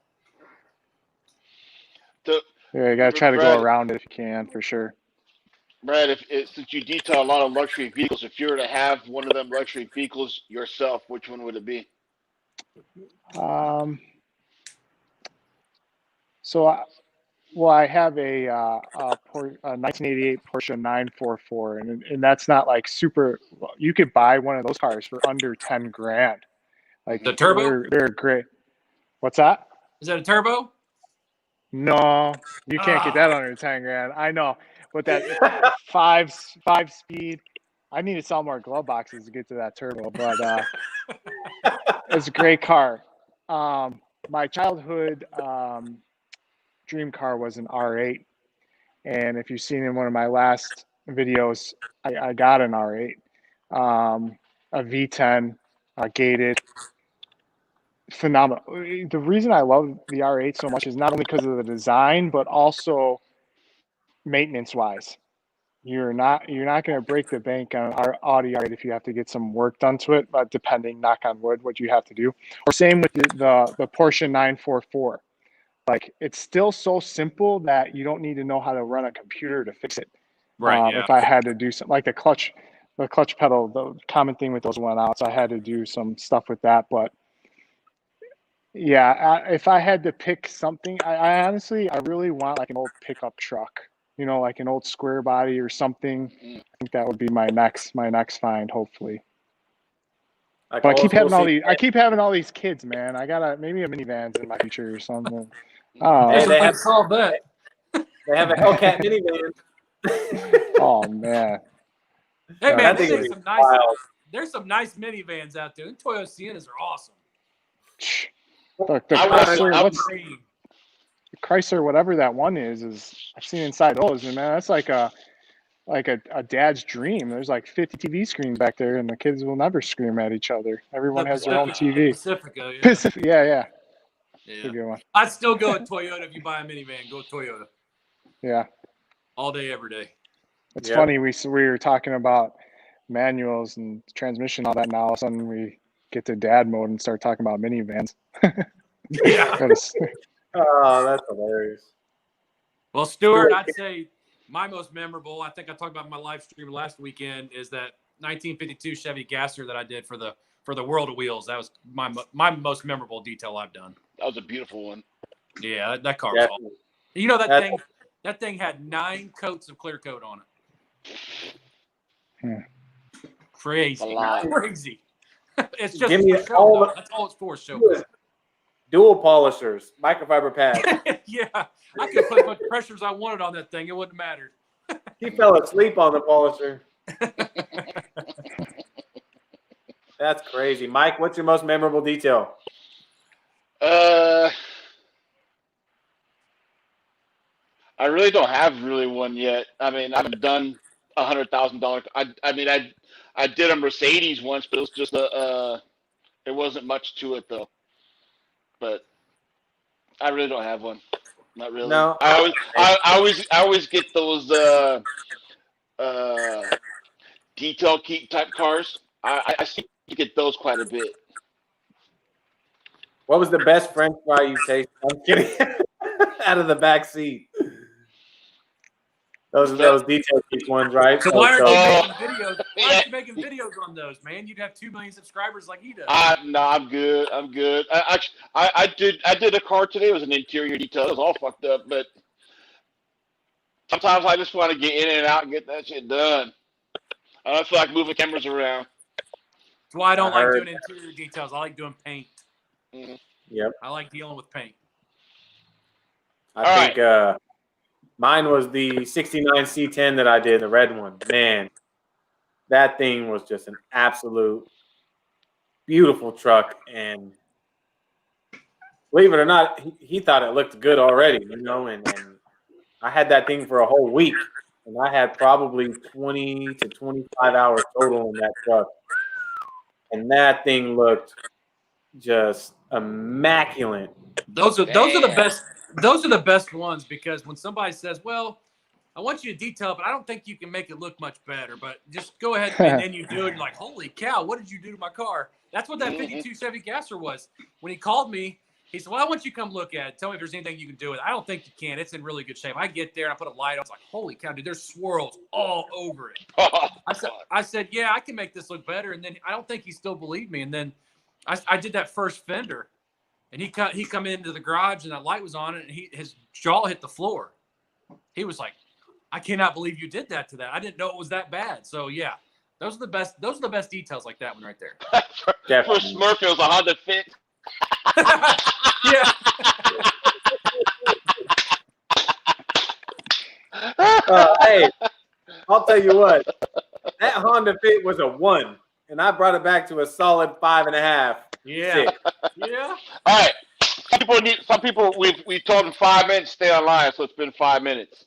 [SPEAKER 3] You gotta try to go around it if you can, for sure.
[SPEAKER 2] Brad, since you detail a lot of luxury vehicles, if you were to have one of them luxury vehicles yourself, which one would it be?
[SPEAKER 3] I have a 1988 Porsche 944, and that's not like super. You could buy one of those cars for under 10 grand. Like
[SPEAKER 4] the turbo,
[SPEAKER 3] they're great. What's that?
[SPEAKER 4] Is that a turbo?
[SPEAKER 3] No, you can't get that under 10 grand. I know, but that five speed. I need to sell more glove boxes to get to that turbo, but it's a great car. My childhood dream car was an R8, and if you've seen in one of my last videos, I got an R8, a V10, gated, phenomenal. The reason I love the R8 so much is not only because of the design, but also maintenance wise. You're not going to break the bank on our Audi R8 if you have to get some work done to it, but depending, knock on wood, what you have to do. Or same with the Porsche 944. Like, it's still so simple that you don't need to know how to run a computer to fix it.
[SPEAKER 4] Right.
[SPEAKER 3] If I had to do something like the clutch pedal, the common thing with those went out, so I had to do some stuff with that. But yeah, if I had to pick something, I honestly really want like an old pickup truck, like an old square body or something. I think that would be my next find, hopefully. But I keep having all these kids, man. I gotta maybe a minivans in my future or something.
[SPEAKER 1] Hey,
[SPEAKER 4] they have solved that.
[SPEAKER 1] They have a Hellcat minivan.
[SPEAKER 3] Oh man.
[SPEAKER 4] Hey man, there's some nice minivans out there. The Toyota Siennas are awesome.
[SPEAKER 3] The Chrysler, whatever that one is I've seen inside those, and man, that's like a dad's dream. There's like 50 TV screens back there, and the kids will never scream at each other. Everyone has their own TV.
[SPEAKER 4] Pacifica,
[SPEAKER 3] yeah.
[SPEAKER 4] Yeah. Good one. I'd still go with Toyota if you buy a minivan. Go with Toyota.
[SPEAKER 3] Yeah.
[SPEAKER 4] All day, every day.
[SPEAKER 3] It's funny. We were talking about manuals and transmission, all that. Now all of a sudden we get to dad mode and start talking about minivans.
[SPEAKER 4] Yeah.
[SPEAKER 1] Oh, that's hilarious.
[SPEAKER 4] Well, Stuart, I'd say my most memorable, I think I talked about in my live stream last weekend, is that 1952 Chevy Gasser that I did for the World of Wheels. That was my most memorable detail I've done.
[SPEAKER 2] That was a beautiful one.
[SPEAKER 4] Yeah, that car was awesome. You know, that thing had 9 coats of clear coat on it. Crazy. Crazy. It's just
[SPEAKER 1] Give me
[SPEAKER 4] that's all it's for, show.
[SPEAKER 1] Dual polishers, microfiber pads.
[SPEAKER 4] Yeah, I could put as much pressure as I wanted on that thing. It wouldn't matter.
[SPEAKER 1] He fell asleep on the polisher. That's crazy. Mike, what's your most memorable detail?
[SPEAKER 2] I really don't have one yet. I mean, I've done $100,000. I mean, I did a Mercedes once, but it was just there wasn't much to it though. But I really don't have one. Not really.
[SPEAKER 1] No.
[SPEAKER 2] I always get those detail keep type cars. I seem to get those quite a bit.
[SPEAKER 1] What was the best French fry you tasted? I'm kidding. Out of the back seat. Those detail keep ones, right?
[SPEAKER 4] So why aren't you making videos? Why aren't you making videos on those, man? You'd have 2 million subscribers like he does.
[SPEAKER 2] No, I'm good. I'm good. I did a car today. It was an interior detail. It was all fucked up, but sometimes I just want to get in and out and get that shit done. I don't feel like moving cameras around.
[SPEAKER 4] That's why I don't like doing interior details. I like doing paint.
[SPEAKER 2] Mm-hmm.
[SPEAKER 1] Yep.
[SPEAKER 4] I like dealing with paint.
[SPEAKER 1] I think mine was the 69 C10 that I did, the red one. Man, that thing was just an absolute beautiful truck. And believe it or not, he thought it looked good already, you know, and I had that thing for a whole week. And I had probably 20 to 25 hours total in that truck. And that thing looked just immaculate.
[SPEAKER 4] Those are the best. Those are the best ones, because when somebody says, "Well, I want you to detail it, but I don't think you can make it look much better, but just go ahead," and then you do it, and like, "Holy cow, what did you do to my car?" That's what that 52 Chevy Gasser was. When he called me, he said, "Well, I want you to come look at it. Tell me if there's anything you can do with it." I don't think you can. It's in really good shape. I get there and I put a light on. I was like, "Holy cow, dude! There's swirls all over it." I said, "Yeah, I can make this look better." And then I don't think he still believed me. And then I did that first fender, and he come into the garage and that light was on it, and his jaw hit the floor. He was like, "I cannot believe you did that to that. I didn't know it was that bad." So yeah, those are the best. Those are the best details like that one right there.
[SPEAKER 2] For Smurf, it was a Honda Fit.
[SPEAKER 4] Yeah.
[SPEAKER 1] Hey, I'll tell you what. That Honda Fit was a 1, and I brought it back to a solid 5.5.
[SPEAKER 4] Yeah.
[SPEAKER 1] 6.
[SPEAKER 4] Yeah.
[SPEAKER 2] All right. Some people we told them 5 minutes, stay online, so it's been 5 minutes.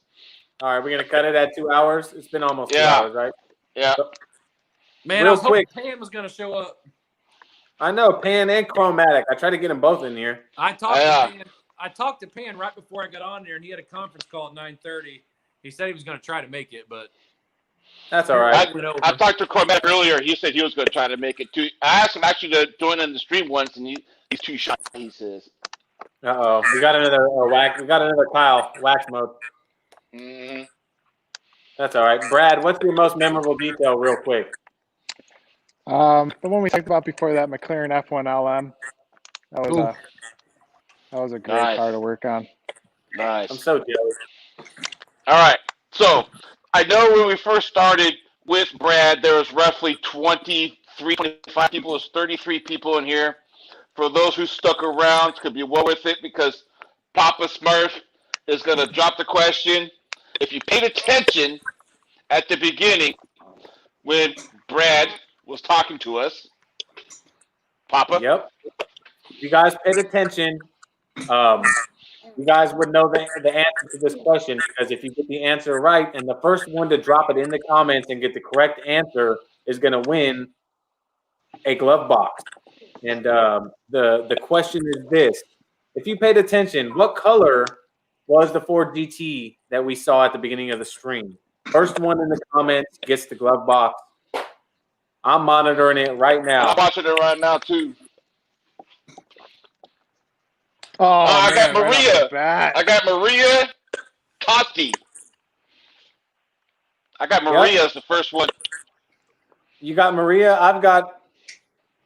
[SPEAKER 1] All right, we're gonna cut it at 2 hours. It's been almost 2 hours, right?
[SPEAKER 2] Yeah.
[SPEAKER 1] So,
[SPEAKER 4] man, I was hoping Pan was gonna show up.
[SPEAKER 1] I know, Pan and Chromatic. I tried to get them both in here.
[SPEAKER 4] I talked to Pan right before I got on there, and he had a conference call at 9:30. He said he was going to try to make it, but
[SPEAKER 1] that's all right.
[SPEAKER 2] I talked to Chromatic earlier. He said he was going to try to make it too. I asked him actually to join in the stream once, and he's too shy. He says.
[SPEAKER 1] We got another wax. We got another Kyle wax mode.
[SPEAKER 2] Mm-hmm.
[SPEAKER 1] That's all right. Brad, what's your most memorable detail, real quick?
[SPEAKER 3] The one we talked about before, that McLaren F1 LM. That was a great car to work on.
[SPEAKER 2] Nice.
[SPEAKER 1] I'm so jealous.
[SPEAKER 2] All right. So I know when we first started with Brad, there was roughly 23, 25 people. There's 33 people in here. For those who stuck around, it's going to be well worth it, because Papa Smurf is going to drop the question. If you paid attention at the beginning when Brad was talking to us, Papa.
[SPEAKER 1] Yep. If you guys paid attention, you guys would know the answer to this question, because if you get the answer right, and the first one to drop it in the comments and get the correct answer is going to win a glove box. And the question is this: if you paid attention, what color was the Ford GT that we saw at the beginning of the stream? First one in the comments gets the glove box. I'm monitoring it right now.
[SPEAKER 2] I'm watching it right now too.
[SPEAKER 3] Oh,
[SPEAKER 2] I got
[SPEAKER 3] man,
[SPEAKER 2] Maria.
[SPEAKER 3] Right
[SPEAKER 2] I got Maria Totti. I got Maria as the first one.
[SPEAKER 1] You got Maria. I've got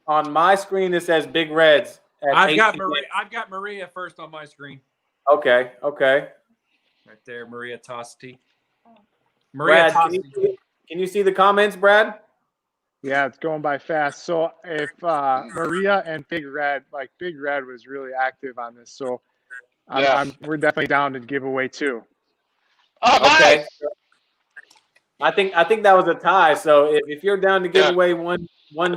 [SPEAKER 1] on my screen. It says Big Reds.
[SPEAKER 4] I've got Maria first on my screen.
[SPEAKER 1] Okay.
[SPEAKER 4] Right there, Maria Tosti. Maria
[SPEAKER 1] Brad,
[SPEAKER 4] Tosti.
[SPEAKER 1] can you see the comments, Brad?
[SPEAKER 3] Yeah, it's going by fast. So if Maria and Big Red, like Big Red was really active on this, so we're definitely down to give away too.
[SPEAKER 2] Oh,
[SPEAKER 1] okay.
[SPEAKER 2] nice.
[SPEAKER 1] I think that was a tie. So if you're down to give away one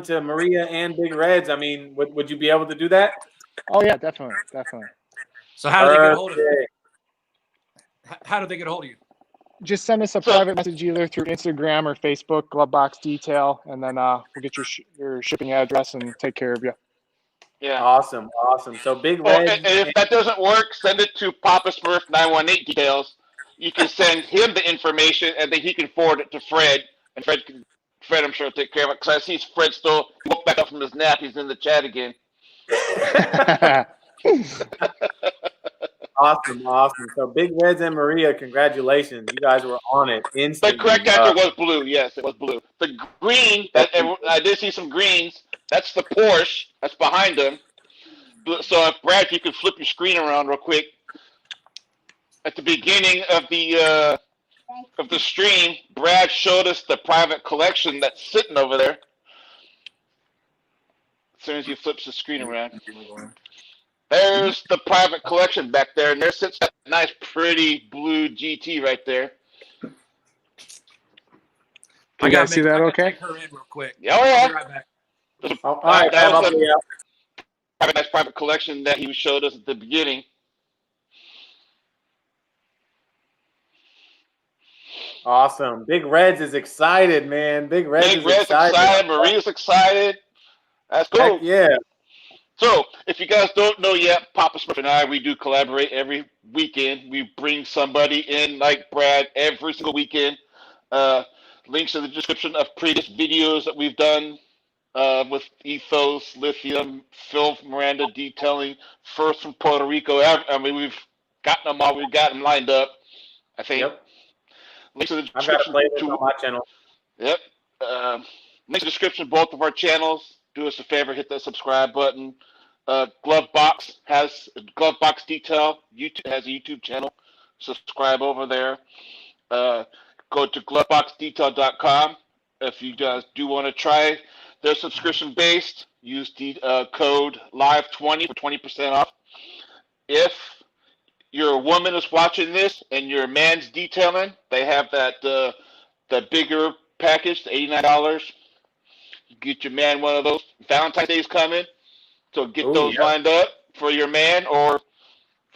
[SPEAKER 1] to Maria and Big Reds, I mean, would you be able to do that?
[SPEAKER 3] Oh yeah, definitely.
[SPEAKER 4] So how do they get a hold of you? How do they get a hold of you?
[SPEAKER 3] Just send us a private message either through Instagram or Facebook, Glovebox Detail, and then we'll get your shipping address and take care of you.
[SPEAKER 2] Yeah.
[SPEAKER 1] Awesome. So Big Reds.
[SPEAKER 2] And if that doesn't work, send it to Papa Smurf 918 Details. You can send him the information, and then he can forward it to Fred. And Fred, I'm sure, will take care of it. Because I see Fred still woke back up from his nap. He's in the chat again.
[SPEAKER 1] Awesome. So Big Reds and Maria, congratulations. You guys were on it instantly.
[SPEAKER 2] The correct answer was blue. Yes, it was blue. The green, I did see some greens. That's the Porsche. That's behind them. So, if Brad, if you could flip your screen around real quick. At the beginning of the stream, Brad showed us the private collection that's sitting over there. As soon as he flips the screen around, there's the private collection back there, and there sits that nice, pretty blue GT right there.
[SPEAKER 3] Can you guys see that? Okay.
[SPEAKER 4] Take her in real quick.
[SPEAKER 2] Yeah, oh, yeah.
[SPEAKER 4] I'll be right back.
[SPEAKER 1] All right,
[SPEAKER 2] that was a nice private collection that he showed us at the beginning.
[SPEAKER 1] Awesome. Big Reds is excited, man. Big Reds is excited.
[SPEAKER 2] Maria's excited. That's cool.
[SPEAKER 1] Heck yeah.
[SPEAKER 2] So, if you guys don't know yet, Papa Smurf and I, we do collaborate every weekend. We bring somebody in like Brad every single weekend. Links in the description of previous videos that we've done with Ethos, Lithium, Phil Miranda Detailing, First from Puerto Rico. I mean, we've gotten them all. We've got them lined up, I think.
[SPEAKER 1] Yep.
[SPEAKER 2] Links in the
[SPEAKER 1] I've got a
[SPEAKER 2] description
[SPEAKER 1] playlist on my channel.
[SPEAKER 2] Yep. Links in the description of both of our channels. Do us a favor, hit that subscribe button. Glovebox Detail. YouTube has a YouTube channel. Subscribe over there. Go to gloveboxdetail.com. If you guys do want to try their subscription based, use the code LIVE20 for 20% off. If your woman is watching this and your man's detailing, they have that bigger package, the $89. Get your man one of those. Valentine's Day is coming, so get those lined up for your man or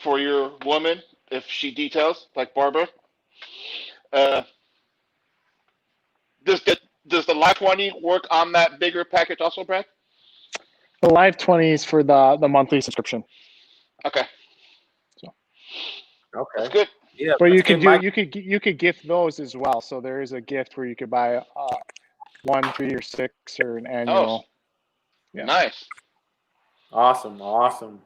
[SPEAKER 2] for your woman if she details, like Barbara. Does the Live 20 work on that bigger package also, Brad?
[SPEAKER 3] The Live 20 is for the monthly subscription.
[SPEAKER 2] Okay.
[SPEAKER 1] Okay.
[SPEAKER 2] That's good.
[SPEAKER 1] Yeah.
[SPEAKER 3] But you could gift those as well. So there is a gift where you could buy 1, 3, or 6 or an annual.
[SPEAKER 2] Yeah. Nice.
[SPEAKER 1] Awesome.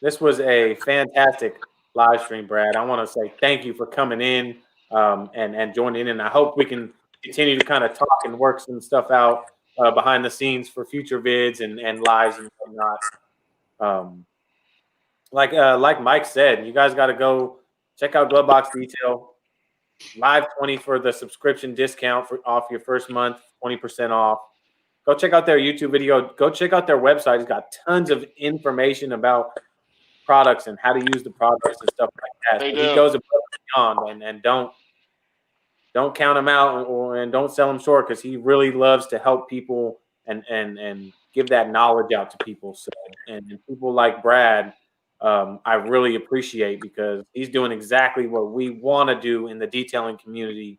[SPEAKER 1] This was a fantastic live stream, Brad. I want to say thank you for coming in and joining in. And I hope we can continue to kind of talk and work some stuff out behind the scenes for future vids and lives and whatnot. Like Mike said, you guys got to go check out Glovebox Detail. Live 20 for the subscription discount off your first month, 20% off. Go check out their YouTube video. Go check out their website. It's got tons of information about products and how to use the products and stuff like that. So he goes above and beyond, and don't count him out and don't sell him short, because he really loves to help people and give that knowledge out to people. So and people like Brad, I really appreciate, because he's doing exactly what we want to do in the detailing community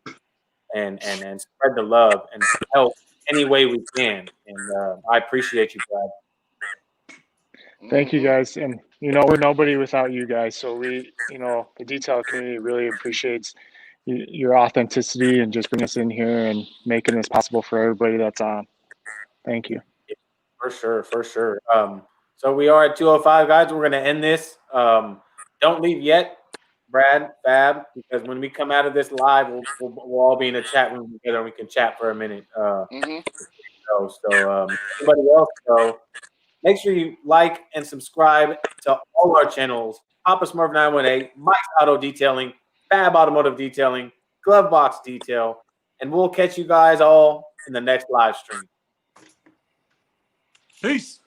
[SPEAKER 1] and spread the love and help any way we can. And I appreciate you, Brad.
[SPEAKER 3] Thank you guys. And, we're nobody without you guys. So we, the detail community really appreciates your authenticity and just bringing us in here and making this possible for everybody that's on. Thank you.
[SPEAKER 1] For sure, for sure. So we are at 2:05, guys. We're going to end this. Don't leave yet, Brad, Fab, because when we come out of this live, we'll all be in a chat room together and we can chat for a minute. Everybody else, so make sure you like and subscribe to all our channels: Papa Smurf 918, Mike's Auto Detailing, Fab Automotive Detailing, Glovebox Detail, and we'll catch you guys all in the next live stream.
[SPEAKER 4] Peace.